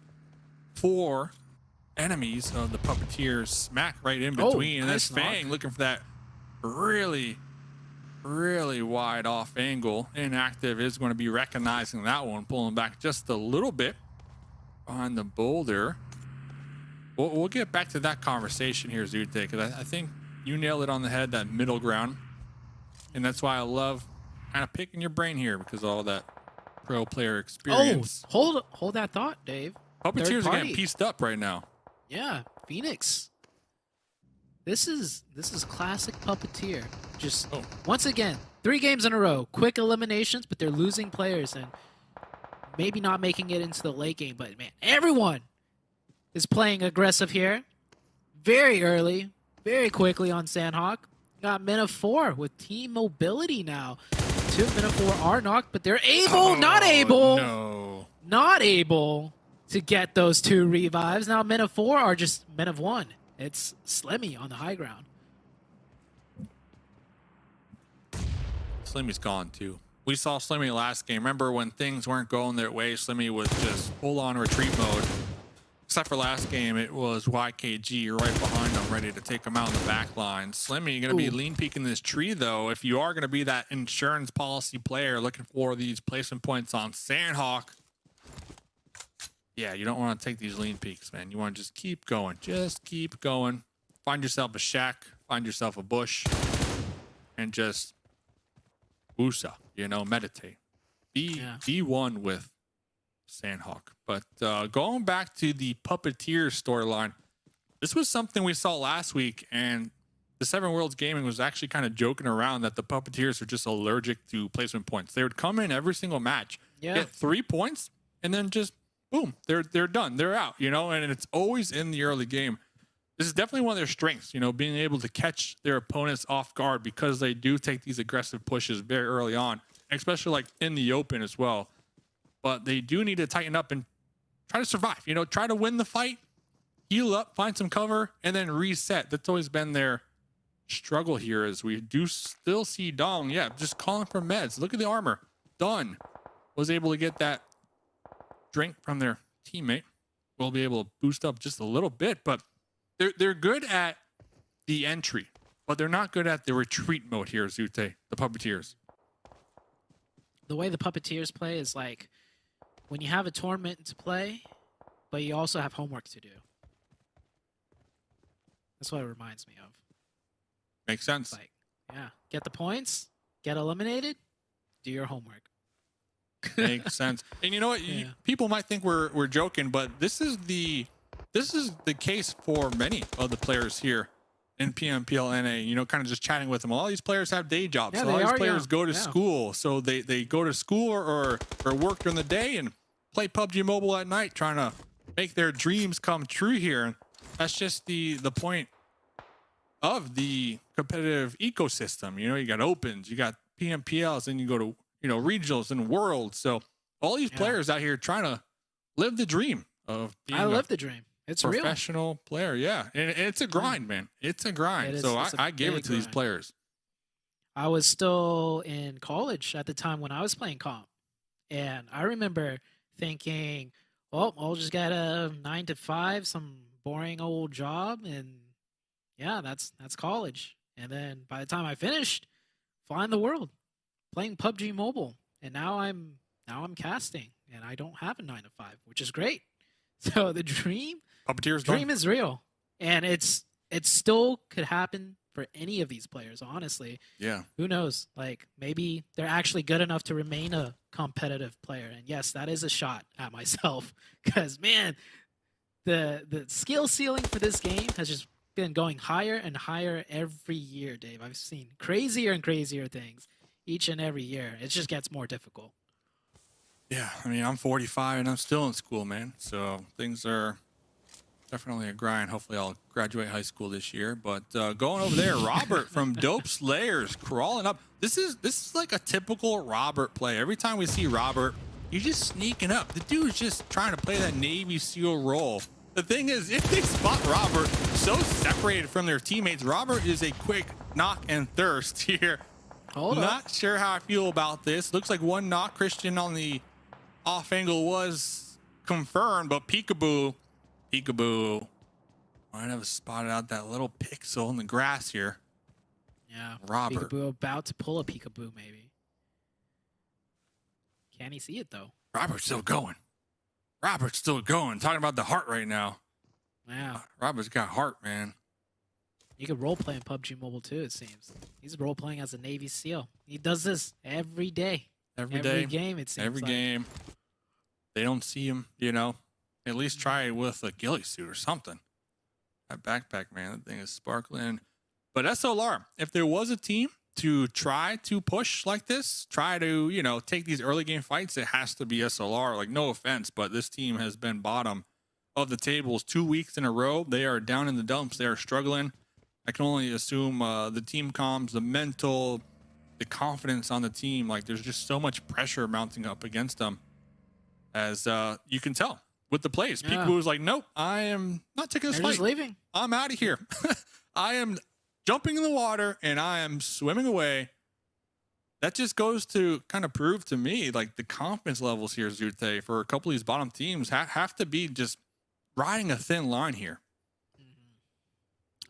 B: 4 enemies of the Puppeteers smack right in between. And
E: nice
B: that's Fang
E: knock.
B: looking for that really wide off angle. Inactive is going to be recognizing that one, pulling back just a little bit on the boulder. We'll get back to that conversation here, Zute, because I think you nailed it on the head, that middle ground. And that's why I love kind of picking your brain here, because of all that pro player experience.
E: Hold that thought, Dave.
B: Puppeteers
E: third
B: are getting
E: party.
B: pieced up right now.
E: Yeah, Phoenix. This is classic Puppeteer. Just once again, 3 games in a row, quick eliminations, but they're losing players and maybe not making it into the late game. But man, everyone is playing aggressive here, very early, very quickly on Sanhok. Got men of 4 with team mobility now. 2 men of 4 are knocked, but they're able, not able to get those 2 revives. Now men of 4 are just men of 1. It's Slimmy on the high ground.
B: Slimmy's gone too. We saw Slimmy last game. Remember when things weren't going their way, Slimmy was just full on retreat mode. Except for last game, it was YKG right behind him, ready to take him out in the back line. Slimmy going to be lean peeking this tree, though. If you are going to be that insurance policy player looking for these placement points on Sanhok, yeah, you don't want to take these lean peeks, man. You want to just keep going. Just keep going. Find yourself a shack. Find yourself a bush. And just woosah, meditate. Be one with Sanhok. But going back to the Puppeteer storyline, this was something we saw last week, and the Seven Worlds Gaming was actually kind of joking around that the Puppeteers are just allergic to placement points. They would come in every single match, get 3 points, and then just boom, they're done, they're out, and it's always in the early game. This is definitely one of their strengths, being able to catch their opponents off guard, because they do take these aggressive pushes very early on, especially like in the open as well. But they do need to tighten up and try to survive, try to win the fight, heal up, find some cover, and then reset. That's always been their struggle here, as we do still see Dong, just calling for meds. Look at the armor. Done. Was able to get that drink from their teammate. Will be able to boost up just a little bit, but they're good at the entry, but they're not good at the retreat mode here, Zute, the Puppeteers.
E: The way the Puppeteers play is like when you have a tournament to play, but you also have homework to do. That's what it reminds me of.
B: Makes sense.
E: Like, get the points, get eliminated, do your homework.
B: Makes sense. And you know what? People might think we're joking, but this is the case for many of the players here in PMPL NA. Kind of just chatting with them. All these players have day jobs.
E: Yeah,
B: So all these players
E: young.
B: go to school. So they go to school or work during the day and play PUBG Mobile at night, trying to make their dreams come true here. And that's just the point of the competitive ecosystem. You got opens, you got PMPLs, and you go to regionals and worlds. So all these players out here trying to live the dream of being
E: I live the dream. It's real.
B: professional player. Yeah, and it's a grind, man. It's a grind.
E: It is.
B: So
E: It's a
B: I give it
E: big
B: to these
E: grind.
B: players.
E: I was still in college at the time when I was playing comp. And I remember thinking, well, I'll just get a 9 to 5, some boring old job. And yeah, that's college. And then by the time I finished, flying the world, playing PUBG Mobile. And now I'm casting and I don't have a 9 to 5, which is great. So the dream is real. And it still could happen for any of these players, honestly.
B: Yeah.
E: Who knows? Like, maybe they're actually good enough to remain a competitive player. And yes, that is a shot at myself. Because, man, the skill ceiling for this game has just been going higher and higher every year, Dave. I've seen crazier and crazier things each and every year. It just gets more difficult.
B: Yeah, I mean, I'm 45 and I'm still in school, man. So things are definitely a grind. Hopefully I'll graduate high school this year. But going over there, Robert from Dope Slayers crawling up. This is like a typical Robert play. Every time we see Robert, he's just sneaking up. The dude's just trying to play that Navy SEAL role. The thing is, if they spot Robert so separated from their teammates, Robert is a quick knock and thirst here. Not sure how I feel about this. Looks like one knock. Christian on the off angle was confirmed, but Peekaboo might have spotted out that little pixel in the grass here.
E: Yeah,
B: Robert.
E: Peekaboo about to pull a Peekaboo, maybe. Can he see it, though?
B: Robert's still going. Talking about the heart right now.
E: Yeah.
B: Robert's got heart, man.
E: You could role play in PUBG Mobile, too, it seems. He's role playing as a Navy SEAL. He does this every day.
B: Every day.
E: Every game, it seems
B: Every
E: like.
B: game. They don't see him, you know. At least try it with a ghillie suit or something. That backpack, man, that thing is sparkling. But SLR, if there was a team to try to push like this, try to, you know, take these early game fights, it has to be SLR. Like, no offense, but this team has been bottom of the tables 2 weeks in a row. They are down in the dumps. They are struggling. I can only assume the team comms, the mental, the confidence on the team. Like, there's just so much pressure mounting up against them, as you can tell with the plays.
E: Yeah.
B: People was like, nope, I am not taking this
E: They're
B: fight.
E: just leaving.
B: I'm out of here. I am jumping in the water and I am swimming away. That just goes to kind of prove to me, like, the confidence levels here, Zute, for a couple of these bottom teams have to be just riding a thin line here.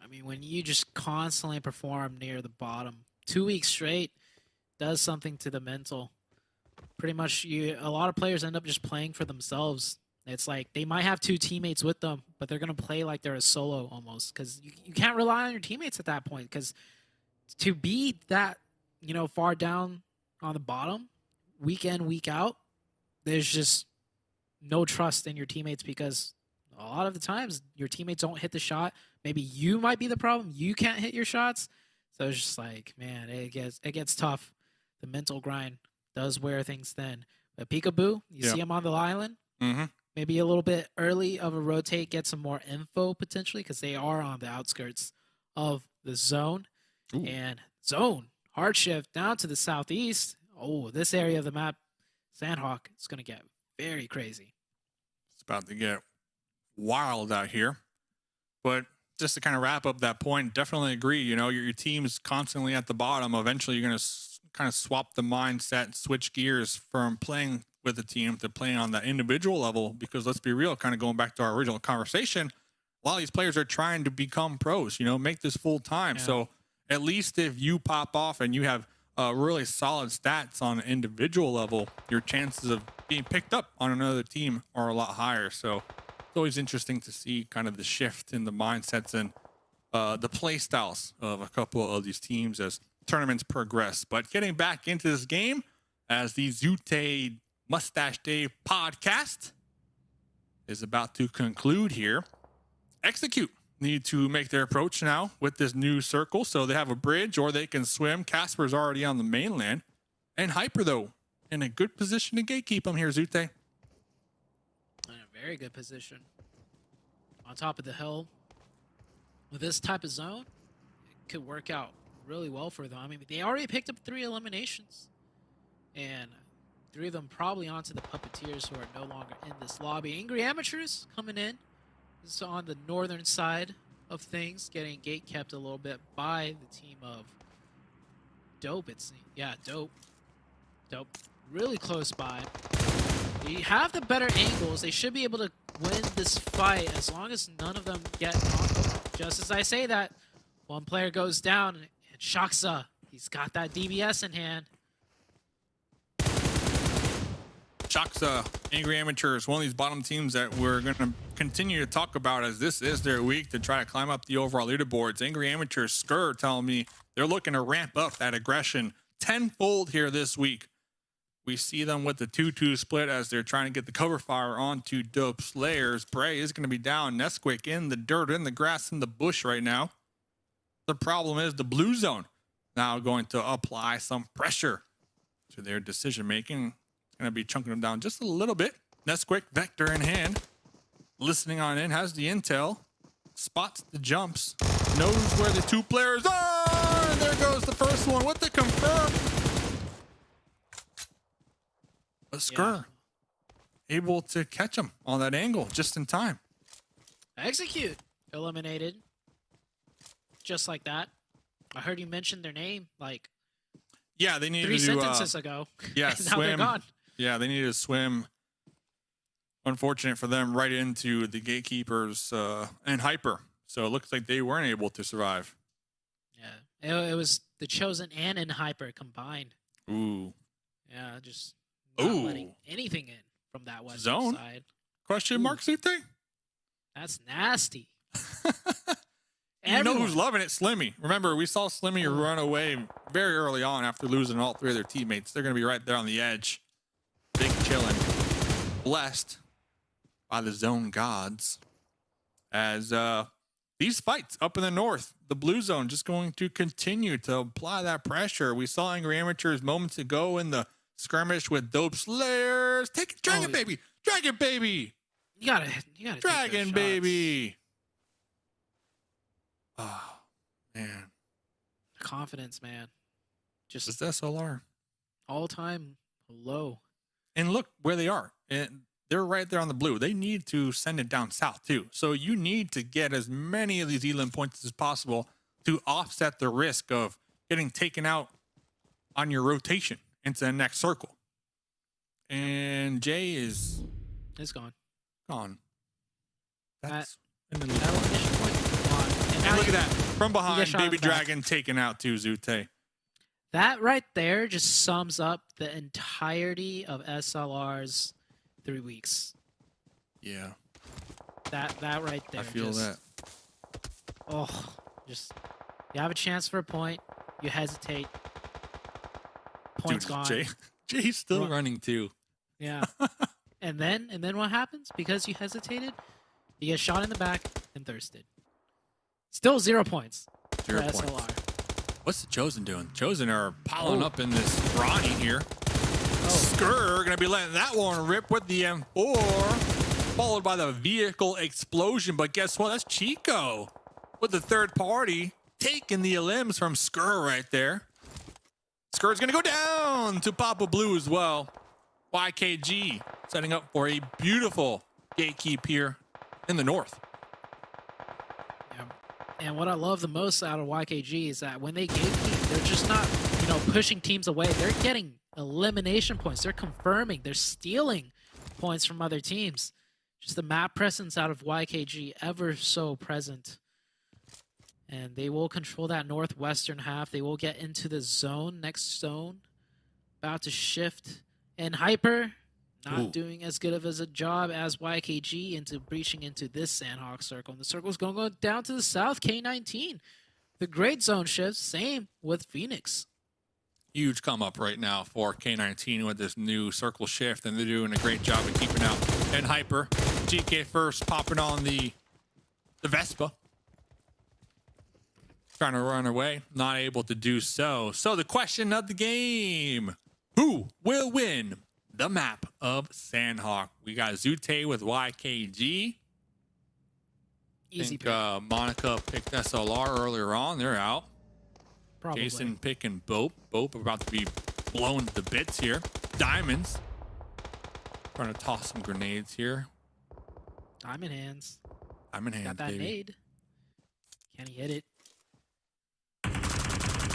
E: I mean, when you just constantly perform near the bottom 2 weeks straight, does something to the mental. Pretty much, a lot of players end up just playing for themselves. It's like they might have two teammates with them, but they're going to play like they're a solo almost, because you can't rely on your teammates at that point, because to be that, you know, far down on the bottom, week in, week out, there's just no trust in your teammates, because a lot of the times your teammates don't hit the shot. Maybe you might be the problem. You can't hit your shots. So it's just like, man, it gets tough. The mental grind does wear things thin. But Peekaboo, you see him on the island.
B: Mm-hmm.
E: Maybe a little bit early of a rotate, get some more info potentially, because they are on the outskirts of the zone.
B: Ooh.
E: And zone, hard shift down to the southeast. Oh, this area of the map, Sanhok, is going to get very crazy.
B: It's about to get wild out here. But just to kind of wrap up that point, definitely agree. You know, your team's constantly at the bottom. Eventually, you're going to kind of swap the mindset, switch gears from playing with the team to playing on that individual level. Because let's be real, kind of going back to our original conversation, a lot of these players are trying to become pros, you know, make this full time.
E: Yeah.
B: So at least if you pop off and you have really solid stats on an individual level, your chances of being picked up on another team are a lot higher. So it's always interesting to see kind of the shift in the mindsets and the play styles of a couple of these teams as tournaments progress. But getting back into this game, as the Zute Mustache Day podcast is about to conclude here, Execute need to make their approach now with this new circle. So they have a bridge or they can swim. Casper's already on the mainland. And Hyper, though, in a good position to gatekeep him here, Zute.
E: In a very good position. On top of the hill. With this type of zone, it could work out really well for them. I mean, they already picked up 3 eliminations. And 3 of them probably onto the Puppeteers, who are no longer in this lobby. Angry Amateurs coming in is on the northern side of things, getting gate kept a little bit by the team of Dope. Yeah, Dope. Really close by. They have the better angles. They should be able to win this fight as long as none of them get knocked. Just as I say that, one player goes down, and Shaksa, he's got that DBS in hand.
B: Shaksa, Angry Amateurs, one of these bottom teams that we're going to continue to talk about, as this is their week to try to climb up the overall leaderboards. Angry Amateurs, Skur telling me they're looking to ramp up that aggression tenfold here this week. We see them with the 2-2 split as they're trying to get the cover fire onto Dope Slayers. Bray is going to be down. Nesquik in the dirt, in the grass, in the bush right now. The problem is the blue zone now going to apply some pressure to their decision making. It's going to be chunking them down just a little bit. Nesquik, Vector in hand, listening on in, has the intel, spots the jumps, knows where the two players are. And there goes the first one with the confirm. But Skur able to catch him on that angle just in time.
E: Execute. Eliminated. Just like that. I heard you mention their name like
B: Yeah, they needed
E: 3
B: to
E: sentences ago.
B: Yeah,
E: and now they're
B: swim.
E: gone.
B: Yeah, they needed to swim. Unfortunate for them, right into the gatekeepers and Hyper. So it looks like they weren't able to survive.
E: Yeah, it was the Chosen and Hyper combined.
B: Ooh.
E: Yeah, just not
B: Ooh.
E: letting anything in from that west
B: Zone?
E: side.
B: Question mark, Sute?
E: That's nasty.
B: You know who's loving it? Slimmy. Remember, we saw Slimmy run away very early on after losing all 3 of their teammates. They're going to be right there on the edge. Big chillin'. Blessed by the zone gods. As these fights up in the north, the blue zone just going to continue to apply that pressure. We saw Angry Amateurs moments ago in the skirmish with Dope Slayers. Take it, Dragon Baby! Dragon Baby!
E: You gotta
B: Dragon
E: take those
B: Baby! Oh, man.
E: shots. Confidence, man.
B: Just
E: Just
B: SLR.
E: all-time low.
B: And look where they are. And they're right there on the blue. They need to send it down south, too. So you need to get as many of these elim points as possible to offset the risk of getting taken out on your rotation into the next circle. And Jay is
E: It's gone.
B: gone. That's
E: That elimination point is gone. And now
B: look at
E: you-
B: that. From behind,
E: shot in
B: Baby
E: the back.
B: Dragon taken out too, Zute.
E: That right there just sums up the entirety of SLR's 3 weeks.
B: Yeah,
E: That right there.
B: I feel
E: just,
B: that.
E: Oh, just you have a chance for a point, you hesitate. Point's
B: Dude,
E: gone.
B: Jay's still
E: Run.
B: running too.
E: Yeah. and then what happens? Because you hesitated, you get shot in the back and thirsted. Still 0 points
B: 0
E: for
B: points.
E: SLR.
B: What's the Chosen doing? Chosen are piling up in this Ronnie here.
E: Oh,
B: Skur gonna be letting that one rip with the M4, followed by the vehicle explosion. But guess what? That's Chico with the third party taking the limbs from Skur right there. Skur's gonna go down to Papa Blue as well. YKG setting up for a beautiful gatekeep here in the north.
E: yeah. And what I love the most out of YKG is that when they gatekeep, they're just not, pushing teams away. They're getting elimination points. They're confirming. They're stealing points from other teams. Just the map presence out of YKG ever so present. And they will control that northwestern half. They will get into the zone, next zone. About to shift. And Hyper, not doing as good of a job as YKG into breaching into this Sanhok circle. And the circle's going to go down to the south, K19. The great zone shifts, same with Phoenix.
B: Huge come up right now for K19 with this new circle shift, and they're doing a great job of keeping out. And Hyper, GK first, popping on the Vespa. Trying to run away, not able to do so. So the question of the game, who will win the map of Sanhok? We got Zute with YKG.
E: Easy
B: I think Monica picked SLR earlier on. They're out.
E: Probably.
B: Jason picking BOPE. BOPE about to be blown to bits here. Diamonds. Trying to toss some grenades here.
E: Diamond hands.
B: I'm in hands,
E: Got that
B: baby.
E: nade. Can he hit it?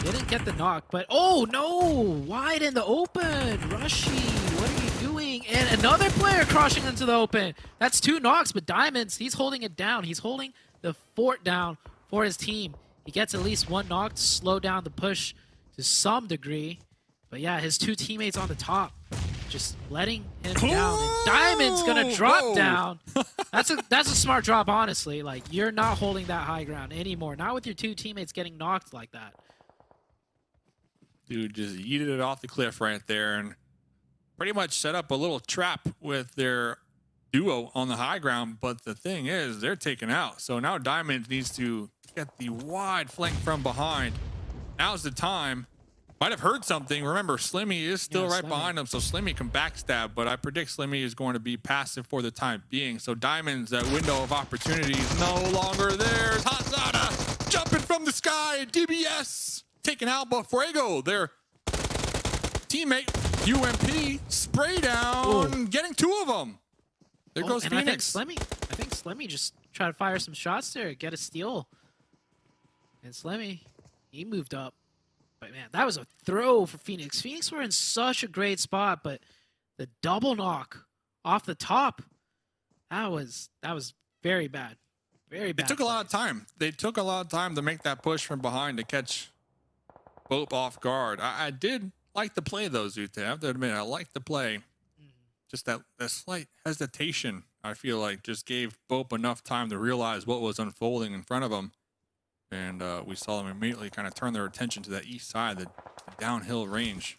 E: Didn't get the knock, but oh no! Wide in the open! Rushy, what are you doing? And another player crossing into the open. That's 2 knocks, but Diamonds, he's holding it down. He's holding the fort down for his team. He gets at least 1 knock to slow down the push to some degree. But yeah, his 2 teammates on the top just letting him down. And Diamond's gonna drop down. That's a smart drop, honestly. Like, you're not holding that high ground anymore. Not with your 2 teammates getting knocked like that.
B: Dude just yeeted it off the cliff right there and pretty much set up a little trap with their duo on the high ground. But the thing is, they're taken out. So now Diamond needs to get the wide flank from behind. Now's the time. Might have heard something. Remember, Slimmy is still right behind him, so Slimmy can backstab. But I predict Slimmy is going to be passive for the time being. So Diamond's window of opportunity is no longer there. Hatzada jumping from the sky. DBS taken out, but Fuego, their teammate, UMP, spray down, getting 2 of them. There goes Phoenix.
E: I think Slimmy just tried to fire some shots there, get a steal. And Slimmy, he moved up. But man, that was a throw for Phoenix. Phoenix were in such a great spot, but the double knock off the top, that was very bad. Very bad.
B: It took a lot of time. They took a lot of time to make that push from behind to catch BOPE off guard. I did like the play though, Zute. I have to admit, I like the play. Just that slight hesitation, I feel like, just gave BOPE enough time to realize what was unfolding in front of them. And we saw them immediately kind of turn their attention to that east side, the downhill range.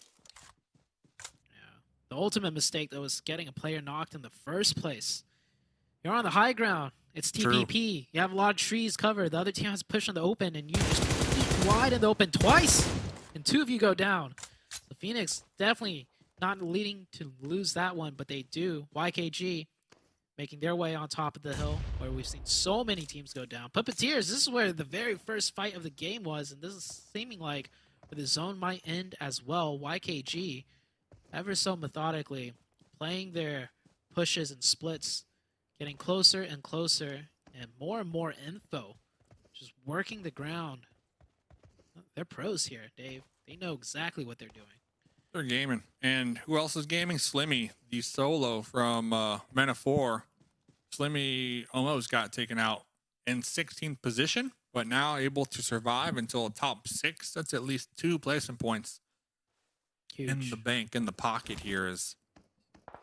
E: Yeah. The ultimate mistake, though, was getting a player knocked in the first place. You're on the high ground. It's TPP. True. You have a lot of trees covered. The other team has pushed on the open, and you just peek wide in the open twice, and 2 of you go down. So Phoenix definitely not leading to lose that one, but they do. YKG making their way on top of the hill, where we've seen so many teams go down. Puppeteers, this is where the very first fight of the game was, and this is seeming like where the zone might end as well. YKG, ever so methodically, playing their pushes and splits, getting closer and closer, and more info, just working the ground. They're pros here, Dave. They know exactly what they're doing.
B: They're gaming. And who else is gaming? Slimmy, the solo from Men of 4. Slimmy almost got taken out in 16th position, but now able to survive until top 6. That's at least 2 placement points. Huge. In the bank, in the pocket here. Is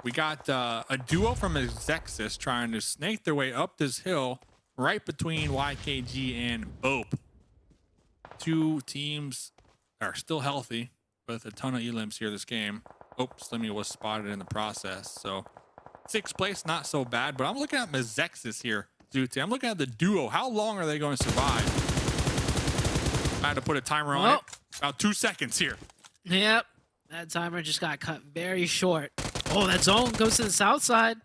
B: we got a duo from MEZEXIS trying to snake their way up this hill right between YKG and BOPE. 2 teams are still healthy with a ton of elims here this game. Oh, Slimmy was spotted in the process. So 6th place, not so bad. But I'm looking at MEZEXIS here, Zute. I'm looking at the duo. How long are they going to survive? I had to put a timer on it. About 2 seconds here.
E: Yep. That timer just got cut very short. Oh, that zone goes to the south side.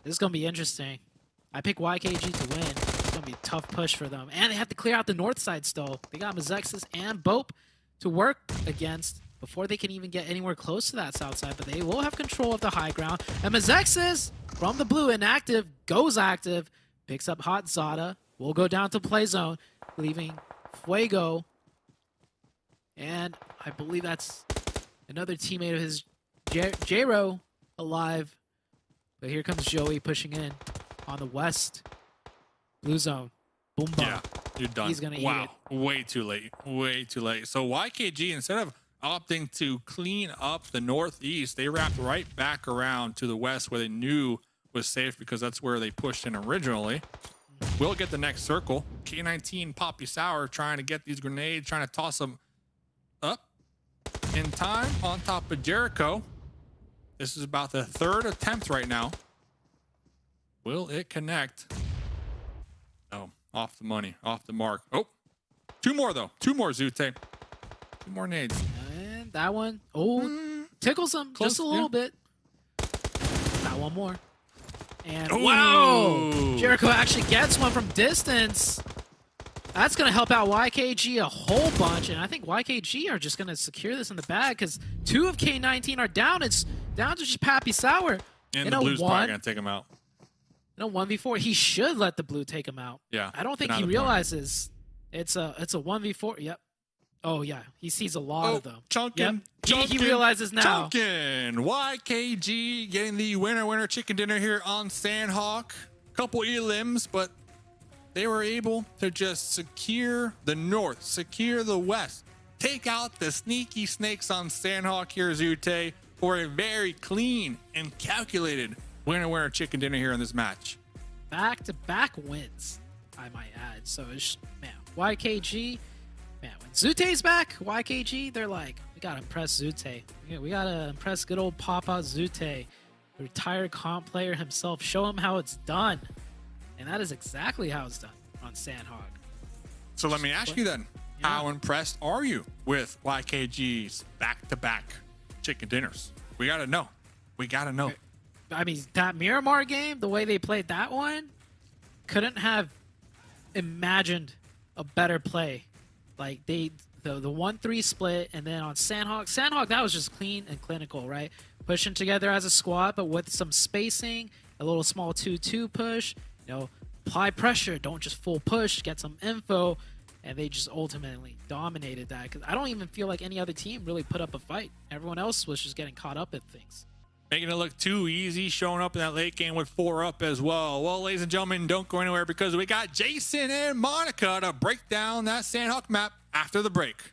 E: This is going to be interesting. I pick YKG to win. It's going to be a tough push for them. And they have to clear out the north side still. They got MEZEXIS and BOPE to work against before they can even get anywhere close to that south side, but they will have control of the high ground. And MEZEXIS from the blue inactive goes active, picks up Hatzada, will go down to play zone, leaving Fuego. And I believe that's another teammate of his, J-Ro, alive. But here comes Joey pushing in on the west blue zone. Boom, boom.
B: Yeah, you're done.
E: He's gonna eat it.
B: Way too late. Way too late. So YKG, instead of opting to clean up the northeast, they wrapped right back around to the west where they knew was safe because that's where they pushed in originally. We'll get the next circle. K19 Poppy Sour trying to get these grenades, trying to toss them up in time on top of Jericho. This is about the 3rd attempt right now. Will it connect? No. Off the money, off the mark. Oh, 2 more though. 2 more, Zute. 2 more nades.
E: And that one, tickles him just a little bit. Got 1 more. And wow, Jericho actually gets one from distance. That's going to help out YKG a whole bunch. And I think YKG are just going to secure this in the bag because 2 of K19 are down. It's down to just Pappy Sour.
B: And the Blues probably going to take him out.
E: in a 1v4. He should let the blue take him out.
B: Yeah.
E: I don't think
B: not
E: he
B: the point.
E: realizes it's a 1v4. Yep. Oh yeah, he sees a lot of them.
B: Chunkin.
E: Yep. He realizes now.
B: Chunkin. YKG getting the winner chicken dinner here on Sanhok. Couple elims, but they were able to just secure the north, secure the west, take out the sneaky snakes on Sanhok here, Zute, for a very clean and calculated winner chicken dinner here in this match.
E: Back-to-back wins, I might add. So it's, man, YKG, man, when Zute's back, YKG, they're like, we gotta impress Zute. We gotta impress good old Papa Zute, the retired comp player himself. Show him how it's done. And that is exactly how it's done on Sanhok.
B: So let me ask you then, how impressed are you with YKG's back-to-back chicken dinners? We gotta know. We gotta know.
E: I mean, that Miramar game, the way they played that one, couldn't have imagined a better play. Like the 1-3 split, and then on Sanhok, that was just clean and clinical, right? Pushing together as a squad, but with some spacing, a little small 2-2 push, you know, apply pressure, don't just full push, get some info, and they just ultimately dominated that. Because I don't even feel like any other team really put up a fight. Everyone else was just getting caught up in things.
B: Making it look too easy, showing up in that late game with 4 up as well. Well, ladies and gentlemen, don't go anywhere because we got Jason and Monica to break down that Sanhok map after the break.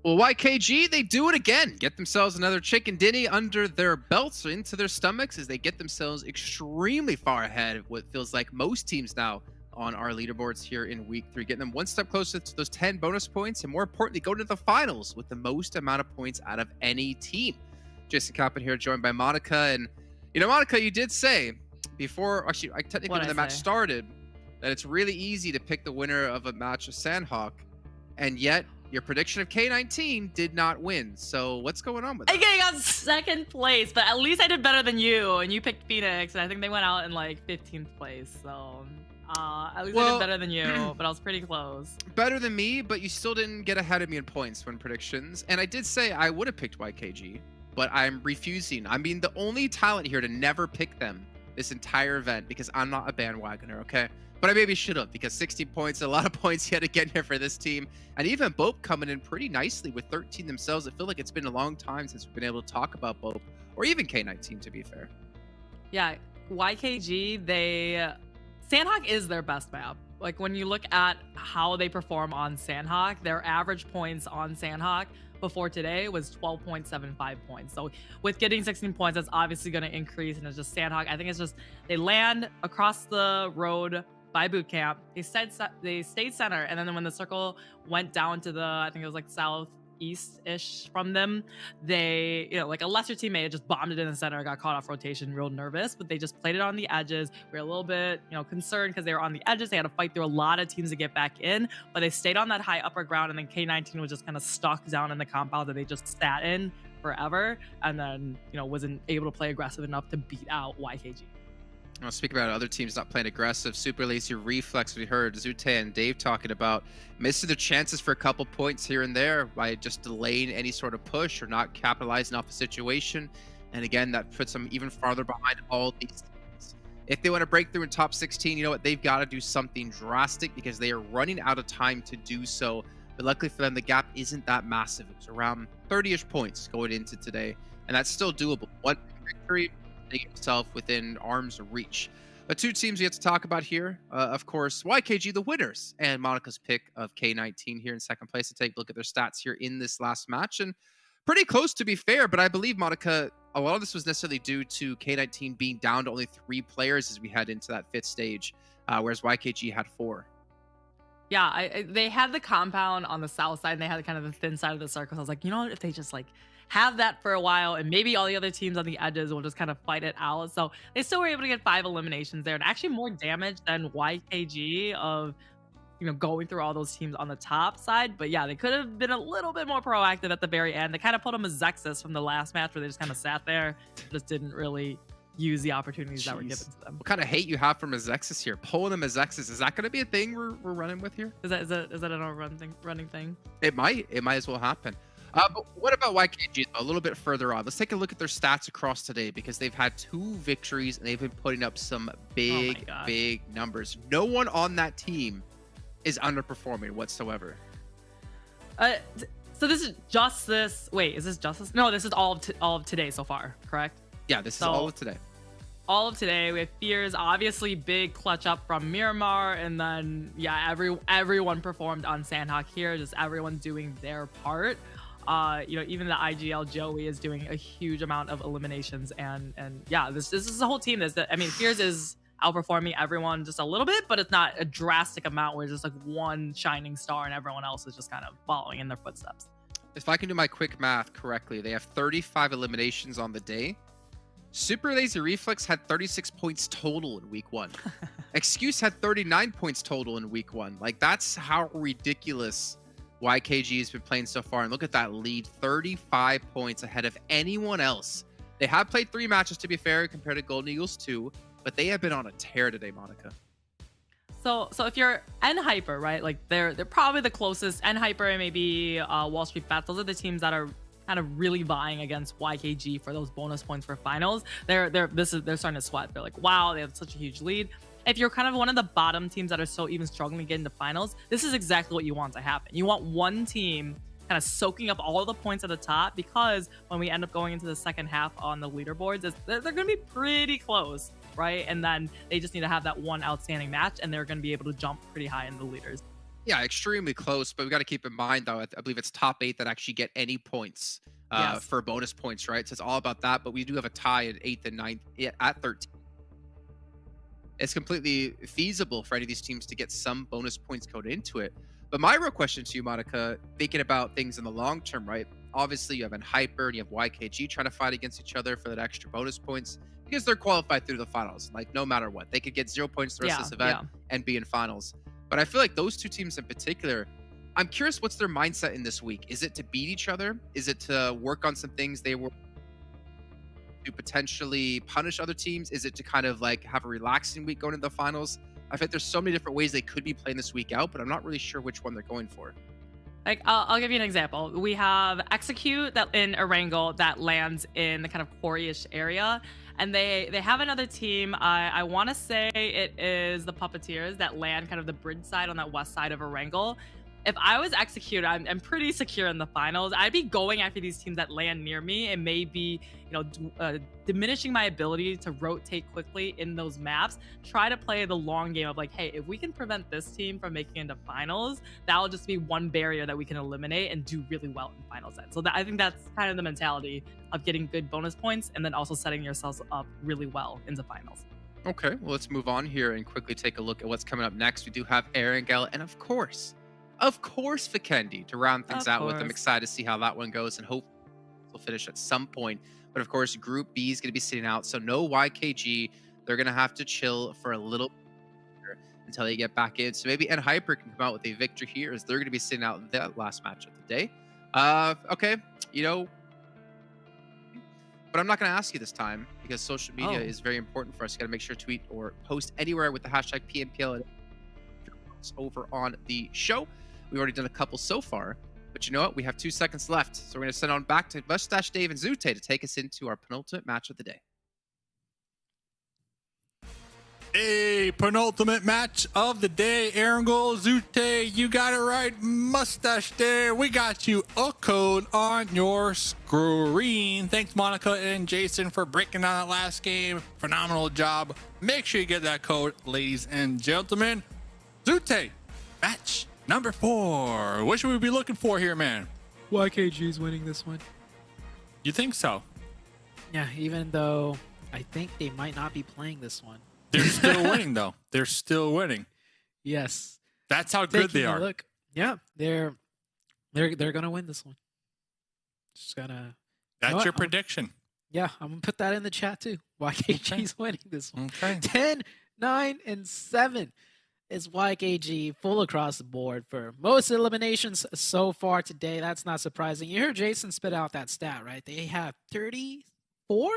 C: Well, YKG, they do it again. Get themselves another chicken dinny under their belts or into their stomachs as they get themselves extremely far ahead of what feels like most teams now on our leaderboards here in week 3, getting them one step closer to those 10 bonus points, and more importantly, go to the finals with the most amount of points out of any team. Jason Coppin here, joined by Monica. And, you know, Monica, you did say before, actually, technically when the match started, that it's really easy to pick the winner of a match of Sanhok, and yet your prediction of K19 did not win. So what's going on with that?
D: I got second place, but at least I did better than you, and you picked Phoenix, and I think they went out in like 15th place. So at least I did better than you, but I was pretty close.
C: Better than me, but you still didn't get ahead of me in points when predictions. And I did say I would have picked YKG, but I'm refusing. I'm being the only talent here to never pick them this entire event because I'm not a bandwagoner, okay? But I maybe should have, because 16 points, a lot of points yet again here for this team. And even BOPE coming in pretty nicely with 13 themselves. I feel like it's been a long time since we've been able to talk about BOPE, or even K19, to be fair.
D: Yeah, YKG, Sanhok is their best map. Like, when you look at how they perform on Sanhok, their average points on Sanhok before today was 12.75 points. So with getting 16 points, that's obviously going to increase, and it's just Sanhok. I think it's just they land across the road by boot camp. They stayed center, and then when the circle went down to the, I think it was like southeast-ish from them, they, like a lesser teammate just bombed it in the center, got caught off rotation, real nervous, but they just played it on the edges. We were a little bit, concerned because they were on the edges. They had to fight through a lot of teams to get back in, but they stayed on that high upper ground, and then K19 was just kind of stuck down in the compound that they just sat in forever, and then, wasn't able to play aggressive enough to beat out YKG.
C: I'll speak about other teams not playing aggressive. Super Lazy Reflex, we heard Zute and Dave talking about missing their chances for a couple points here and there by just delaying any sort of push or not capitalizing off the situation. And again, that puts them even farther behind all these teams. If they want to break through in top 16, you know what? They've got to do something drastic because they are running out of time to do so. But luckily for them, the gap isn't that massive. It's around 30-ish points going into today. And that's still doable. One victory, get yourself within arm's reach. The two teams we have to talk about here, of course, YKG, the winners, and Monica's pick of K19 here in second place. To take a look at their stats here in this last match, and pretty close to be fair, but I believe, Monica, a lot of this was necessarily due to K19 being down to only 3 players as we head into that 5th stage, whereas YKG had 4.
D: Yeah, they had the compound on the south side, and they had kind of the thin side of the circle. So I was like, if they just have that for a while, and maybe all the other teams on the edges will just kind of fight it out. So they still were able to get 5 eliminations there, and actually more damage than YKG of, going through all those teams on the top side. But yeah, they could have been a little bit more proactive at the very end. They kind of pulled a MEZEXIS from the last match where they just kind of sat there, just didn't really use the opportunities that were given to them.
C: What kind of hate you have for MEZEXIS here? Pulling a MEZEXIS, is that going to be a thing we're running with here?
D: Is that an running thing?
C: It might as well happen. But what about YKG a little bit further on? Let's take a look at their stats across today, because they've had 2 victories and they've been putting up some big numbers. No one on that team is underperforming whatsoever.
D: So this is just this. Wait, is this just this? No, this is all of today so far, correct?
C: Yeah, this is all of today.
D: All of today. We have Fears, obviously big clutch up from Miramar, and then yeah, everyone performed on Sanhok here. Just everyone doing their part. Even the IGL Joey is doing a huge amount of eliminations, and yeah, this is a whole team. Fears is outperforming everyone just a little bit, but it's not a drastic amount where it's just one shining star and everyone else is just kind of following in their footsteps.
C: If I can do my quick math correctly, they have 35 eliminations on the day. Super Lazy Reflex had 36 points total in week 1. Excuse had 39 points total in week 1. That's how ridiculous YKG has been playing so far. And look at that lead, 35 points ahead of anyone else. They have played 3 matches, to be fair, compared to Golden Eagles 2, but they have been on a tear today, Monica.
D: So if you're NHyper, right? They're probably the closest. NHyper and maybe WALLSTREETBETS. Those are the teams that are kind of really vying against YKG for those bonus points for finals. They're starting to sweat. They're like, wow, they have such a huge lead. If you're kind of one of the bottom teams that are still even struggling to get into finals, this is exactly what you want to happen. You want one team kind of soaking up all the points at the top, because when we end up going into the second half on the leaderboards, they're going to be pretty close, right? And then they just need to have that one outstanding match, and they're going to be able to jump pretty high in the leaders.
C: Yeah, extremely close, but we got to keep in mind, though, I believe it's top 8 that actually get any points for bonus points, right? So it's all about that, but we do have a tie at 8th and 9th at 13. It's completely feasible for any of these teams to get some bonus points coded into it. But my real question to you, Monica, thinking about things in the long term, right? Obviously, you have NHyper and you have YKG trying to fight against each other for that extra bonus points, because they're qualified through the finals. No matter what, they could get 0 points the rest of this event and be in finals. But I feel like those 2 teams in particular, I'm curious what's their mindset in this week. Is it to beat each other? Is it to work on some things they were to potentially punish other teams? Is it to kind of have a relaxing week going into the finals? I think there's so many different ways they could be playing this week out, but I'm not really sure which one they're going for.
D: I'll give you an example. We have Execute that in Erangel that lands in the kind of quarry-ish area, and they have another team. I want to say it is the Puppeteers that land kind of the bridge side on that west side of Erangel. If I was Execute, I'm pretty secure in the finals. I'd be going after these teams that land near me and maybe, diminishing my ability to rotate quickly in those maps. Try to play the long game of hey, if we can prevent this team from making it into finals, that'll just be one barrier that we can eliminate and do really well in finals then. So I think that's kind of the mentality of getting good bonus points and then also setting yourselves up really well into finals.
C: Okay, well, let's move on here and quickly take a look at what's coming up next. We do have Erangel and, of course, Vikendi to round things
D: Of
C: out with. I'm
D: course.
C: excited to see how that one goes and hope we'll finish at some point. But, of course, Group B is going to be sitting out, so no YKG. They're going to have to chill for a little bit until they get back in. So maybe Hyper can come out with a victory here as they're going to be sitting out that last match of the day. Okay, you know, but I'm not going to ask you this time because social media
D: Oh.
C: is very important for us. You got to make sure to tweet or post anywhere with the hashtag PMPL over on the show. We've already done a couple so far, but you know what? We have 2 seconds left. So we're going to send on back to Mustache Dave and Zute to take us into our penultimate match of the day.
B: A penultimate match of the day. Erangel, Zute, you got it right. Mustache there. We got you a code on your screen. Thanks, Monica and Jason, for breaking down that last game. Phenomenal job. Make sure you get that code, ladies and gentlemen. Zute, match number 4. What should we be looking for here, man?
E: YKG's winning this one.
B: You think so?
E: Yeah, even though I think they might not be playing this one.
B: They're still winning, though. They're still winning.
E: Yes.
B: That's how good they
E: Taking a
B: are.
E: Look, yeah, they're gonna win this one. Just gonna.
B: That's
E: You know what?
B: your prediction.
E: Yeah, I'm gonna put that in the chat too. YKG's winning this one.
B: Okay.
E: 10, 9, and 7 is YKG full across the board for most eliminations so far today. That's not surprising. You heard Jason spit out that stat, right? They have 34,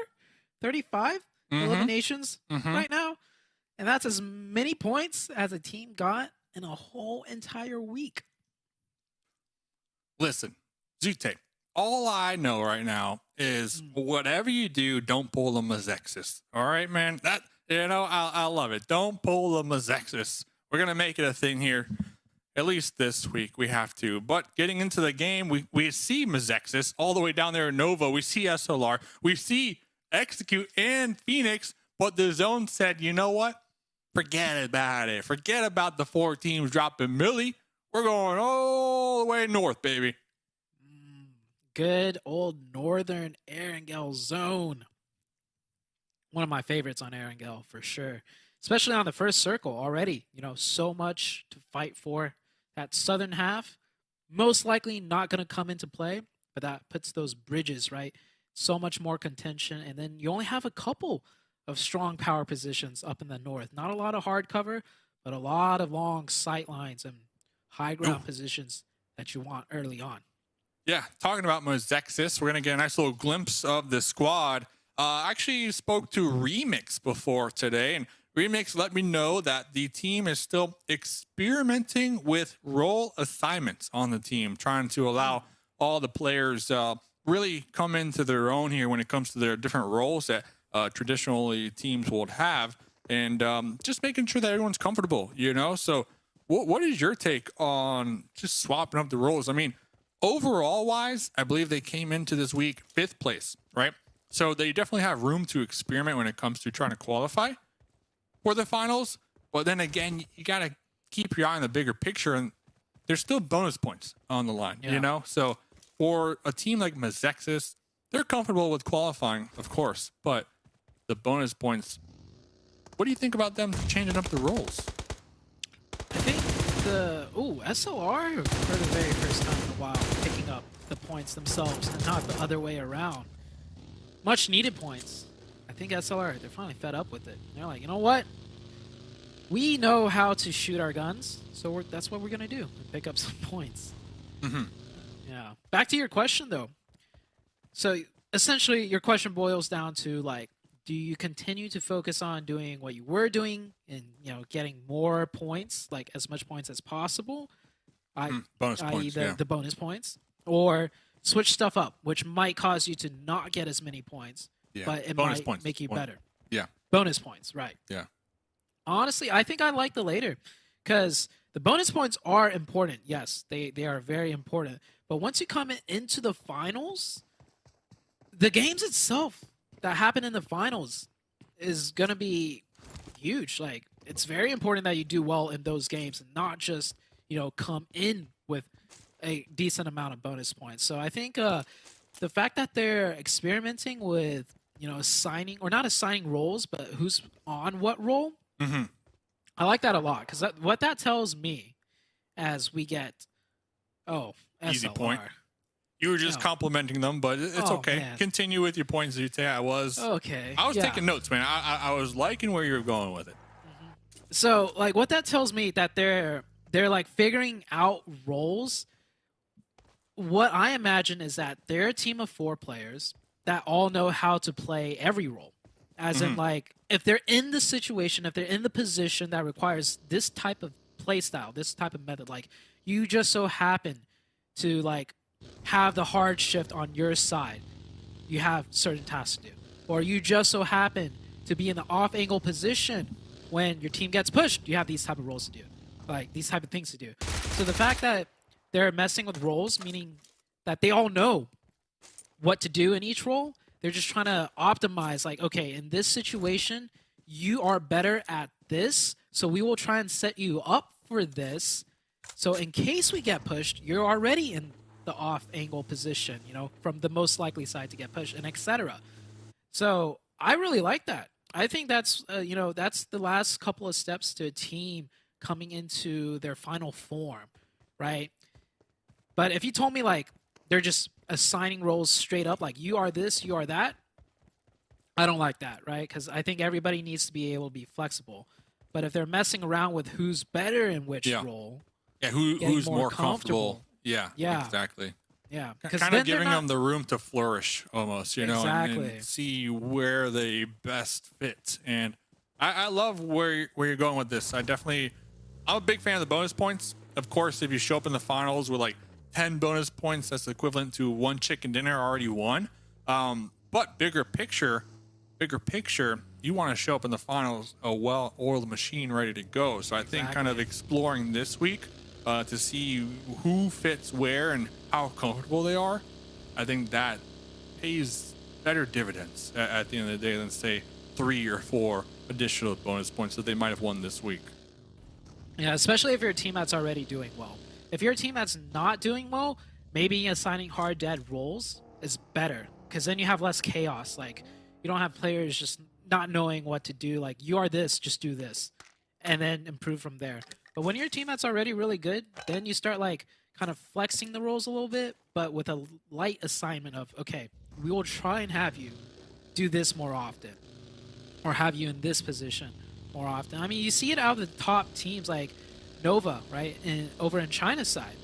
E: 35 eliminations right now. And that's as many points as a team got in a whole entire week.
B: Listen, Zute, all I know right now is whatever you do, don't pull the MEZEXIS. All right, man? That, you know, I love it. Don't pull the MEZEXIS. We're going to make it a thing here. At least this week we have to. But getting into the game, we see MEZEXIS all the way down there in Nova. We see SLR. We see Execute and Phoenix. But the zone said, you know what? Forget about it. Forget about the 4 teams dropping Millie. We're going all the way north, baby.
E: Good old Northern Erangel zone. One of my favorites on Erangel for sure. Especially on the first circle already. You know, so much to fight for. That southern half, most likely not going to come into play, but that puts those bridges, right? So much more contention. And then you only have a couple of strong power positions up in the north. Not a lot of hard cover, but a lot of long sight lines and high ground positions that you want early on.
B: Yeah, talking about MEZEXIS, we're going to get a nice little glimpse of the squad. I actually spoke to Remix before today, and Remix let me know that the team is still experimenting with role assignments on the team, trying to allow all the players really come into their own here when it comes to their different roles that traditionally teams would have, and just making sure that everyone's comfortable, you know? So what is your take on just swapping up the roles? I mean, overall wise, I believe they came into this week 5th place, right? So they definitely have room to experiment when it comes to trying to qualify for the finals. But then again, you got to keep your eye on the bigger picture, and there's still bonus points on the line, you know? So for a team like MEZEXIS, they're comfortable with qualifying, of course, but the bonus points, what do you think about them changing up the roles?
E: I think the SLR for the very first time in a while picking up the points themselves and not the other way around. Much needed points. I think SLR, they're finally fed up with it. They're like, you know what? We know how to shoot our guns, so that's what we're gonna do. Pick up some points. Yeah. Back to your question though. So essentially, your question boils down to like, do you continue to focus on doing what you were doing and, you know, getting more points, like as much points as possible,
B: Bonus points, yeah.
E: the bonus points, or switch stuff up, which might cause you to not get as many points,
B: Yeah.
E: but it
B: Bonus
E: might
B: points.
E: make you better.
B: Yeah.
E: Bonus points, right.
B: Yeah.
E: Honestly, I think I like the later because the bonus points are important. Yes, they are very important. But once you come into the finals, the games itself that happen in the finals is going to be huge. Like, it's very important that you do well in those games and not just, you know, come in with a decent amount of bonus points. So I think the fact that they're experimenting with assigning or not assigning roles, but who's on what role.
B: Mm-hmm.
E: I like that a lot because what that tells me as we get
B: Easy
E: SLR.
B: point. You were just
E: No.
B: complimenting them, but it's
E: Oh,
B: okay.
E: man.
B: Continue with your points, Zute. I was
E: Yeah.
B: taking notes, man. I was liking where you were going with it.
E: So like what that tells me that they're like figuring out roles. What I imagine is that they're a team of 4 players that all know how to play every role. As in like if they're in the situation, if they're in the position that requires this type of play style, this type of method, like you just so happen to like have the hard shift on your side, you have certain tasks to do. Or you just so happen to be in the off angle position when your team gets pushed, you have these type of roles to do. Like these type of things to do. So the fact that they're messing with roles, meaning that they all know what to do in each role, they're just trying to optimize like, okay, in this situation, you are better at this, so we will try and set you up for this. So in case we get pushed, you're already in the off angle position, from the most likely side to get pushed, and etc. So I really like that. I think that's that's the last couple of steps to a team coming into their final form, right? But if you told me like they're just assigning roles straight up, like you are this, you are that, I don't like that, right? Because I think everybody needs to be able to be flexible. But if they're messing around with who's better in which role,
B: who's
E: more
B: more comfortable?
E: comfortable.
B: Yeah, exactly.
E: yeah, because
B: Kind of giving them the room to flourish, almost,
E: Exactly.
B: and see where they best fit. And I love where you're going with this. I'm a big fan of the bonus points. Of course, if you show up in the finals with like 10 bonus points, that's equivalent to 1 chicken dinner already won. But bigger picture, you want to show up in the finals a well-oiled machine ready to go. So I think kind of exploring this week to see who fits where and how comfortable they are, I think that pays better dividends at the end of the day than say 3 or 4 additional bonus points that they might have won this week.
E: Yeah, especially if you're a team that's already doing well. If you're a team that's not doing well, maybe assigning hard dead roles is better because then you have less chaos. Like you don't have players just not knowing what to do. Like you are this, just do this, and then improve from there. But when you're a team that's already really good, then you start like kind of flexing the roles a little bit, but with a light assignment of, okay, we will try and have you do this more often or have you in this position more often. I mean, you see it out of the top teams like Nova, right? And over in China's side,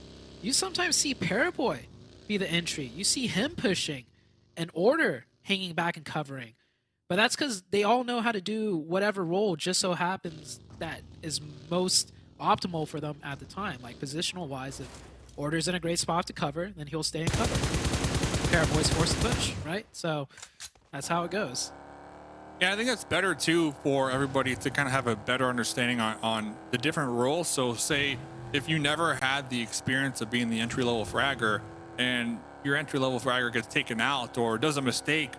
E: you sometimes see Paraboy be the entry. You see him pushing and Order hanging back and covering. But that's because they all know how to do whatever role just so happens that is most optimal for them at the time. Like positional wise, if Order's in a great spot to cover, then he'll stay and cover. Paraboy's forced to push, right? So that's how it goes.
B: Yeah, I think that's better too for everybody to kind of have a better understanding on the different roles. So say if you never had the experience of being the entry-level fragger and your entry-level fragger gets taken out or does a mistake,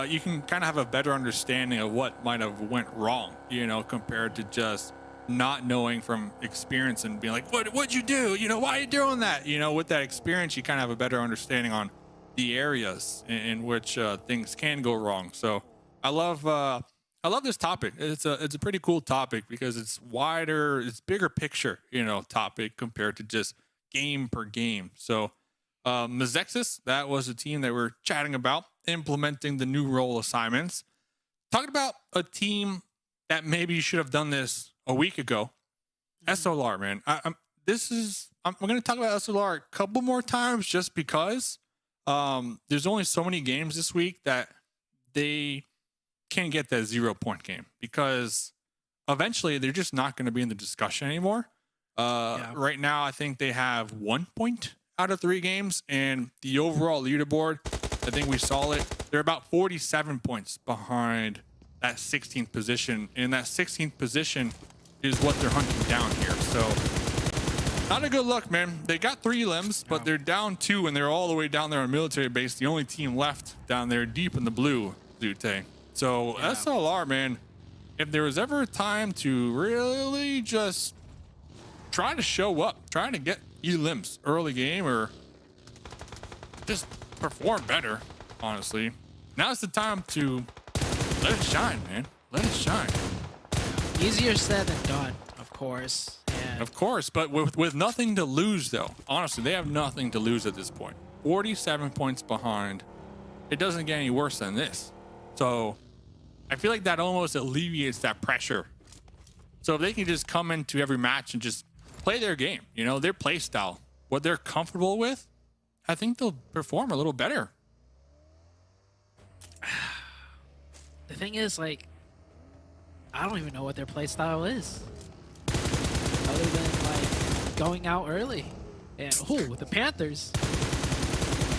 B: you can kind of have a better understanding of what might have went wrong, compared to just not knowing from experience and being like, what'd you do? Why are you doing that? With that experience, you kind of have a better understanding on the areas in which things can go wrong. So I love this topic. It's a pretty cool topic because it's wider, it's bigger picture, topic compared to just game per game. So MEZEXIS, that was a team that we're chatting about, implementing the new role assignments. Talking about a team that maybe should have done this a week ago. SLR, man. I'm going to talk about SLR a couple more times just because there's only so many games this week that they can't get that 0-point game because eventually they're just not going to be in the discussion anymore. Right now, I think they have 1 point out of 3 games, and the overall leaderboard, I think we saw it. They're about 47 points behind that 16th position, and that 16th position is what they're hunting down here. So not a good look, man. They got 3 limbs, but they're down 2, and they're all the way down there on military base. The only team left down there deep in the blue, Zute. So SLR, man, if there was ever a time to really just try to show up, try to get limbs early game or just perform better, honestly, now's the time to let it shine, man. Let it shine.
E: Easier said than done, of course. And
B: Of course, but with nothing to lose, though. Honestly, they have nothing to lose at this point. 47 points behind. It doesn't get any worse than this. So I feel like that almost alleviates that pressure. So if they can just come into every match and just play their game, you know, their play style, what they're comfortable with, I think they'll perform a little better.
E: the thing is, like, I don't even know what their play style is. Other than, like, going out early. And, with the Panthers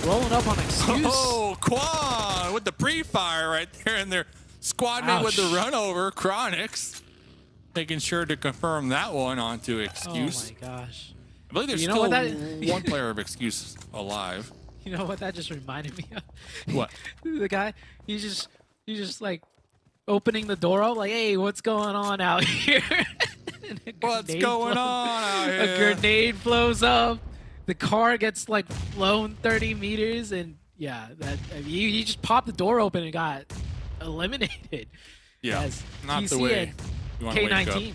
E: rolling up on excuse.
B: Oh, Quan with the pre-fire right there, and their squad mate with the run over, Chronix. Making sure to confirm that one onto excuse.
E: Oh my gosh.
B: I believe there's
E: You know
B: still
E: what that-
B: one player of excuse alive.
E: You know what that just reminded me of?
B: What?
E: The guy, he's just like opening the door up, like, hey, what's going on out here? And a
B: What's
E: grenade
B: going
E: blows-
B: on out here?
E: A grenade blows up. The car gets like flown 30 meters, and yeah, he just popped the door open and got eliminated.
B: Yeah,
E: As
B: not
E: TC
B: the way
E: and
B: you want to wake up.
E: K19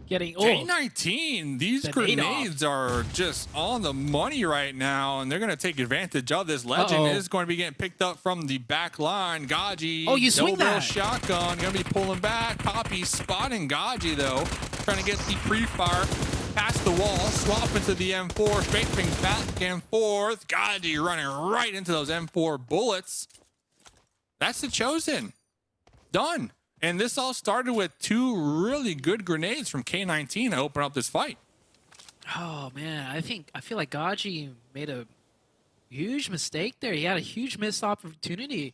E: getting
B: K19, these
E: The
B: grenades are just on the money right now, and they're going to take advantage of this. Legend is going to be getting picked up from the back line. Gaji,
E: Oh, you swing
B: double
E: that.
B: shotgun, going to be pulling back. Poppy spotting Gaji, though, trying to get the pre-fire past the wall, swap into the M4, scraping back and forth. Gaji running right into those M4 bullets. That's the Chosen. Done. And this all started with two really good grenades from K19 to open up this fight.
E: Oh man, I feel like Gaji made a huge mistake there. He had a huge missed opportunity.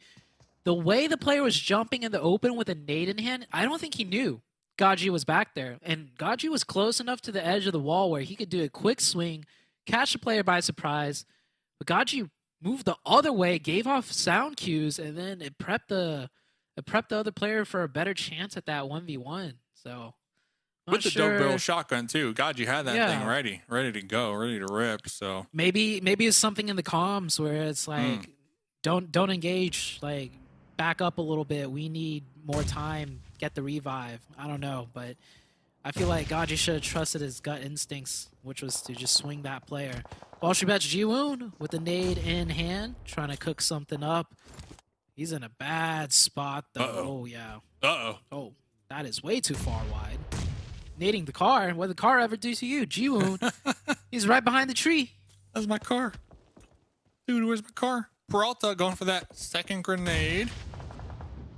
E: The way the player was jumping in the open with a nade in hand, I don't think he knew Gaji was back there. And Gaji was close enough to the edge of the wall where he could do a quick swing, catch the player by surprise. But Gaji moved the other way, gave off sound cues, and then it prepped the other player for a better chance at that 1v1. So
B: With the
E: sure.
B: dope barrel shotgun too. God, you had that
E: Yeah.
B: thing ready to go, ready to rip. So
E: Maybe it's something in the comms where it's like, don't engage, like back up a little bit. We need more time. Get the revive. I don't know, but I feel like Gaji should have trusted his gut instincts, which was to just swing that player. WALLSTREETBETS Jiwoon with the nade in hand, trying to cook something up. He's in a bad spot though.
B: Uh-oh.
E: Oh yeah.
B: uh-oh.
E: Oh, that is way too far wide. Nading the car. What did the car ever do to you? Jiwoon. He's right behind the tree.
B: That's my car. Dude, where's my car? Peralta going for that second grenade.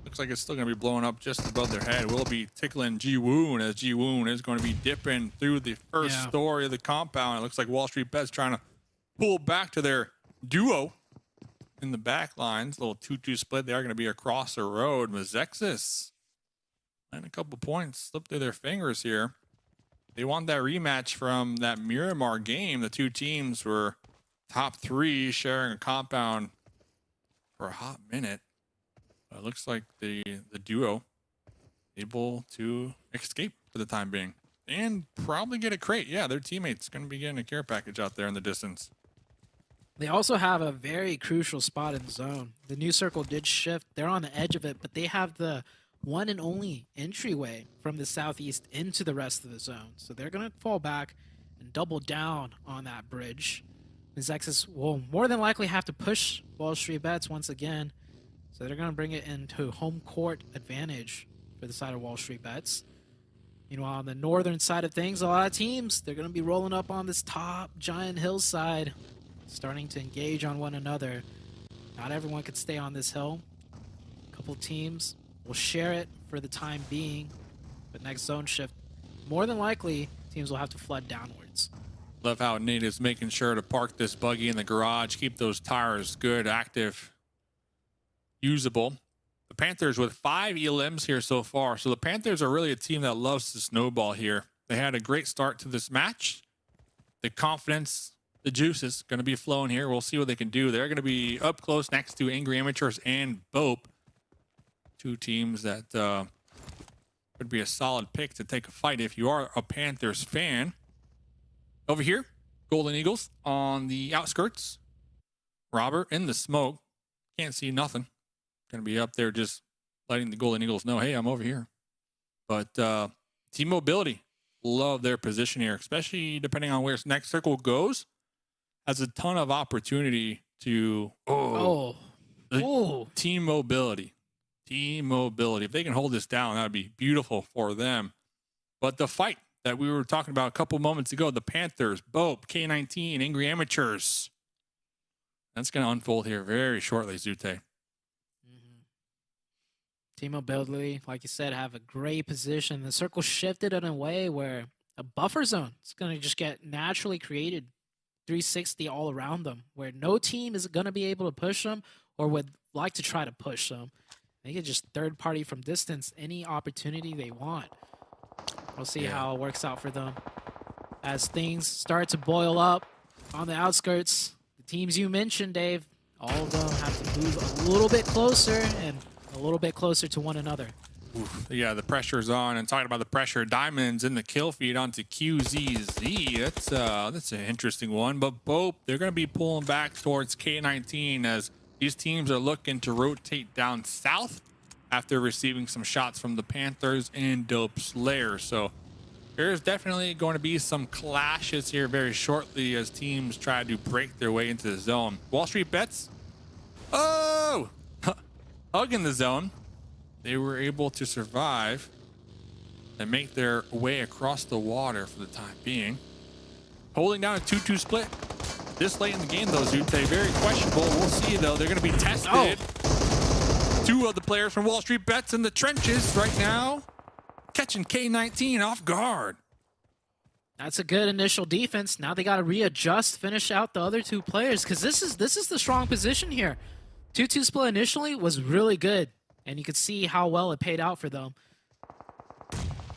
B: Looks like it's still going to be blowing up just above their head. Will be tickling Jiwoon, as Jiwoon is going to be dipping through the first story of the compound. It looks like WALLSTREETBETS trying to pull back to their duo in the back lines. Little 2-2 split. They are going to be across the road. MEZEXIS and a couple points slipped through their fingers here. They want that rematch from that Miramar game. The two teams were top three, sharing a compound for a hot minute. It looks like the duo able to escape for the time being and probably get a crate. Yeah, their teammates going to be getting a care package out there in the distance.
E: They also have a very crucial spot in the zone. The new circle did shift. They're on the edge of it, but they have the one and only entryway from the southeast into the rest of the zone. So they're going to fall back and double down on that bridge. MEZEXIS will more than likely have to push WALLSTREETBETS once again. So they're going to bring it into home court advantage for the side of WALLSTREETBETS. Meanwhile, on the northern side of things, a lot of teams, they're going to be rolling up on this top giant hillside, starting to engage on one another. Not everyone could stay on this hill. A couple teams will share it for the time being, but next zone shift, more than likely, teams will have to flood downwards.
B: Love how Nate is making sure to park this buggy in the garage, keep those tires good, active, usable. The Panthers with 5 elims here so far. So the Panthers are really a team that loves to snowball here. They had a great start to this match. The confidence, the juice is going to be flowing here. We'll see what they can do. They're going to be up close next to Angry Amateurs and BOPE. Two teams that would be a solid pick to take a fight if you are a Panthers fan. Over here, Golden Eagles on the outskirts. Robert in the smoke. Can't see nothing. Going to be up there just letting the Golden Eagles know, hey, I'm over here. But team mobility, love their position here, especially depending on where its next circle goes. Has a ton of opportunity to team mobility. Team mobility. If they can hold this down, that would be beautiful for them. But the fight that we were talking about a couple moments ago, the Panthers, BOPE, K19, Angry Amateurs. That's going to unfold here very shortly, Zute.
E: Team mobility, like you said, have a great position. The circle shifted in a way where a buffer zone is going to just get naturally created 360 all around them, where no team is going to be able to push them or would like to try to push them. They can just third party from distance any opportunity they want. We'll see how it works out for them. As things start to boil up on the outskirts, the teams you mentioned, Dave, all of them have to move a little bit closer and a little bit closer to one another.
B: Oof. Yeah, the pressure's on. And talking about the pressure, Diamonds in the kill feed onto QZZ. That's an interesting one. But BOPE, they're going to be pulling back towards K19 as these teams are looking to rotate down south after receiving some shots from the Panthers and Dope Slayer. So there's definitely going to be some clashes here very shortly as teams try to break their way into the zone. WALLSTREETBETS, hugging the zone. They were able to survive and make their way across the water for the time being. Holding down a 2-2 split this late in the game, though, Zute. Very questionable. We'll see, though. They're going to be tested. Two of the players from WALLSTREETBETS in the trenches right now, catching K19 off guard.
E: That's a good initial defense. Now they got to readjust, finish out the other two players, because this is the strong position here. 2-2 split initially was really good, and you could see how well it paid out for them.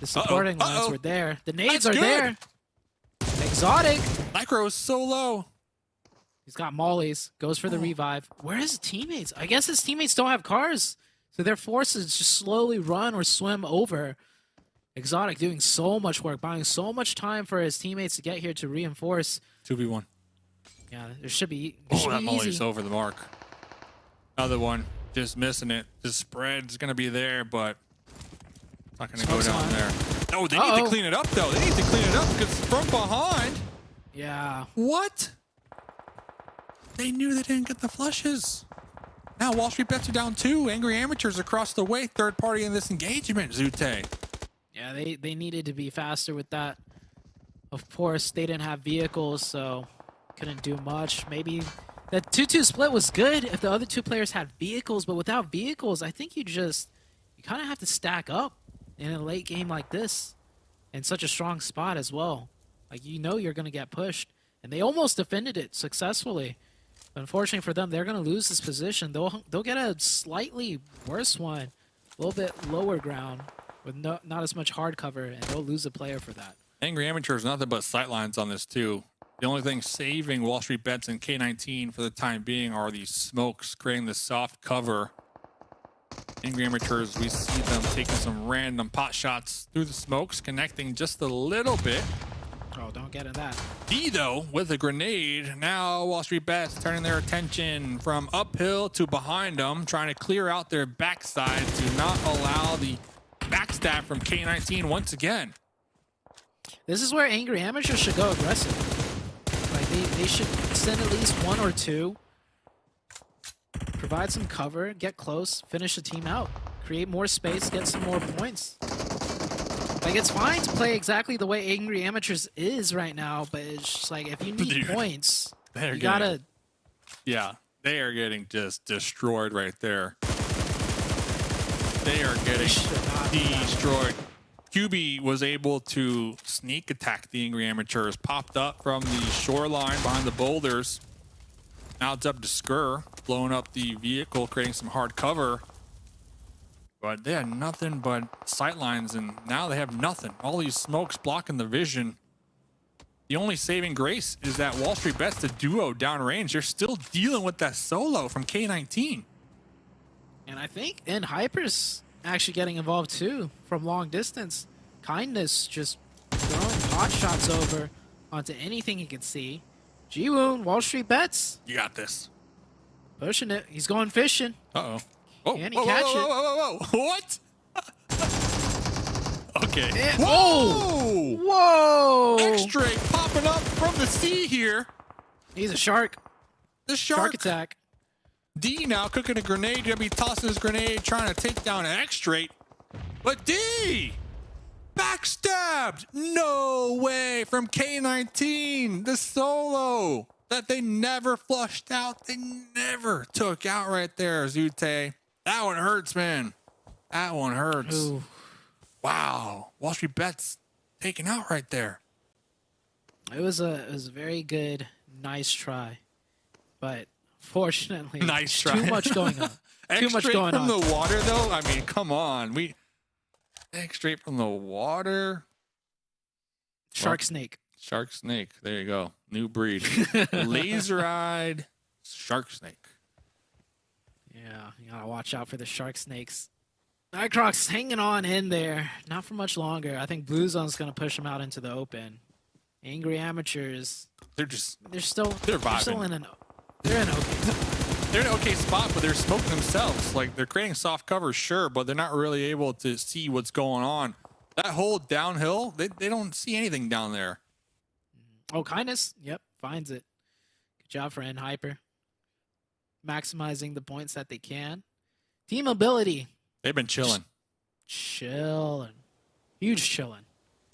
E: The supporting lines were there. The nades are there. Exotic.
B: Micro is so low.
E: He's got mollies. Goes for the revive. Where is his teammates? I guess his teammates don't have cars, so they're forced to just slowly run or swim over. Exotic doing so much work, buying so much time for his teammates to get here to reinforce.
B: 2v1.
E: Yeah, there should be.
B: That molly's over the mark. Another one, just missing it. The spread's going to be there, but it's not going to go down there. Oh, they need to clean it up, though. They need to clean it up because from behind.
E: Yeah.
B: What? They knew they didn't get the flushes. Now WALLSTREETBETS are down 2. Angry Amateurs across the way. Third party in this engagement, Zute.
E: Yeah, they needed to be faster with that. Of course, they didn't have vehicles, so couldn't do much. Maybe that 2-2 split was good if the other two players had vehicles, but without vehicles, I think you kind of have to stack up in a late game like this in such a strong spot as well. Like, you know you're going to get pushed, and they almost defended it successfully. But unfortunately for them, they're going to lose this position. They'll get a slightly worse one, a little bit lower ground with not as much hard cover, and they'll lose a player for that.
B: Angry Amateurs, nothing but sightlines on this too. The only thing saving WALLSTREETBETS and K19 for the time being are these smokes, creating the soft cover. Angry Amateurs, we see them taking some random pot shots through the smokes, connecting just a little bit.
E: Oh, don't get in that.
B: D, though, with a grenade. Now WALLSTREETBETS turning their attention from uphill to behind them, trying to clear out their backside to not allow the backstab from K19 once again.
E: This is where Angry Amateurs should go aggressive. Like, they should send at least 1 or 2. Provide some cover, get close, finish the team out. Create more space, get some more points. Like, it's fine to play exactly the way Angry Amateurs is right now, but it's just like, if you need points, you gotta...
B: Yeah, they are getting just destroyed right there. They are getting destroyed. QB was able to sneak attack the Angry Amateurs, popped up from the shoreline behind the boulders. Now it's up to Skur, blowing up the vehicle, creating some hard cover. But they had nothing but sightlines, and now they have nothing. All these smokes blocking the vision. The only saving grace is that WALLSTREETBETS, the duo downrange, they're still dealing with that solo from K19.
E: And I think Hyper's actually getting involved too from long distance. Kindness just throwing pot shots over onto anything he can see. Jiwoon, WALLSTREETBETS.
B: You got this.
E: Pushing it. He's going fishing.
B: Uh-oh. Oh,
E: Can he
B: whoa,
E: catch
B: whoa,
E: it?
B: whoa, whoa, whoa, whoa. What? Okay.
E: And-
B: Whoa!
E: Whoa!
B: X-Drake popping up from the sea here.
E: He's a shark.
B: The
E: Shark
B: shark.
E: attack.
B: D now cooking a grenade. Gonna be tossing his grenade, trying to take down X-Drake. But D backstabbed. No way from K19. The solo that they never flushed out. They never took out right there, Zute. That one hurts, man. That one hurts.
E: Ooh.
B: Wow. Wall Street Bets taken out right there.
E: It was a very good, nice try, but fortunately,
B: Nice
E: there's
B: try.
E: too much going on. Too much
B: X-Straight
E: going
B: from
E: on.
B: the water, though. I mean, come on. X-Straight from the water.
E: Shark snake.
B: Shark snake. There you go. New breed. Laser-eyed shark snake.
E: Yeah, you gotta watch out for the shark snakes. Nightcroc's hanging on in there, not for much longer. I think Blue Zone's gonna push him out into the open. Angry Amateurs,
B: They're just
E: they're still
B: vibing.
E: in an okay.
B: they're in an okay spot, but they're smoking themselves. Like they're creating soft cover, sure, but they're not really able to see what's going on. That whole downhill, they don't see anything down there.
E: Oh, kindness. Yep, finds it. Good job for N Hyper. Maximizing the points that they can. Team ability.
B: They've been chilling.
E: Chilling. Huge chilling.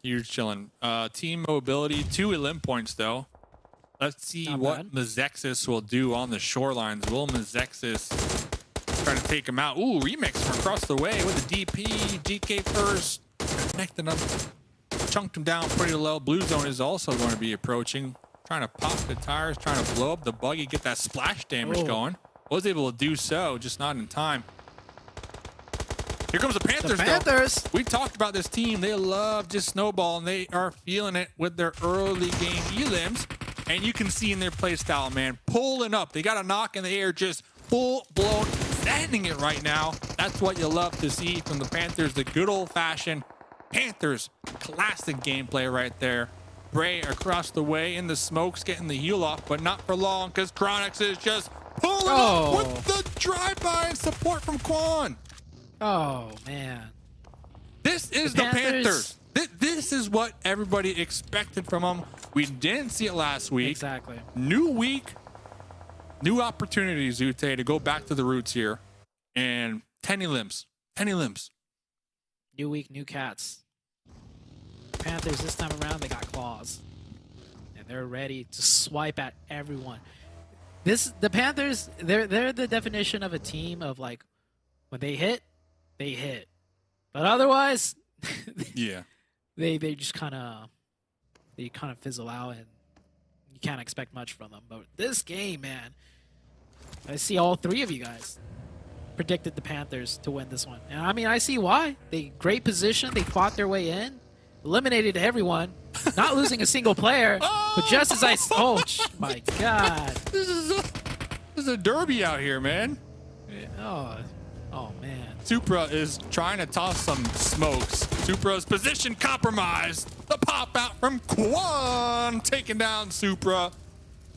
B: Huge chilling. Team mobility, 2 elim points though. Let's see
E: Not
B: what
E: bad.
B: MEZEXIS will do on the shorelines. Will MEZEXIS try to take him out? Ooh, remix from across the way with the DP. GK first. Connected him. Chunked him down pretty low. Blue Zone is also going to be approaching. Trying to pop the tires, trying to blow up the buggy, get that splash damage
E: Oh.
B: going. Was able to do so, just not in time. Here comes the Panthers,
E: The
B: though.
E: Panthers.
B: We talked about this team. They love just snowball, and they are feeling it with their early game elims. And you can see in their play style, man, pulling up. They got a knock in the air, just full-blown sending it right now. That's what you love to see from the Panthers, the good old-fashioned Panthers classic gameplay right there. Bray across the way in the smokes, getting the heal off, but not for long because Chronix is just pulling up with the drive-by and support from Quan.
E: Oh, man.
B: This is the Panthers. This is what everybody expected from them. We didn't see it last week.
E: Exactly.
B: New week, new opportunities, Zute, to go back to the roots here. And 10 elims. 10 elims.
E: New week, new cats. Panthers this time around, they got claws. And they're ready to swipe at everyone. The Panthers, they're the definition of a team of like, when they hit. But otherwise,
B: Yeah.
E: they just kind of fizzle out, and you can't expect much from them. But this game, man, I see all three of you guys predicted the Panthers to win this one, and I mean I see why. They great position, they fought their way in, eliminated everyone, not losing a single player. But just as my God,
B: This is a derby out here, man.
E: oh man.
B: Supra is trying to toss some smokes. Supra's position compromised. The pop out from Quan, taking down Supra.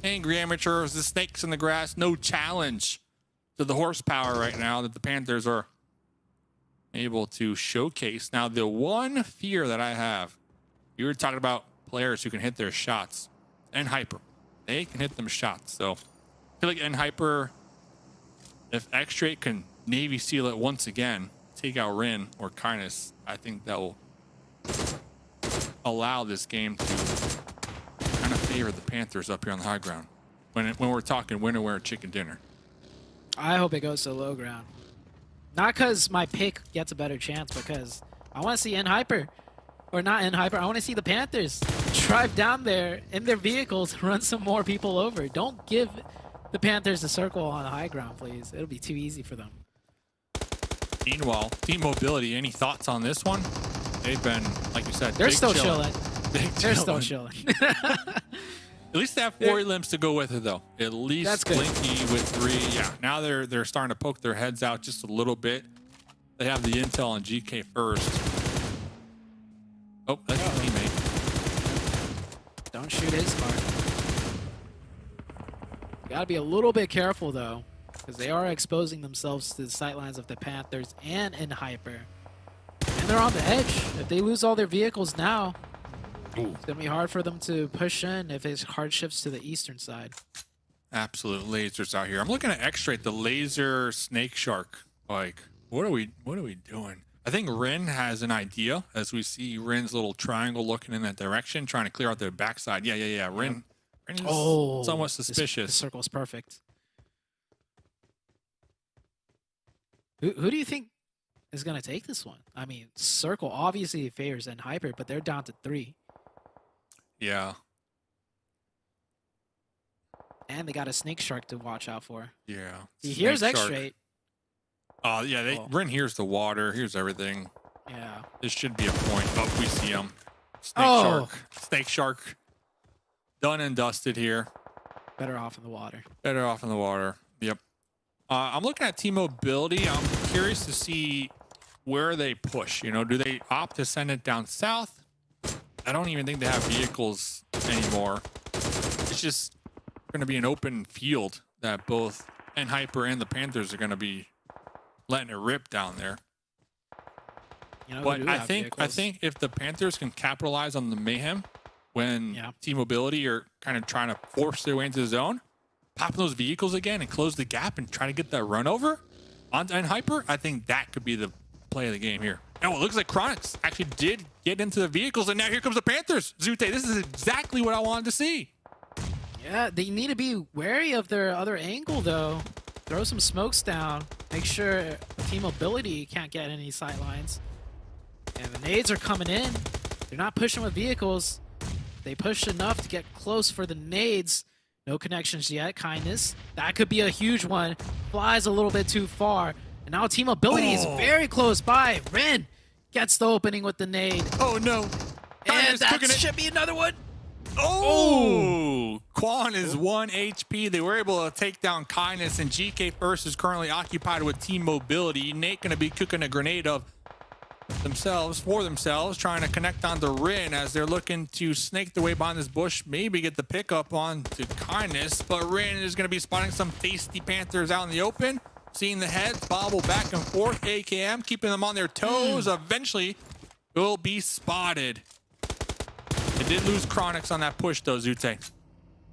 B: Angry Amateurs, the snakes in the grass. No challenge to the horsepower right now that the Panthers are able to showcase. Now, the one fear that I have, you were talking about players who can hit their shots. N Hyper, they can hit them shots. So I feel like N Hyper, if X-Straight can Navy seal it once again, take out Rin or Kindness, I think that will allow this game to kind of favor the Panthers up here on the high ground when we're talking winner wear chicken dinner.
E: I hope it goes to low ground. Not because my pick gets a better chance, because I want to see N Hyper, or not N Hyper. I want to see the Panthers drive down there in their vehicles, run some more people over. Don't give the Panthers a circle on the high ground, please. It'll be too easy for them.
B: Meanwhile, Team Mobility, any thoughts on this one? They've been, like you said,
E: They're
B: big
E: still
B: chilling.
E: chilling.
B: Big
E: They're still
B: chilling.
E: chilling.
B: At least they have 4 limbs to go with it, though. At least
E: That's good.
B: Blinky with 3. Yeah, now they're starting to poke their heads out just a little bit. They have the intel on GK first. Oh, that's your teammate.
E: Don't shoot his car. Gotta be a little bit careful, though. because they are exposing themselves to the sightlines of the Panthers and in Hyper. And they're on the edge. If they lose all their vehicles now, it's going to be hard for them to push in if it's hard shifts to the eastern side.
B: Absolute lasers out here. I'm looking at X-Straight, the laser snake shark. Like, what are we doing? I think Rin has an idea as we see Rin's little triangle looking in that direction, trying to clear out their backside. Yeah. Rin is somewhat suspicious.
E: This circle is perfect. Who do you think is going to take this one? I mean, circle obviously favors and Hyper, but they're down to 3.
B: Yeah.
E: And they got a snake shark to watch out for.
B: Yeah.
E: Here's
B: Snake shark.
E: X-Straight.
B: Oh, yeah. Rin hears the water. Here's everything.
E: Yeah.
B: This should be a point. Oh, we see him. Snake shark. Snake shark. Done and dusted here.
E: Better off in the water.
B: Better off in the water. Yep. I'm looking at T-Mobility. I'm curious to see where they push. You know, do they opt to send it down south? I don't even think they have vehicles anymore. It's just going to be an open field that both Hyper and the Panthers are going to be letting it rip down there.
E: You know,
B: But I think if the Panthers can capitalize on the mayhem when T-Mobility are kind of trying to force their way into the zone, popping those vehicles again and close the gap and try to get that run over on Hyper, I think that could be the play of the game here. Oh, it looks like Chronix actually did get into the vehicles, and now here comes the Panthers. Zute, this is exactly what I wanted to see.
E: Yeah, they need to be wary of their other angle, though. Throw some smokes down. Make sure T-Mobility can't get any sightlines. And the nades are coming in. They're not pushing with vehicles. They pushed enough to get close for the nades. No connections yet. Kindness. That could be a huge one. Flies a little bit too far. And now T-Mobility is very close by. Rin gets the opening with the nade.
B: Oh, no.
E: And that should be another one.
B: Oh! Quan is 1 HP. They were able to take down Kindness, and GK First is currently occupied with T-Mobility. Nate going to be cooking a grenade of for themselves, trying to connect on to Rin as they're looking to snake their way behind this bush, maybe get the pickup on to Kindness, but Rin is going to be spotting some tasty Panthers out in the open, seeing the heads bobble back and forth. AKM keeping them on their toes. Eventually will be spotted. They did lose Chronix on that push though, Zute.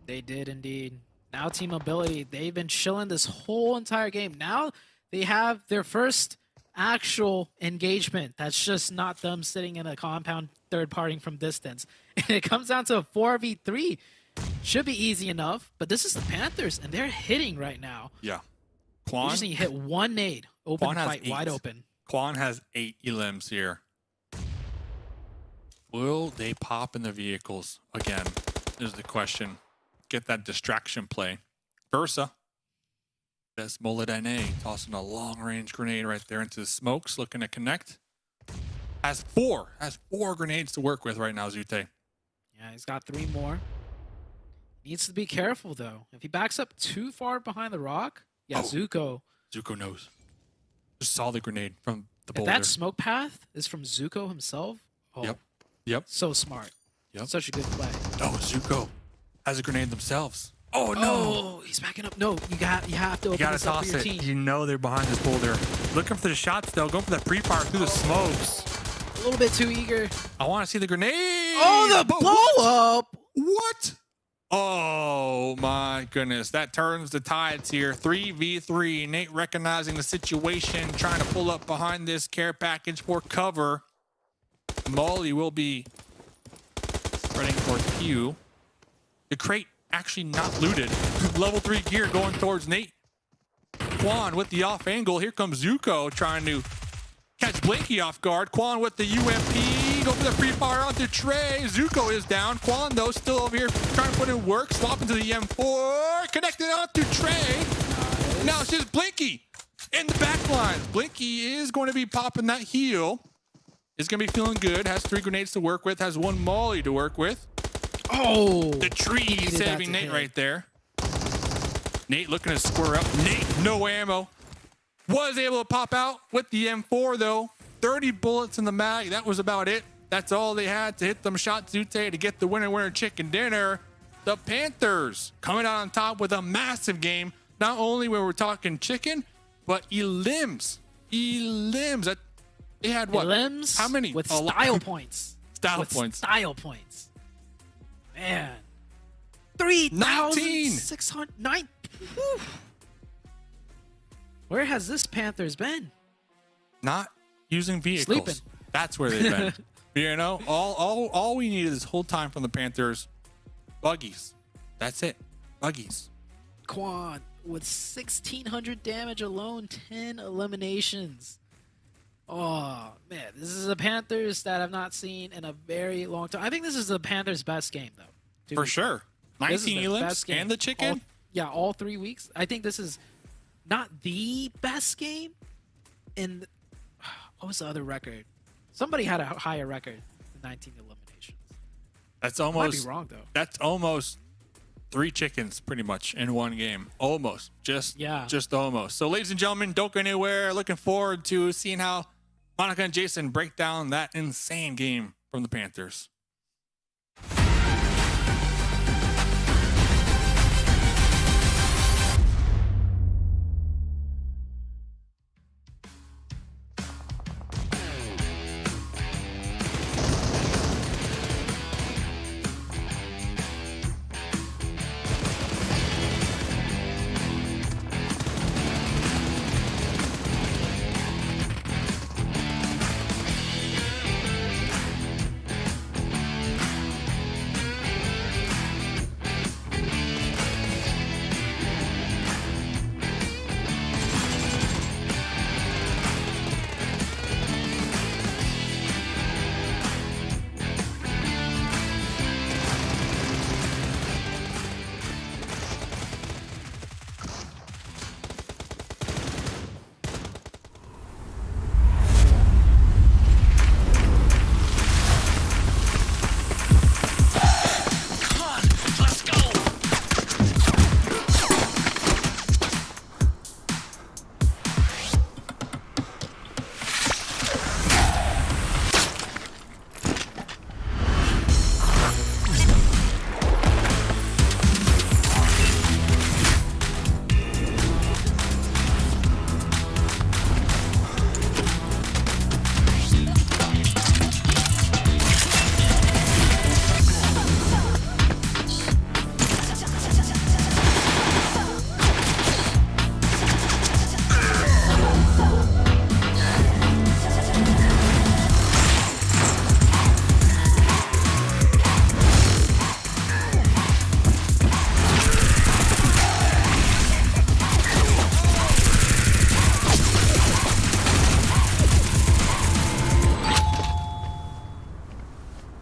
E: They did indeed. Now T-Mobility, they've been chilling this whole entire game. Now they have their first actual engagement. That's just not them sitting in a compound third partying from distance. And it comes down to a 4v3. Should be easy enough, but this is the Panthers and they're hitting right now.
B: Yeah.
E: Quan you just need to hit one nade. Open fight, wide open.
B: Quan has 8 elims here. Will they pop in the vehicles again? Is the question. Get that distraction play. Versa. Best mullet NA tossing a long range grenade right there into the smokes, looking to connect. Has four grenades to work with right now, Zute.
E: Yeah, he's got 3 more. Needs to be careful though. If he backs up too far behind the rock, Zuko
B: knows. Just saw the grenade from the boulder.
E: If that smoke path is from Zuko himself.
B: Yep.
E: So smart.
B: Yep.
E: Such a good play.
B: Oh, Zuko has a grenade themselves. Oh no!
E: Oh, he's backing up. No, you have to open this up for your team.
B: You know they're behind this boulder. Looking for the shots though. Going for that pre-fire through the smokes.
E: A little bit too eager.
B: I want to see the grenade.
E: Oh, the blow up!
B: What? Oh my goodness. That turns the tides here. 3v3. Nate recognizing the situation, trying to pull up behind this care package for cover. Molly will be spreading towards Pew. The crate actually not looted. Level 3 gear going towards Nate. Quan with the off angle. Here comes Zuko trying to catch Blinky off guard. Quan with the UMP. Go for the pre-fire onto Trey. Zuko is down. Quan though still over here trying to put in work. Swapping to the M4. Connected onto Trey. Now it's just Blinky in the back line. Blinky is going to be popping that heel. Is going to be feeling good. Has 3 grenades to work with. Has 1 molly to work with.
E: Oh!
B: The tree saving Nate right there. Nate looking to square up. Nate, no ammo. Was able to pop out with the M4 though. 30 bullets in the mag. That was about it. That's all they had to hit them shots, Zute, to get the winner chicken dinner. The Panthers coming out on top with a massive game. not only when we're talking chicken, but elims. That they had what?
E: Limbs
B: How many?
E: with
B: A lot.
E: style points?
B: Style
E: With
B: points.
E: Style points. Man.
B: 19.
E: 3,609. Where has this Panthers been?
B: Not using vehicles.
E: Sleeping.
B: That's where they've been. You know, all we needed this whole time from the Panthers, buggies. That's it. Buggies.
E: Quan with 1,600 damage alone, 10 eliminations. Oh, man. This is the Panthers that I've not seen in a very long time. I think this is the Panthers' best game, though.
B: For sure.
E: This is
B: 19
E: their
B: elims
E: best game.
B: and the chicken.
E: All 3 weeks. I think this is not the best game. And what was the other record? Somebody had a higher record than 19 eliminations.
B: That's
E: I might
B: almost
E: be wrong, though.
B: That's almost 3 chickens pretty much in one game. Almost. Just almost. So ladies and gentlemen, don't go anywhere. Looking forward to seeing how Monica and Jason break down that insane game from the Panthers.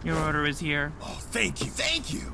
F: Your order is here.
G: Oh, thank you. Thank you.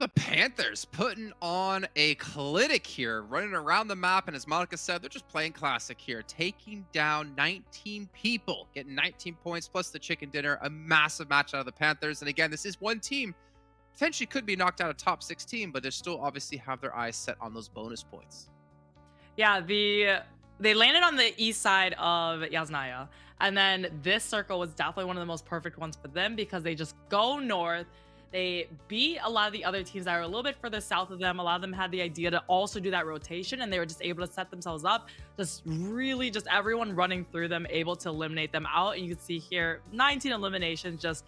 C: The Panthers putting on a clinic here, running around the map, and as Monica said, they're just playing classic here, taking down 19 people, getting 19 points plus the chicken dinner, a massive match out of the Panthers. And again, this is one team potentially could be knocked out of top 16, but they still obviously have their eyes set on those bonus points.
D: Yeah, the they landed on the east side of Yasnaya. And then this circle was definitely one of the most perfect ones for them because they just go north. They beat a lot of the other teams that are a little bit further south of them. A lot of them had the idea to also do that rotation, and they were just able to set themselves up. Just really just everyone running through them, able to eliminate them out. And you can see here, 19 eliminations, just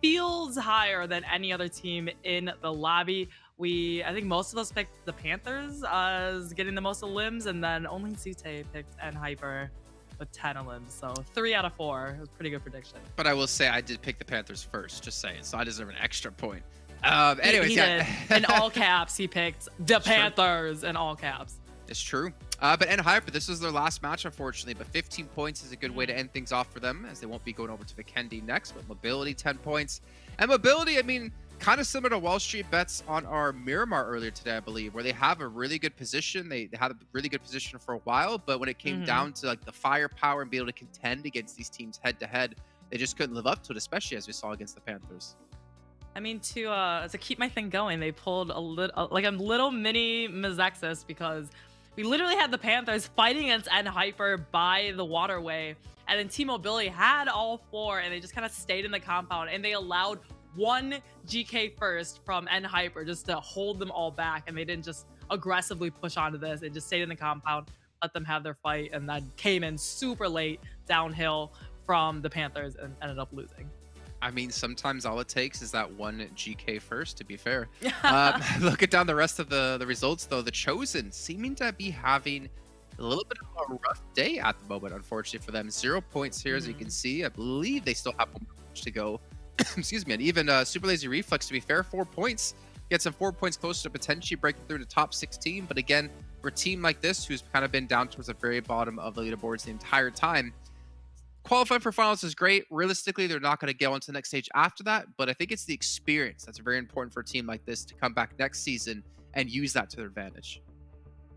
D: feels higher than any other team in the lobby. I think most of us picked the Panthers as getting the most elims, and then only Zute picked NHyper with 10 elims. So 3 out of 4. It was a pretty good prediction.
C: But I will say I did pick the Panthers first, just saying, so I deserve an extra point. Anyways,
D: he
C: yeah.
D: did. In all caps, he picked the Panthers in all caps.
C: It's true. But NHyper, this was their last match, unfortunately, but 15 points is a good way to end things off for them, as they won't be going over to Vikendi next, but Mobility, 10 points. And Mobility, I mean, kind of similar to WALLSTREETBETS on our Miramar earlier today, I believe, where they have a really good position. They had a really good position for a while, but when it came down to like the firepower and be able to contend against these teams head to head, they just couldn't live up to it, especially as we saw against the Panthers.
D: I mean, to keep my thing going, they pulled a little mini MEZEXIS because we literally had the Panthers fighting against NHyper by the waterway, and then Team Mobility had all 4, and they just kind of stayed in the compound, and they allowed 1 GK first from NHyper just to hold them all back, and they didn't just aggressively push onto this. They just stayed in the compound, let them have their fight, and then came in super late downhill from the Panthers and ended up losing.
C: I mean, sometimes all it takes is that 1 GK first, to be fair. Looking down the rest of the results, though, the Chosen seeming to be having a little bit of a rough day at the moment, unfortunately for them. 0 points here, as you can see. I believe they still have 1 match to go. Excuse me. And even Super Lazy Reflex, to be fair, 4 points. Gets some 4 points closer to potentially breaking through the top 16. But again, for a team like this, who's kind of been down towards the very bottom of the leaderboards the entire time, qualifying for finals is great. Realistically, they're not going to go on to the next stage after that, but I think it's the experience that's very important for a team like this to come back next season and use that to their advantage.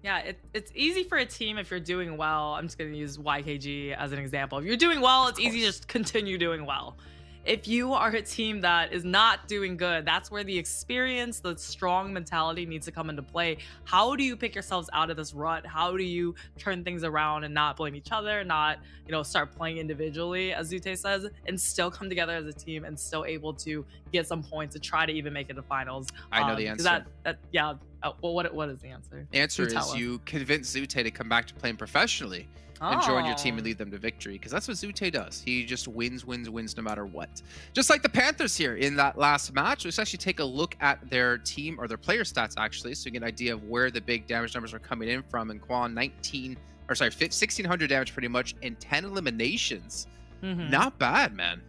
D: Yeah, it's easy for a team if you're doing well. I'm just going to use YKG as an example. If you're doing well, it's easy to just continue doing well. If you are a team that is not doing good, that's where the experience, the strong mentality needs to come into play. How do you pick yourselves out of this rut? How do you turn things around and not blame each other, not, start playing individually, as Zute says, and still come together as a team and still able to get some points to try to even make it to finals?
C: I know the answer.
D: Well, what is the answer?
C: The answer is you convince Zute to come back to playing professionally and join your team and lead them to victory, because that's what Zute does. He just wins no matter what. Just like the Panthers here in that last match. Let's actually take a look at their team, or their player stats actually, so you get an idea of where the big damage numbers are coming in from. And Quan, 1600 damage pretty much, and 10 eliminations. Not bad, man.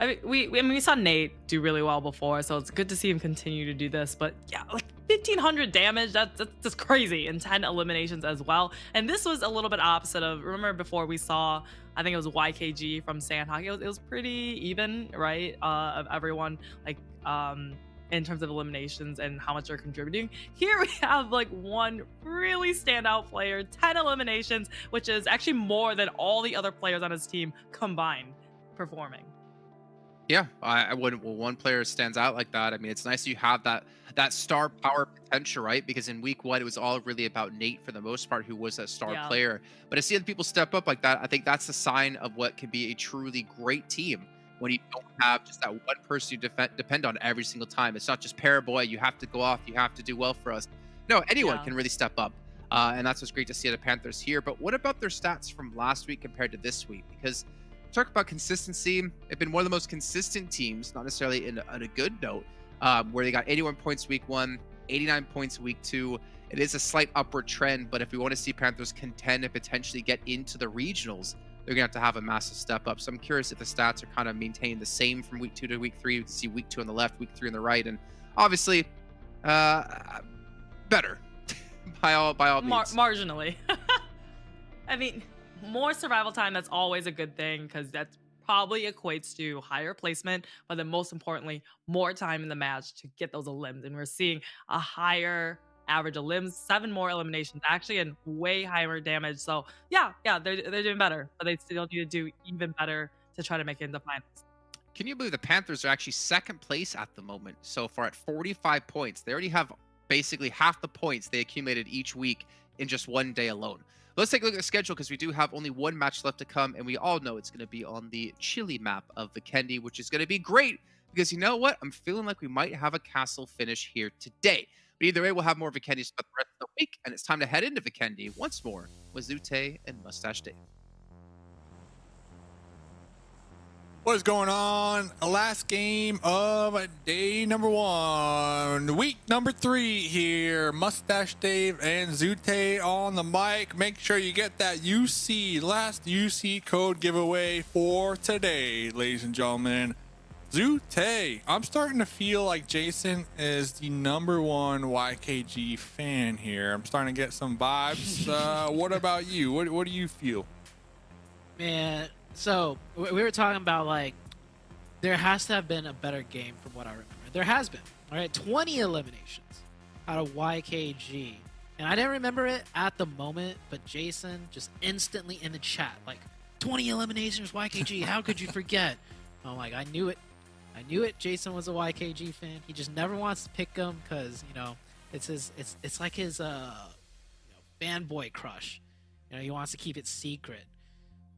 D: I mean, we saw Nate do really well before, so it's good to see him continue to do this. But yeah, like 1500 damage, that's just crazy, and 10 eliminations as well. And this was a little bit opposite of, remember before we saw, I think it was YKG from Sanhok. It was pretty even, right? Of everyone, like in terms of eliminations and how much they're contributing. Here we have like one really standout player, 10 eliminations, which is actually more than all the other players on his team combined performing.
C: Yeah, I wouldn't. Well, one player stands out like that. I mean, it's nice you have that star power potential, right? Because in week 1, it was all really about Nate for the most part, who was that star player. But to see other people step up like that, I think that's a sign of what can be a truly great team, when you don't have just that one person you depend on every single time. It's not just Paraboy, you have to go off, you have to do well for us. No, anyone can really step up. And that's what's great to see the Panthers here. But what about their stats from last week compared to this week? Because talk about consistency, they've been one of the most consistent teams, not necessarily on a good note, where they got 81 points week 1, 89 points week 2. It is a slight upward trend, but if we want to see Panthers contend and potentially get into the regionals, they're going to have a massive step up. So I'm curious if the stats are kind of maintained the same from week 2 to week 3. We can see week 2 on the left, week 3 on the right, and obviously better by all means.
D: Marginally. I mean, more survival time, that's always a good thing, because that probably equates to higher placement, but then most importantly, more time in the match to get those elims. And we're seeing a higher average elims, 7 more eliminations actually, and way higher damage. So yeah, they're doing better, but they still need to do even better to try to make it into finals.
C: Can you believe the Panthers are actually second place at the moment so far at 45 points? They already have basically half the points they accumulated each week in just one day alone. Let's take a look at the schedule because we do have only one match left to come, and we all know it's going to be on the chilly map of Vikendi, which is going to be great because you know what? I'm feeling like we might have a castle finish here today. But either way, we'll have more Vikendi stuff the rest of the week, and it's time to head into Vikendi once more with Zute and Mustache Dave.
B: What is going on? Last game of day number 1, week number 3 here. Mustache Dave and Zute on the mic. Make sure you get that last UC code giveaway for today, ladies and gentlemen. Zute, I'm starting to feel like Jason is the #1 YKG fan here. I'm starting to get some vibes. What about you? What do you feel?
E: Man, so we were talking about, like, there has to have been a better game from what I remember. There has been, all right? 20 eliminations out of YKG. And I didn't remember it at the moment, but Jason just instantly in the chat, like, 20 eliminations, YKG, how could you forget? I'm like, I knew it. I knew it. Jason was a YKG fan. He just never wants to pick them because, you know, it's like his fanboy crush. You know, he wants to keep it secret.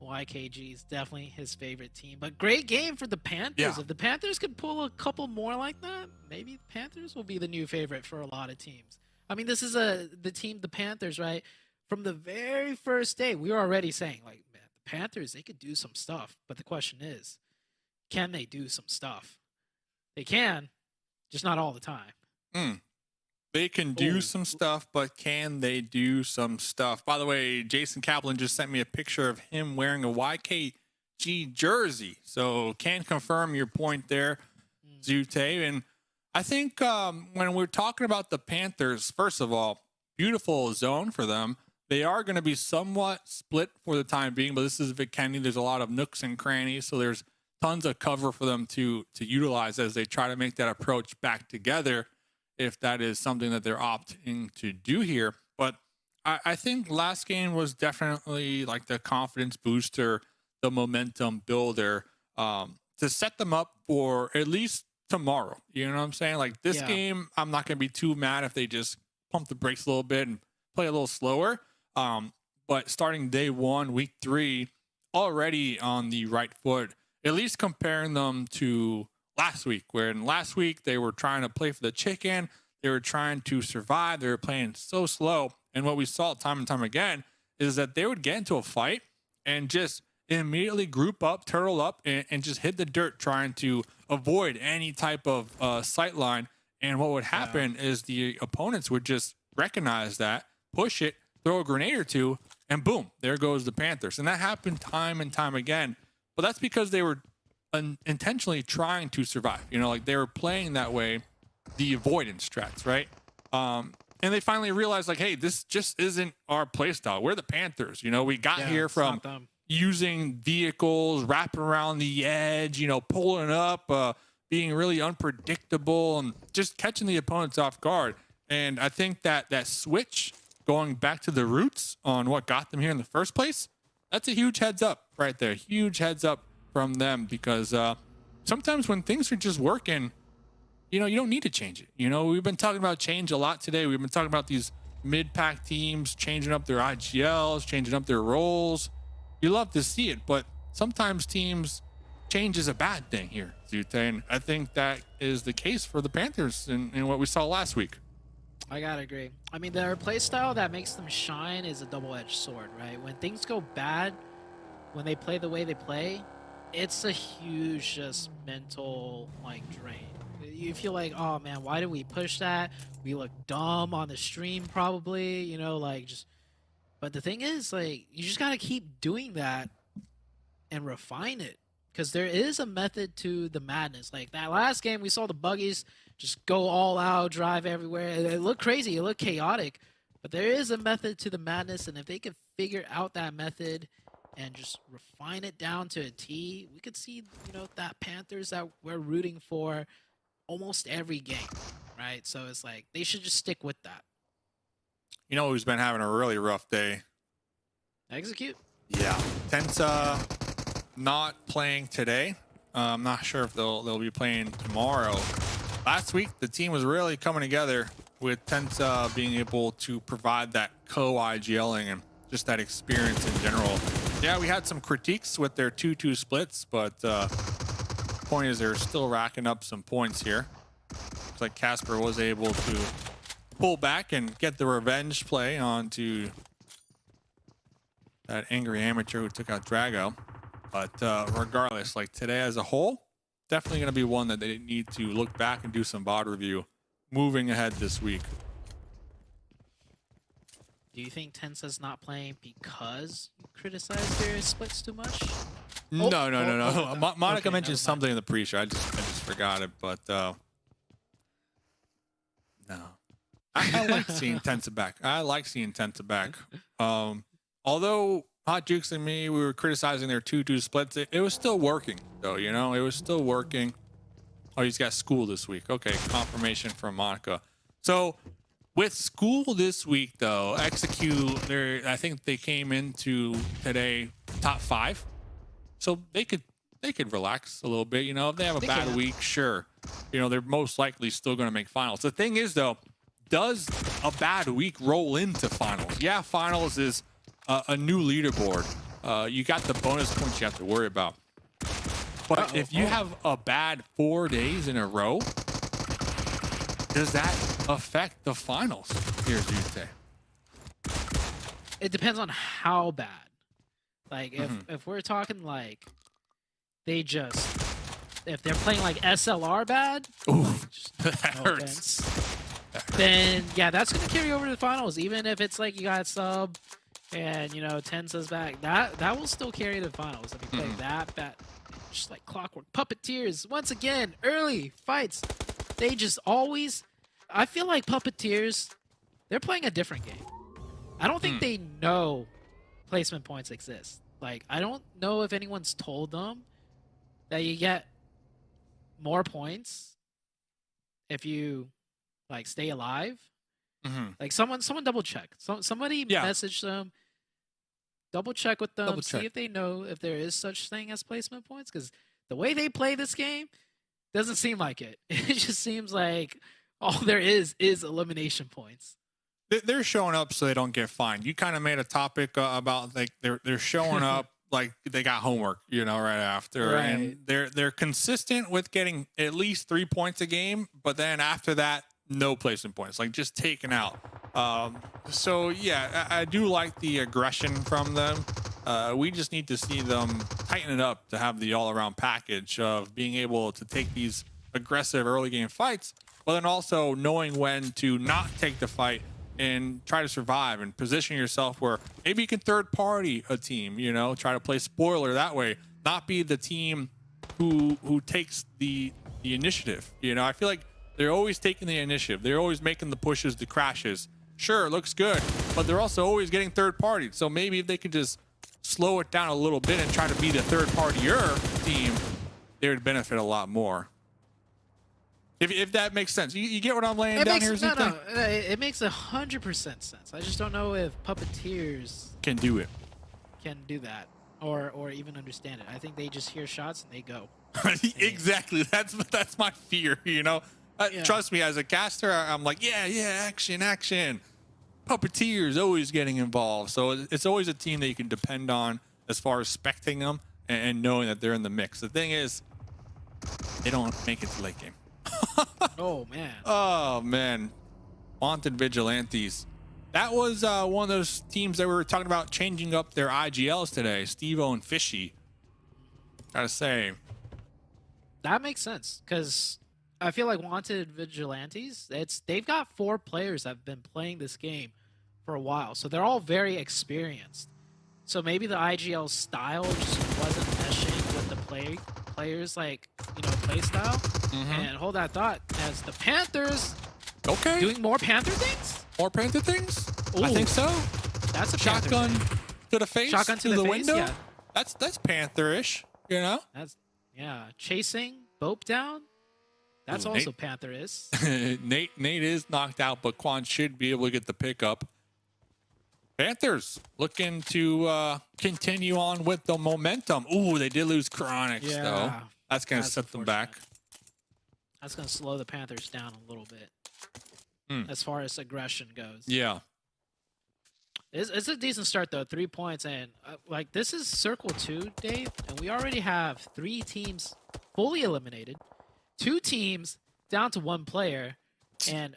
E: YKG is definitely his favorite team, but great game for the Panthers.
B: Yeah.
E: If the Panthers could pull a couple more like that, maybe the Panthers will be the new favorite for a lot of teams. I mean, this is the Panthers, right? From the very first day, we were already saying, like, man, the Panthers, they could do some stuff, but the question is, can they do some stuff? They can, just not all the time.
B: They can do some stuff, but can they do some stuff? By the way, Jason Kaplan just sent me a picture of him wearing a YKG jersey. So can confirm your point there, Zute. And I think when we're talking about the Panthers, first of all, beautiful zone for them. They are going to be somewhat split for the time being, but this is Vikendi. There's a lot of nooks and crannies, so there's tons of cover for them to utilize as they try to make that approach back together, if that is something that they're opting to do here. But I think last game was definitely like the confidence booster, the momentum builder, to set them up for at least tomorrow. You know what I'm saying? Like this game, I'm not going to be too mad if they just pump the brakes a little bit and play a little slower. But starting day 1, week 3, already on the right foot, at least comparing them to last week, where in last week they were trying to play for the chicken. They were trying to survive. They were playing so slow. And what we saw time and time again is that they would get into a fight and just immediately group up, turtle up, and just hit the dirt trying to avoid any type of sight line. And what would happen is the opponents would just recognize that, push it, throw a grenade or two, and boom, there goes the Panthers. And that happened time and time again. But that's because they were intentionally trying to survive. You know, like they were playing that way, the avoidance strats, right? And they finally realized, like, hey, this just isn't our play style. We're the Panthers. You know, we got here from using vehicles, wrapping around the edge, you know, pulling up, being really unpredictable and just catching the opponents off guard. And I think that switch, going back to the roots on what got them here in the first place, that's a huge heads up right there. Huge heads up from them, because sometimes when things are just working, you know, you don't need to change it. You know, we've been talking about change a lot today. We've been talking about these mid-pack teams changing up their IGLs, changing up their roles. You love to see it, but sometimes teams change is a bad thing here, Zute. And I think that is the case for the Panthers in what we saw last week.
E: I gotta agree. I mean, their play style that makes them shine is a double-edged sword, right? When things go bad, when they play the way they play, it's a huge just mental, like, drain. You feel like, oh man, why did we push that? We look dumb on the stream probably, you know, like just. But the thing is, like, you just gotta keep doing that and refine it, because there is a method to the madness. Like that last game, we saw the buggies just go all out, drive everywhere. It looked crazy, it looked chaotic, but there is a method to the madness, and if they could figure out that method and just refine it down to a T, we could see, you know, that Panthers that we're rooting for almost every game, right? So it's like they should just stick with that.
B: You know who's been having a really rough day?
E: Execute.
B: Yeah, Tensa not playing today. I'm not sure if they'll be playing tomorrow. Last week, the team was really coming together with Tensa being able to provide that co-IGLing, and just that experience in general. Yeah, we had some critiques with their 2-2 splits, but point is they're still racking up some points here. Looks like Casper was able to pull back and get the revenge play onto that angry amateur who took out Drago. But regardless, like today as a whole, definitely going to be one that they need to look back and do some VOD review moving ahead this week.
E: Do you think Tensa's not playing because you criticize their splits too much?
B: No. Monica
E: Okay,
B: mentioned
E: never
B: something in the pre-show. I just forgot it, but no. I like seeing Tensa back. I like seeing Tensa back. Although Hot Jukes and me, we were criticizing their 2-2 splits. It was still working, though. You know, it was still working. Oh, he's got school this week. Okay, confirmation from Monica. So with school this week, though, Execute, I think they came into today top 5. So they could relax a little bit. You know, if they have a bad week, sure. You know, they're most likely still going to make finals. The thing is, though, does a bad week roll into finals? Yeah, finals is a new leaderboard. You got the bonus points you have to worry about. But if you have a bad 4 days in a row, does that affect the finals? Here's Yute.
E: It depends on how bad. Like if we're talking like if they're playing like SLR bad,
B: that hurts.
E: Then yeah, that's gonna carry over to the finals. Even if it's like you got sub and you know Tensa's back, that will still carry to the finals. If you play that bad, just like clockwork. Puppeteers once again, early fights. They just always. I feel like Puppeteers, they're playing a different game. I don't think they know placement points exist. Like I don't know if anyone's told them that you get more points if you like stay alive. Like someone double check. Somebody message them, double check with them, see if they know if there is such thing as placement points. Because the way they play this game doesn't seem like it. It just seems like all there is elimination points.
B: They're showing up so they don't get fined. You kind of made a topic about like they're showing up like they got homework, you know, right after, and they're consistent with getting at least 3 points a game, but then after that, no placement points, like just taken out. So yeah, I do like the aggression from them. We just need to see them tighten it up to have the all-around package of being able to take these aggressive early game fights, but then also knowing when to not take the fight and try to survive and position yourself where maybe you can third party a team, you know, try to play spoiler that way, not be the team who takes the initiative. You know, I feel like they're always taking the initiative. They're always making the pushes, the crashes. Sure, it looks good, but they're also always getting third party. So maybe if they could just slow it down a little bit and try to be the third partier team, they would benefit a lot more. If that makes sense. You get what I'm laying down here?
E: No, it makes 100% sense. I just don't know if Puppeteers
B: can do it.
E: Can do that or even understand it. I think they just hear shots and they go.
B: Exactly. That's my fear, you know. Trust me, as a caster, I'm like, yeah, action. Puppeteers always getting involved. So it's always a team that you can depend on as far as spectating them and knowing that they're in the mix. The thing is, they don't make it to late game. Oh man, Wanted Vigilantes. That was one of those teams that we were talking about changing up their IGLs today. Steve-O and Fishy. Gotta say,
E: that makes sense because I feel like Wanted Vigilantes. They've got 4 players that have been playing this game for a while, so they're all very experienced. So maybe the IGL style just wasn't meshing with the players like, you know, play style. And hold that thought, as the Panthers doing more Panther things?
B: More Panther things? Ooh, I think so.
E: That's a
B: shotgun to the face,
E: shotgun to the
B: window.
E: Yeah.
B: That's Panther-ish, you know?
E: That's chasing BOPE down. That's also Panther-ish.
B: Nate is knocked out, but Quan should be able to get the pickup. Panthers looking to continue on with the momentum. Ooh, they did lose Chronics though. That's gonna set them back.
E: That's gonna slow the Panthers down a little bit as far as aggression goes.
B: Yeah.
E: It's a decent start though. 3 points, and like this is Circle 2, Dave, and we already have 3 teams fully eliminated, 2 teams down to 1 player, and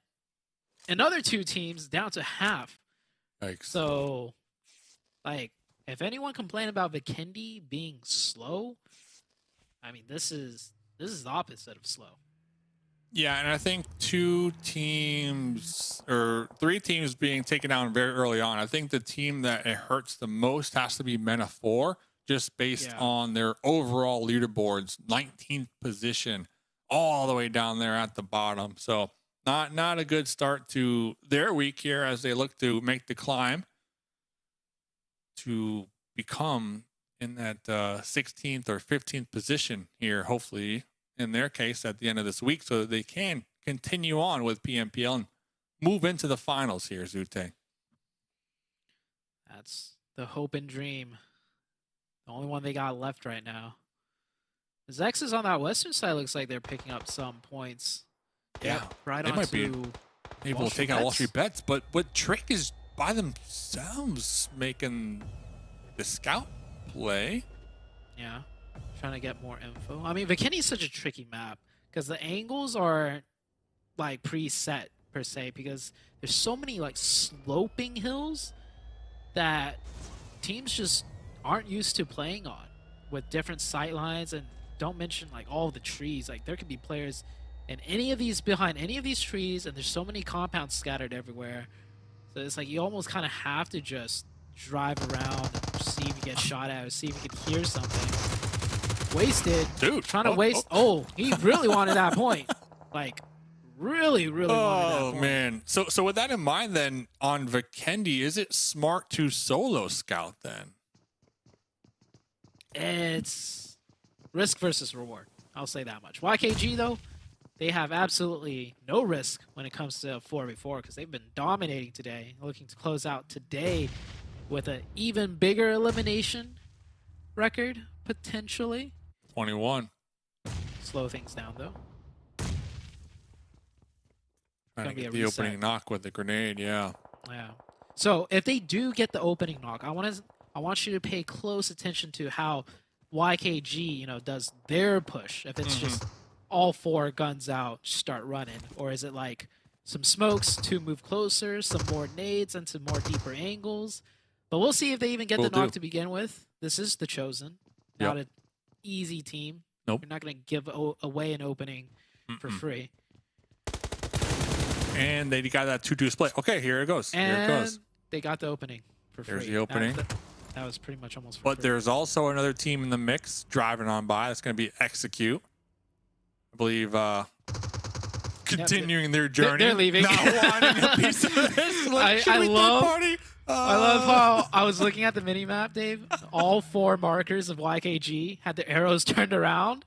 E: another 2 teams down to half.
B: Yikes.
E: So, like, if anyone complained about Vikendi being slow, I mean, this is the opposite of slow.
B: Yeah, and I think 2 teams or 3 teams being taken down very early on. I think the team that it hurts the most has to be MENA 4, just based on their overall leaderboards, 19th position, all the way down there at the bottom. So not a good start to their week here as they look to make the climb to become in that 16th or 15th position here, hopefully, in their case at the end of this week, so that they can continue on with PMPL and move into the finals here, Zute.
E: That's the hope and dream. The only one they got left right now. MEZEXIS on that western side looks like they're picking up some points.
B: Yeah,
E: right
B: they
E: on
B: might be
E: to
B: able to take out WALLSTREETBETS, but what Trick is by themselves making the scout play.
E: Yeah, trying to get more info. I mean, Vikendi is such a tricky map because the angles are like preset per se, because there's so many like sloping hills that teams just aren't used to playing on, with different sight lines, and don't mention like all the trees. Like there could be players in any of these, behind any of these trees, and there's so many compounds scattered everywhere. So it's like you almost kind of have to just drive around and see if you get shot at, or see if you can hear something. Wasted.
B: Dude.
E: Trying to waste. Oh, he really wanted that point. Like, really wanted that point.
B: Oh, man. So with that in mind, then, on Vikendi, is it smart to solo scout, then?
E: It's risk versus reward. I'll say that much. YKG, though, they have absolutely no risk when it comes to 4v4 because they've been dominating today, looking to close out today with an even bigger elimination record, potentially.
B: 21.
E: Slow things down, though.
B: Trying to
E: Gonna be
B: get
E: a
B: the
E: reset.
B: opening knock with the grenade, yeah.
E: Yeah. So if they do get the opening knock, I want you to pay close attention to how YKG, does their push. If it's just all 4 guns out, start running, or is it like some smokes to move closer, some more nades into more deeper angles? But we'll see if they even get the knock to begin with. This is the Chosen, not an easy team.
B: Nope.
E: You're not going to give away an opening for free.
B: And they got that 2-2 split. Okay, here it goes.
E: And
B: here it goes.
E: they got the opening for free.
B: There's the opening.
E: That was pretty much almost for
B: But
E: free.
B: there's also another team in the mix driving on by. That's going to be Execute. I believe continuing their journey.
E: They're leaving.
B: Not wanting a piece of this. Like,
E: I love
B: party.
E: I love how I was looking at the mini-map, Dave. All 4 markers of YKG had the arrows turned around,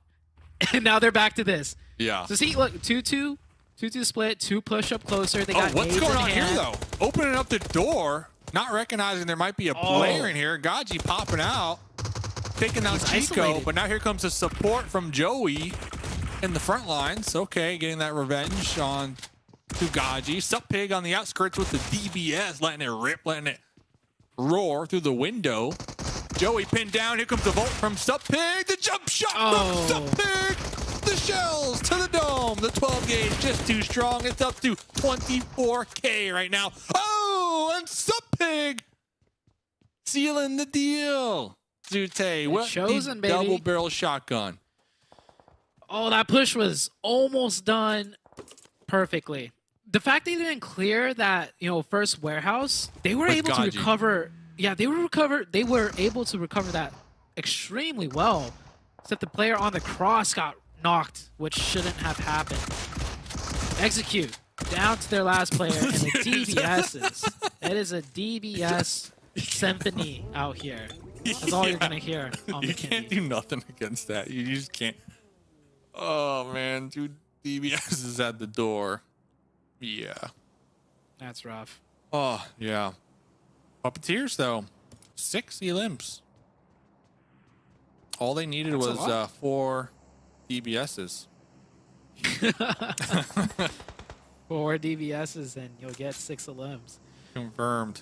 E: and now they're back to this.
B: Yeah.
E: So see, look, 2-2 split, 2 push up closer. They got
B: what's
E: nades
B: going
E: in
B: on
E: hand.
B: here, though? Opening up the door, not recognizing there might be a player in here. Gaji popping out, taking out
E: He's
B: Chico,
E: isolated.
B: but now here comes the support from Joey in the front lines. Okay, getting that revenge on to Gaji. Sup Pig on the outskirts with the DBS, letting it rip, letting it roar through the window. Joey pinned down. Here comes the volt from Sup Pig. The jump shot from Sup Pig. The shells to the dome. The 12 gauge just too strong. It's up to 24K right now. Oh, and Sup Pig sealing the deal. Zute, what
E: Chosen,
B: the
E: baby.
B: double barrel shotgun.
E: Oh, that push was almost done perfectly. The fact they didn't clear that, first warehouse, they were
B: With
E: able
B: Gaji.
E: to recover. Yeah, they were able to recover that extremely well. Except the player on the cross got knocked, which shouldn't have happened. Execute down to their last player, and the DBSs. It is a DBS symphony out here. That's all you're gonna hear on
B: You
E: Vikendi.
B: can't do nothing against that. You just can't. Oh, man. Dude, DBS is at the door. Yeah.
E: That's rough.
B: Oh, yeah. Puppeteers, though. 6 elims. All they needed
E: That's a
B: was
E: lot.
B: 4 DBSs.
E: 4 DBSs and you'll get 6 elims.
B: Confirmed.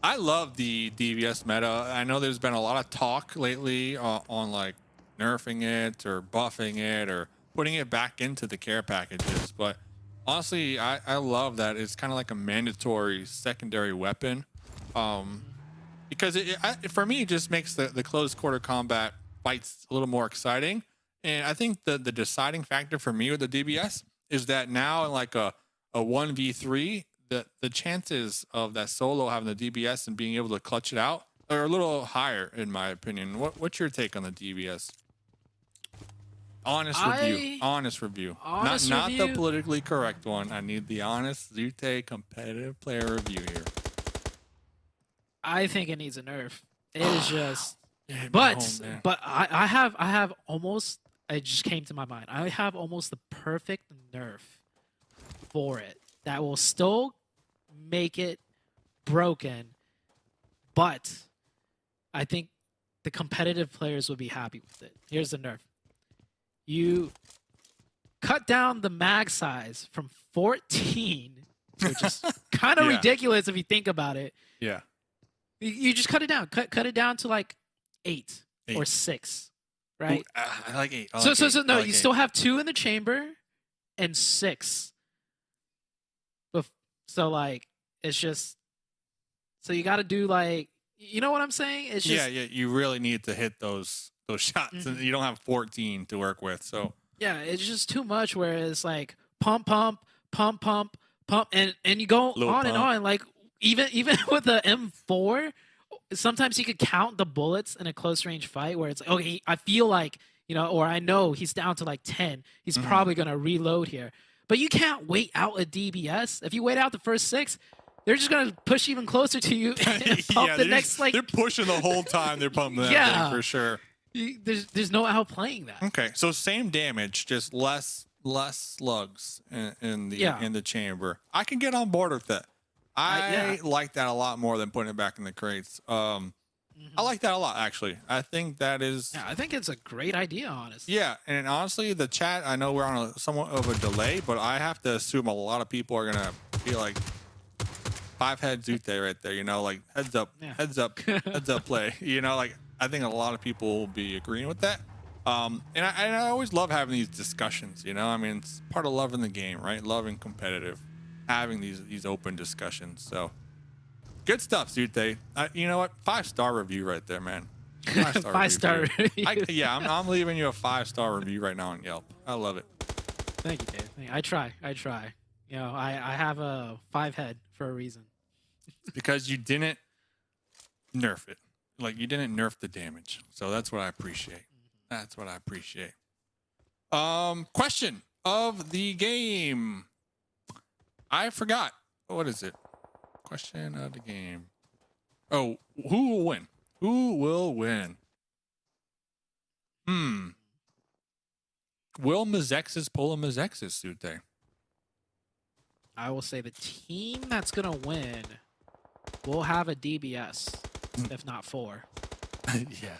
B: I love the DVS meta. I know there's been a lot of talk lately on like nerfing it or buffing it or putting it back into the care packages. But honestly, I love that it's kind of like a mandatory secondary weapon. Because for me, it just makes the close quarter combat fights a little more exciting. And I think the deciding factor for me with the DBS is that now in like a 1v3, the chances of that solo having the DBS and being able to clutch it out are a little higher, in my opinion. What's your take on the DBS? Honest review. Honest review. Not the politically correct one. I need the honest Zute competitive player review here.
E: I think it needs a nerf. It is just, but I have almost. It just came to my mind. I have almost the perfect nerf for it that will still make it broken, but I think the competitive players will be happy with it. Here's the nerf. You cut down the mag size from 14, which is kind of ridiculous if you think about it.
B: Yeah.
E: You just cut it down. Cut it down to like 8 or 6, right?
B: Ooh, I like 8.
E: No, you still have 2 in the chamber and 6. So like it's just you got to do like, you know what I'm saying? It's just
B: you really need to hit those shots, and you don't have 14 to work with. So
E: yeah, it's just too much. Where it's like pump, and you go on and on. Like even with the M4, sometimes you could count the bullets in a close range fight where it's like, okay, I feel like, you know, or I know he's down to like 10. He's probably gonna reload here. But you can't wait out a DBS. If you wait out the first 6, they're just gonna push even closer to you and pump the next like.
B: They're pushing the whole time. They're pumping that thing for sure.
E: There's no outplaying that.
B: Okay, so same damage, just less slugs in the chamber. I can get on board with that. I like that a lot more than putting it back in the crates. I like that a lot, actually. I think that is.
E: Yeah, I think it's a great idea, honestly.
B: Yeah, and honestly, the chat. I know we're on a somewhat of a delay, but I have to assume a lot of people are gonna be like 5-head Zute right there. You know, like heads up play. You know, like I think a lot of people will be agreeing with that. And I always love having these discussions. You know, I mean, it's part of loving the game, right? Loving competitive, having these open discussions. So. Good stuff, Zute. You know what? 5-star review right there, man.
E: 5-star review.
B: I'm leaving you a 5-star review right now on Yelp. I love it.
E: Thank you, Dave. I try. You know, I have a 5-head for a reason.
B: Because you didn't nerf it. Like, you didn't nerf the damage. So that's what I appreciate. That's what I appreciate. Question of the game. I forgot. What is it? Question of the game. Oh, who will win? Who will win? Will MEZEXIS pull a MEZEXIS, Zute?
E: I will say the team that's going to win will have a DBS, if not 4.
B: Yeah.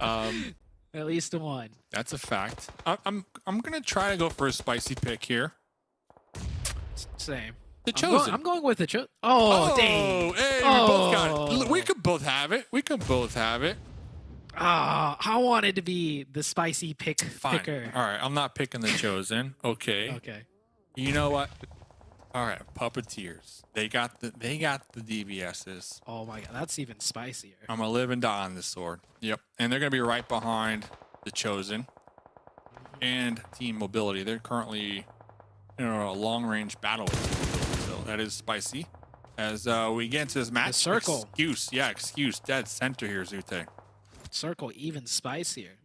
E: At least 1.
B: That's a fact. I'm going to try to go for a spicy pick here.
E: Same.
B: The Chosen.
E: I'm going with the Chosen. Oh, dang.
B: Hey, we both got it. We could both have it.
E: I wanted to be the spicy
B: Fine.
E: picker.
B: All right, I'm not picking the Chosen. Okay.
E: Okay.
B: You know what? All right, Puppeteers. They got the DBSs.
E: Oh my god, that's even spicier.
B: I'm gonna live and die on this sword. Yep, and they're gonna be right behind the Chosen and Team Mobility. They're currently in a long-range battle with Team Mobility, so that is spicy. As we get into this match,
E: The circle.
B: Excuse, dead center here, Zute.
E: Circle even spicier.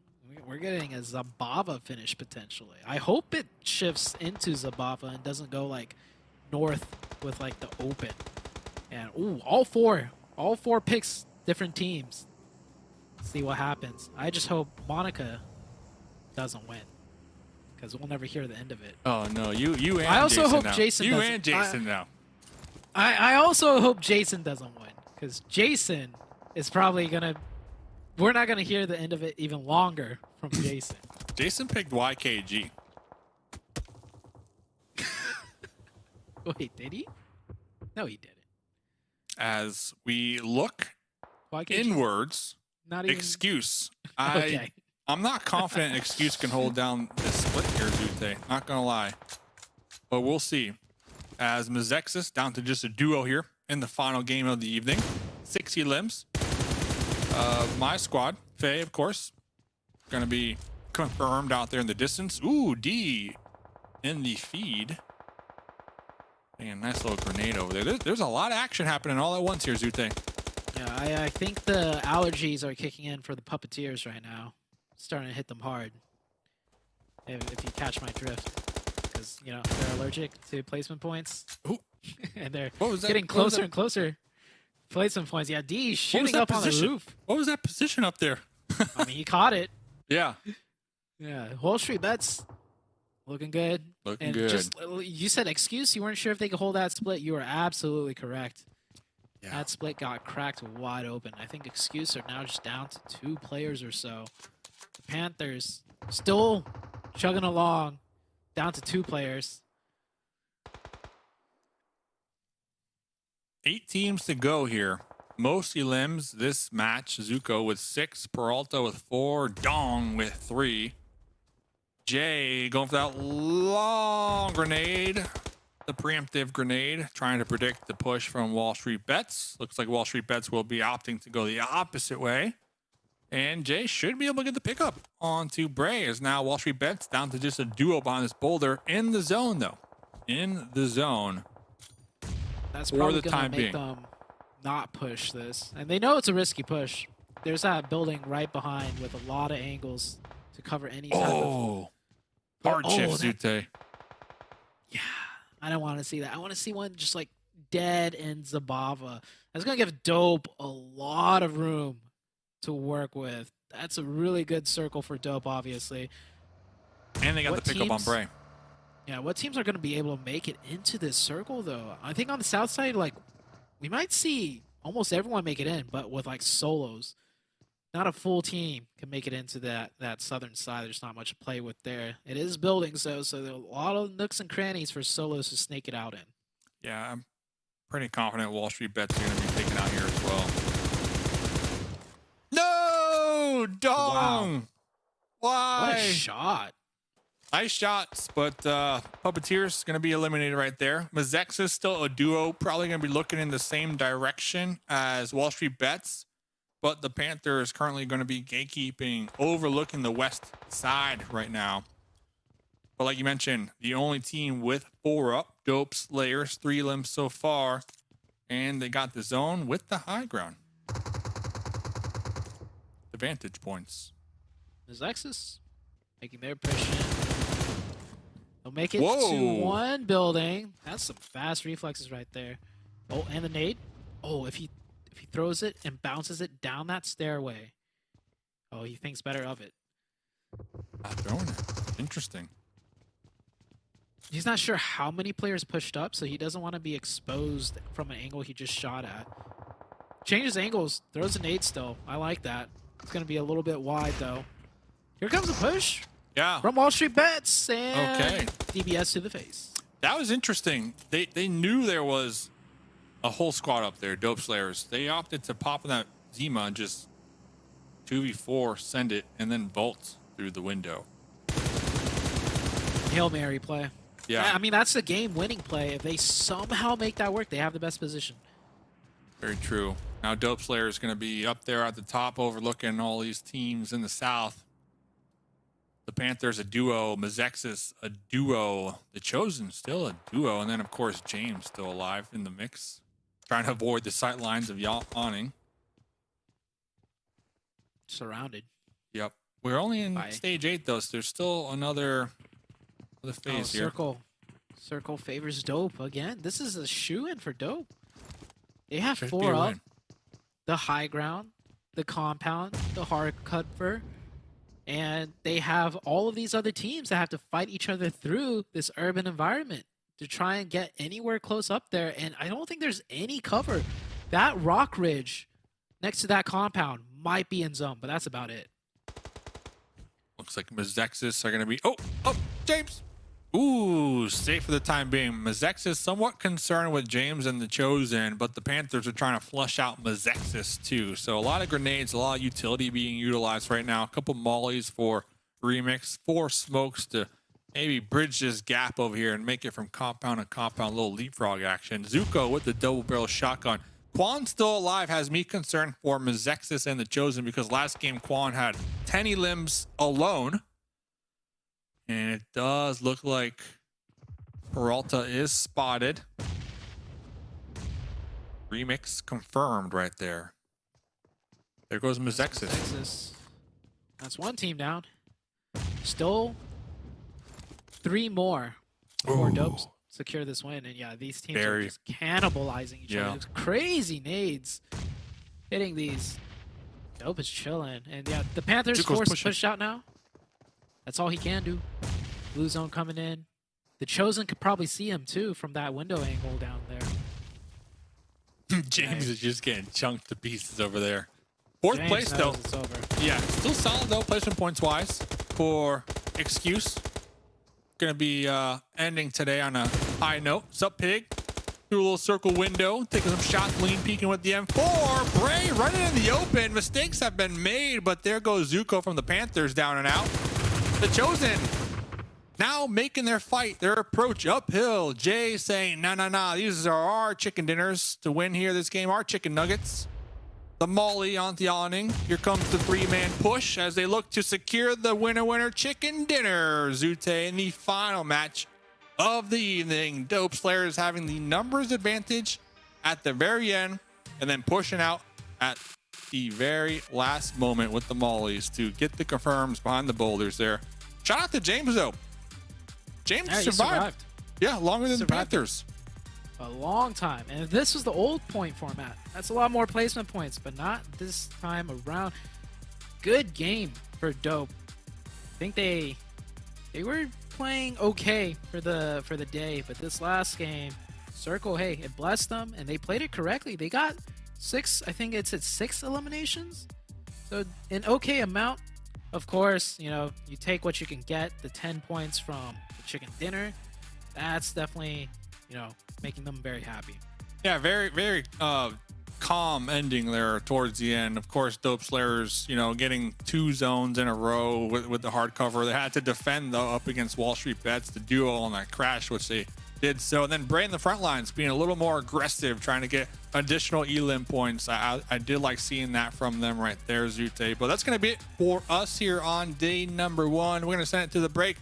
E: We're getting a Zabava finish potentially. I hope it shifts into Zabava and doesn't go like north with like the open. And ooh, all four picks different teams. See what happens. I just hope Monica doesn't win, because we'll never hear the end of it.
B: Oh no, you and
E: I also
B: Jason
E: hope
B: now.
E: Jason
B: You
E: doesn't.
B: and Jason now.
E: I also hope Jason doesn't win, because Jason is probably gonna. We're not gonna hear the end of it even longer from Jason.
B: Jason picked YKG.
E: Wait, did he? No, he didn't.
B: as we look
E: Why can't you
B: inwards.
E: not even?
B: Excuse.
E: Okay.
B: I'm not confident Excuse can hold down this split here, Zute. Not gonna lie. But we'll see. As MEZEXIS down to just a duo here in the final game of the evening. 60 limbs. My squad, Faye, of course, gonna be confirmed out there in the distance. Ooh, D in the feed. Man, nice little grenade over there. There's a lot of action happening all at once here, Zute.
E: Yeah, I think the allergies are kicking in for the puppeteers right now. Starting to hit them hard. If you catch my drift. Because, you know, they're allergic to placement points.
B: Ooh.
E: And they're
B: What was that?
E: getting
B: What was
E: closer
B: that?
E: and closer. Placement points. Yeah, D
B: What was
E: shooting
B: that
E: up on the
B: position?
E: roof.
B: What was that position up there?
E: I mean, he caught it.
B: Yeah.
E: Yeah, WALLSTREETBETS looking good.
B: Looking
E: And
B: good.
E: just, you said excuse, you weren't sure if they could hold that split. You were absolutely correct.
B: Yeah.
E: That split got cracked wide open. I think excuse are now just down to 2 players or so. The Panthers still chugging along, down to 2 players.
B: 8 teams to go here. Mostly limbs this match. Zuko with 6, Peralta with 4, Dong with 3. Jay going for that long grenade. The preemptive grenade, trying to predict the push from WALLSTREETBETS. Looks like WALLSTREETBETS will be opting to go the opposite way. And Jay should be able to get the pickup onto Bray, as now WALLSTREETBETS down to just a duo behind this boulder in the zone, though. In the zone.
E: That's
B: For
E: probably
B: the
E: going
B: time
E: to make
B: being.
E: them not push this. And they know it's a risky push. There's that building right behind with a lot of angles to cover any type of...
B: Oh, hard shift,
E: that-
B: Zute.
E: Yeah, I don't want to see that. I want to see one just like dead in Zabava. That's going to give Dope a lot of room to work with. That's a really good circle for Dope, obviously.
B: And they got
E: What
B: the pickup on
E: teams-
B: Bray.
E: Yeah, what teams are going to be able to make it into this circle, though? I think on the south side, like, we might see almost everyone make it in, but with, like, solos. Not a full team can make it into that southern side. There's not much to play with there. It is buildings, though, so there are a lot of nooks and crannies for solos to snake it out in.
B: Yeah, I'm pretty confident WALLSTREETBETS are going to be taken out here as well. No! Dong! Why?
E: What a shot.
B: Nice shots, but Puppeteer's going to be eliminated right there. MEZEXIS still a duo, probably going to be looking in the same direction as WALLSTREETBETS, but the Panther is currently going to be gatekeeping, overlooking the west side right now. But like you mentioned, the only team with 4 up, Dope Slayers, 3 limbs so far, and they got the zone with the high ground. The vantage points.
E: MEZEXIS making their push in. They'll make it
B: Whoa.
E: to 1 building. That's some fast reflexes right there. Oh, and the nade. Oh, if he throws it and bounces it down that stairway. Oh, he thinks better of it.
B: Not throwing it. Interesting.
E: He's not sure how many players pushed up, so he doesn't want to be exposed from an angle he just shot at. Changes angles, throws a nade still. I like that. It's going to be a little bit wide, though. Here comes a push
B: Yeah.
E: from WALLSTREETBETS, and
B: Okay.
E: DBS to the face.
B: That was interesting. They knew there was a whole squad up there, Dope Slayers. They opted to pop in that Zima and just 2v4, send it, and then vault through the window.
E: Hail Mary play.
B: Yeah,
E: I mean, that's the game-winning play. If they somehow make that work, they have the best position.
B: very true. Now Dope Slayer is going to be up there at the top overlooking all these teams in the south. The Panthers a duo, MEZEXIS a duo, The Chosen still a duo, and then of course James still alive in the mix, trying to avoid the sight lines of yawning.
E: Surrounded.
B: Yep. We're only in
E: Bye.
B: stage 8 though, so there's still another
E: Oh,
B: phase here.
E: Circle favors Dope again. This is a shoe-in for Dope. They have
B: Should be
E: 4
B: a
E: up.
B: win.
E: The high ground, the compound, the hard cover, and they have all of these other teams that have to fight each other through this urban environment to try and get anywhere close up there. And I don't think there's any cover. That rock ridge next to that compound might be in zone, but that's about it.
B: Looks like MEZEXIS are going to be... Oh, James! Ooh, safe for the time being. MEZEXIS is somewhat concerned with James and the Chosen, but the Panthers are trying to flush out MEZEXIS too. So a lot of grenades, a lot of utility being utilized right now. A couple mollies for Remix, 4 smokes to maybe bridge this gap over here and make it from compound to compound, a little leapfrog action. Zuko with the double barrel shotgun. Quan still alive has me concerned for MEZEXIS and the Chosen because last game Quan had 10 limbs alone. And it does look like Peralta is spotted. Remix confirmed right there. There goes MEZEXIS.
E: That's one team down. Still 3 more before Dopes secure this win. And yeah, these teams are just cannibalizing each other. It's crazy nades hitting these. Dope is chilling. And yeah, the Panthers forced push out now. That's all he can do. Blue zone coming in. The Chosen could probably see him too from that window angle down there.
B: James is just getting chunked to pieces over there. 4th place though.
E: It's over.
B: Yeah, still solid though, placement points wise for Excuse. Gonna be ending today on a high note. Sup, Pig? Through a little circle window, taking some shots, lean peeking with the M4. Bray running in the open. Mistakes have been made, but there goes Zuko from the Panthers down and out. The Chosen now making their fight, their approach uphill. Jay saying, nah, these are our chicken dinners to win here this game, our chicken nuggets. The Molly on the awning. Here comes the 3-man push as they look to secure the winner chicken dinner. Zute in the final match of the evening. Dope Slayers having the numbers advantage at the very end and then pushing out at the very last moment with the Mollies to get the confirms behind the boulders there. Shout out to James though. James survived. Yeah, longer than the Panthers.
E: A long time. And this was the old point format. That's a lot more placement points, but not this time around. Good game for Dope. I think they were playing okay for the day, but this last game, Circle, hey, it blessed them and they played it correctly. They got 6, I think it's at 6 eliminations. So an okay amount. Of course, you know, you take what you can get, the 10 points from the chicken dinner. That's definitely, you know, making them very happy.
B: Yeah, very calm ending there towards the end. Of course, Dope Slayers, you know, getting 2 zones in a row with the hard cover. They had to defend though up against WALLSTREETBETS, the duo on that crash, which they did so. And then Bray in the front lines being a little more aggressive, trying to get additional elim points. I did like seeing that from them right there, Zute. But that's going to be it for us here on day number 1. We're going to send it to the break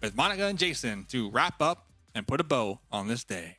B: with Monica and Jason to wrap up and put a bow on this day.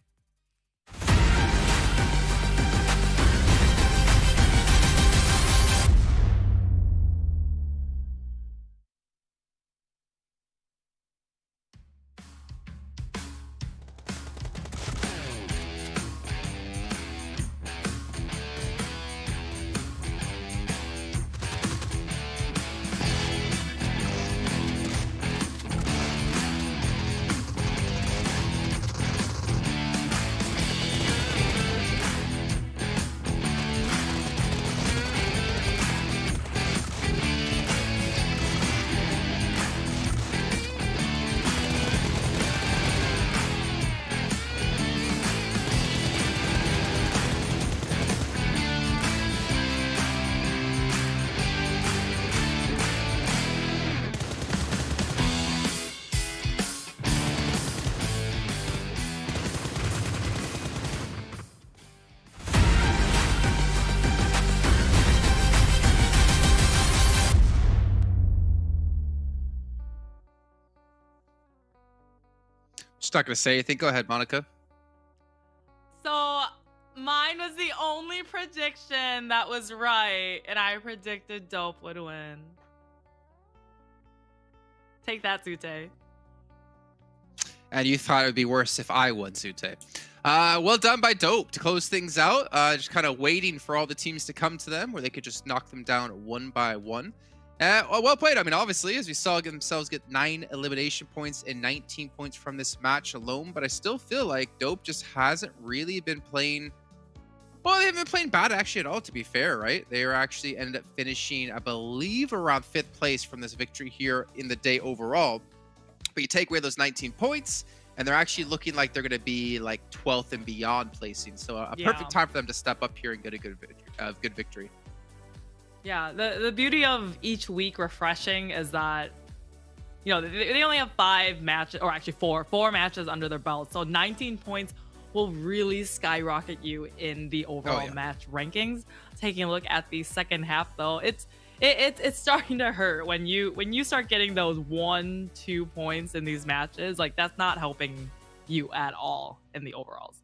C: Just not going to say anything. Go ahead, Monica.
D: So mine was the only prediction that was right, and I predicted Dope would win. Take that, Zute.
C: And you thought it would be worse if I won, Zute. Well done by Dope to close things out. Just kind of waiting for all the teams to come to them where they could just knock them down one by one. Well played. I mean, obviously, as we saw themselves get 9 elimination points and 19 points from this match alone, but I still feel like Dope just hasn't really been playing. Well, they haven't been playing bad actually at all, to be fair, right? They were actually ended up finishing, I believe, around 5th place from this victory here in the day overall. But you take away those 19 points, and they're actually looking like they're going to be like 12th and beyond placing. So a perfect time for them to step up here and get a good victory.
D: Yeah, the beauty of each week refreshing is that, you know, they only have 5 matches, or actually 4 matches under their belt. So 19 points will really skyrocket you in the overall match rankings. Taking a look at the second half, though, it's starting to hurt when you start getting those 1-2 points in these matches. Like, that's not helping you at all in the overalls.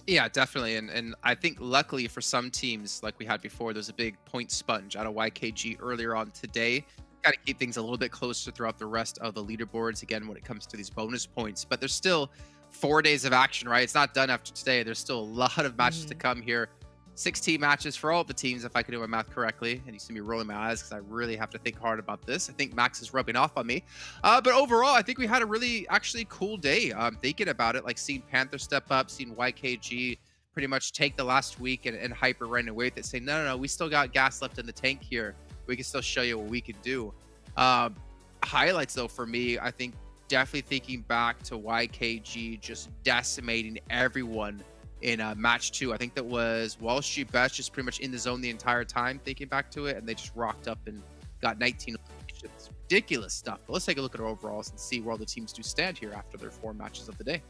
C: Yeah, definitely. And I think luckily for some teams, like we had before, there's a big point sponge out of YKG earlier on today. Got to keep things a little bit closer throughout the rest of the leaderboards, again, when it comes to these bonus points. But there's still 4 days of action, right? It's not done after today. There's still a lot of matches to come here. 16 matches for all of the teams, if I can do my math correctly. And you see me rolling my eyes because I really have to think hard about this. I think Max is rubbing off on me. But overall, I think we had a really actually cool day. Thinking about it, like seeing Panther step up, seeing YKG pretty much take the last week and Hyper right away with it, saying, no, we still got gas left in the tank here. We can still show you what we can do. Highlights, though, for me, I think definitely thinking back to YKG just decimating everyone in match 2. I think that was WALLSTREETBETS just pretty much in the zone the entire time, thinking back to it, and they just rocked up and got 19. It's ridiculous stuff. But let's take a look at our overalls and see where all the teams do stand here after their 4 matches of the day.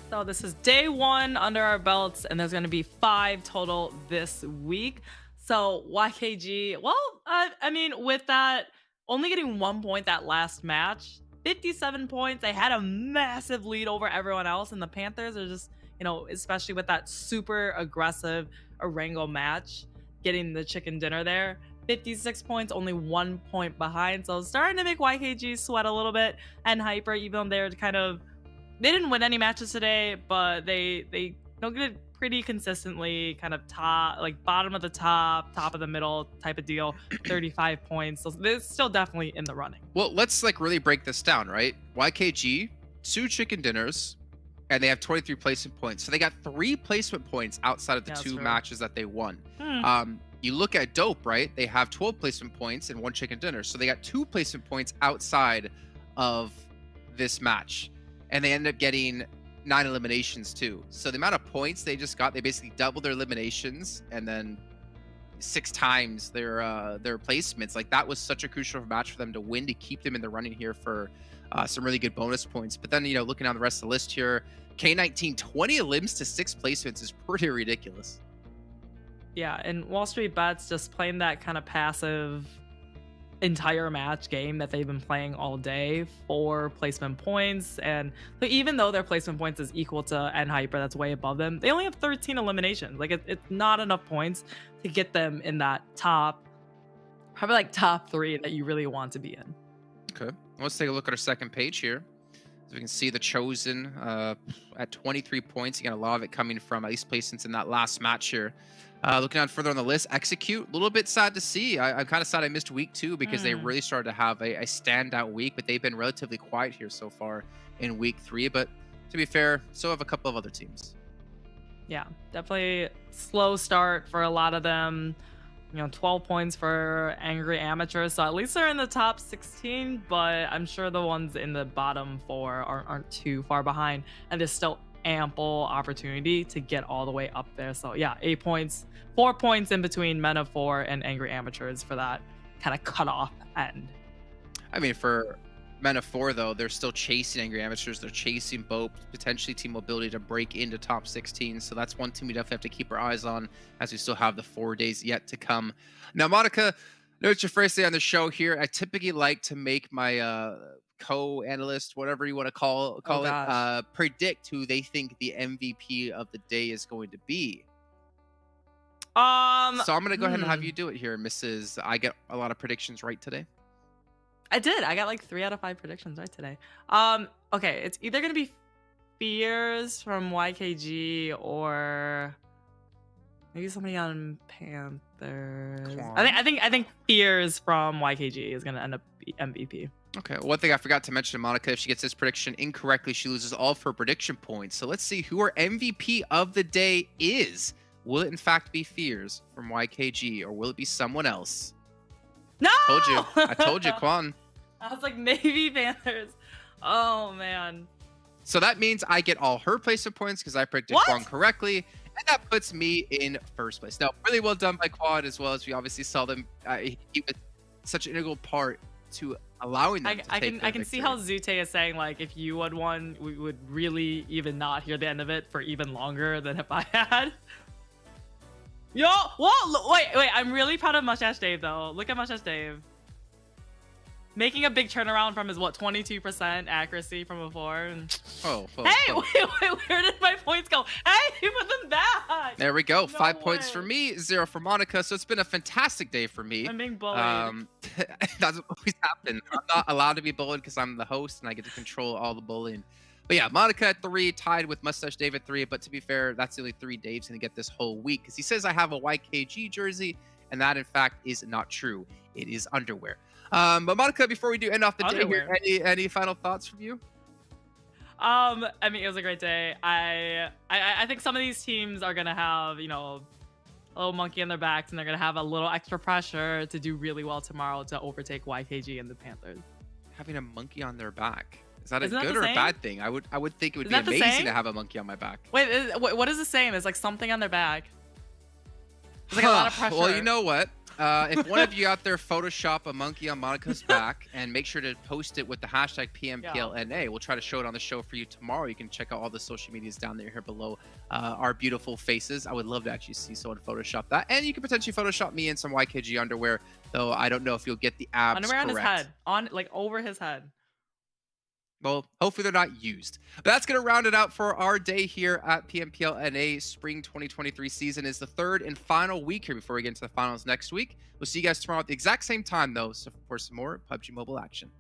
D: So this is day 1 under our belts, and there's going to be 5 total this week. So YKG, well, I mean, with that, only getting 1 point that last match, 57 points. They had a massive lead over everyone else, and the Panthers are just, you know, especially with that super aggressive Erangel match, getting the chicken dinner there. 56 points, only 1 point behind. So starting to make YKG sweat a little bit. And Hyper, even though they didn't win any matches today, but they don't get it pretty consistently, kind of bottom of the top of the middle type of deal. 35 points. So they're still definitely in the running.
C: Well, let's like really break this down, right? YKG, 2 chicken dinners, and they have 23 placement points. So they got 3 placement points outside of the 2 matches that they won. You look at Dope, right? They have 12 placement points and 1 chicken dinner. So they got 2 placement points outside of this match. And they ended up getting 9 eliminations too. So the amount of points they just got, they basically doubled their eliminations and then 6 times their placements. Like, that was such a crucial match for them to win, to keep them in the running here for some really good bonus points. But then, you know, looking down the rest of the list here, K19, 20 elims to 6 placements is pretty ridiculous.
D: Yeah, and WALLSTREETBETS just playing that kind of passive entire match game that they've been playing all day for placement points. And so even though their placement points is equal to Hyper, that's way above them, they only have 13 eliminations. Like, it's not enough points to get them in that top 3 that you really want to be in.
C: Okay, let's take a look at our second page here. So we can see the Chosen at 23 points. Again, a lot of it coming from at least placements in that last match here. Looking down further on the list, Execute, a little bit sad to see. I'm kind of sad I missed week 2 because they really started to have a standout week, but they've been relatively quiet here so far in week 3. But to be fair, so have a couple of other teams.
D: Yeah, definitely slow start for a lot of them. You know, 12 points for Angry Amateurs, so at least they're in the top 16, but I'm sure the ones in the bottom 4 aren't too far behind, and there's still ample opportunity to get all the way up there. So yeah, 8 points, 4 points in between Men of 4 and Angry Amateurs for that kind of cutoff end.
C: I mean, for Men of 4, though, they're still chasing Angry Amateurs. They're chasing BOPE, potentially Team Mobility to break into top 16. So that's one team we definitely have to keep our eyes on as we still have the 4 days yet to come. Now, Monica, no, it's your first day on the show here. I typically like to make my co-analyst, whatever you want to call it, predict who they think the MVP of the day is going to be. So I'm going to go ahead and have you do it here, Mrs. I get a lot of predictions right today.
D: I did. I got like 3 out of 5 predictions right today. Okay, it's either gonna be Fears from YKG or maybe somebody on Panthers. I think Fears from YKG is gonna end up MVP.
C: Okay, one thing I forgot to mention to Monica, if she gets this prediction incorrectly, she loses all of her prediction points. So let's see who our MVP of the day is. Will it in fact be Fears from YKG, or will it be someone else?
D: No!
C: I told you, Quan.
D: I was like, maybe Panthers. Oh man.
C: So that means I get all her placement points because I predicted
D: What?
C: Quad correctly, and that puts me in first place. Now, really well done by Quad, as well as we obviously saw them. He was such an integral part to allowing them to take
D: I can see how Zute is saying, like, if you had won, we would really even not hear the end of it for even longer than if I had. Yo, whoa, wait, I'm really proud of Mustache Dave, though. Look at Mustache Dave. Making a big turnaround from his, what, 22% accuracy from before. And...
C: Oh,
D: hey, wait, where did my points go? Hey, you put them back.
C: There we go.
D: No
C: 5 points
D: way.
C: for me, 0 for Monica. So it's been a fantastic day for me.
D: I'm being bullied.
C: That's what always happens. I'm not allowed to be bullied because I'm the host and I get to control all the bullying. But yeah, Monica at 3, tied with Mustache Dave at 3. But to be fair, that's the only 3 Dave's going to get this whole week because he says I have a YKG jersey, and that in fact is not true. It is underwear. But Monica, before we do end off the day here, any final thoughts from you?
D: I mean, it was a great day. I think some of these teams are gonna have, you know, a little monkey on their backs, and they're gonna have a little extra pressure to do really well tomorrow to overtake YKG and the Panthers.
C: Having a monkey on their back, is that
D: Isn't
C: a
D: that
C: good
D: the
C: or a
D: same?
C: bad thing? I would think it would be
D: Isn't that the
C: amazing
D: same?
C: to have a monkey on my back.
D: Wait, what is the same? It's like something on their back. It's like a lot of pressure.
C: Well, you know what? If one of you out there Photoshop a monkey on Monica's back and make sure to post it with the hashtag PMPL NA, we'll try to show it on the show for you tomorrow. You can check out all the social medias down there here below our beautiful faces. I would love to actually see someone Photoshop that. And you can potentially Photoshop me in some YKG underwear, though I don't know if you'll get the abs
D: underwear on his
C: correct.
D: head, on like over his head.
C: Well, hopefully they're not used. But that's going to round it out for our day here at PMPL NA Spring 2023 season. Is the 3rd and final week here before we get into the finals next week. We'll see you guys tomorrow at the exact same time, though, so for some more PUBG Mobile action.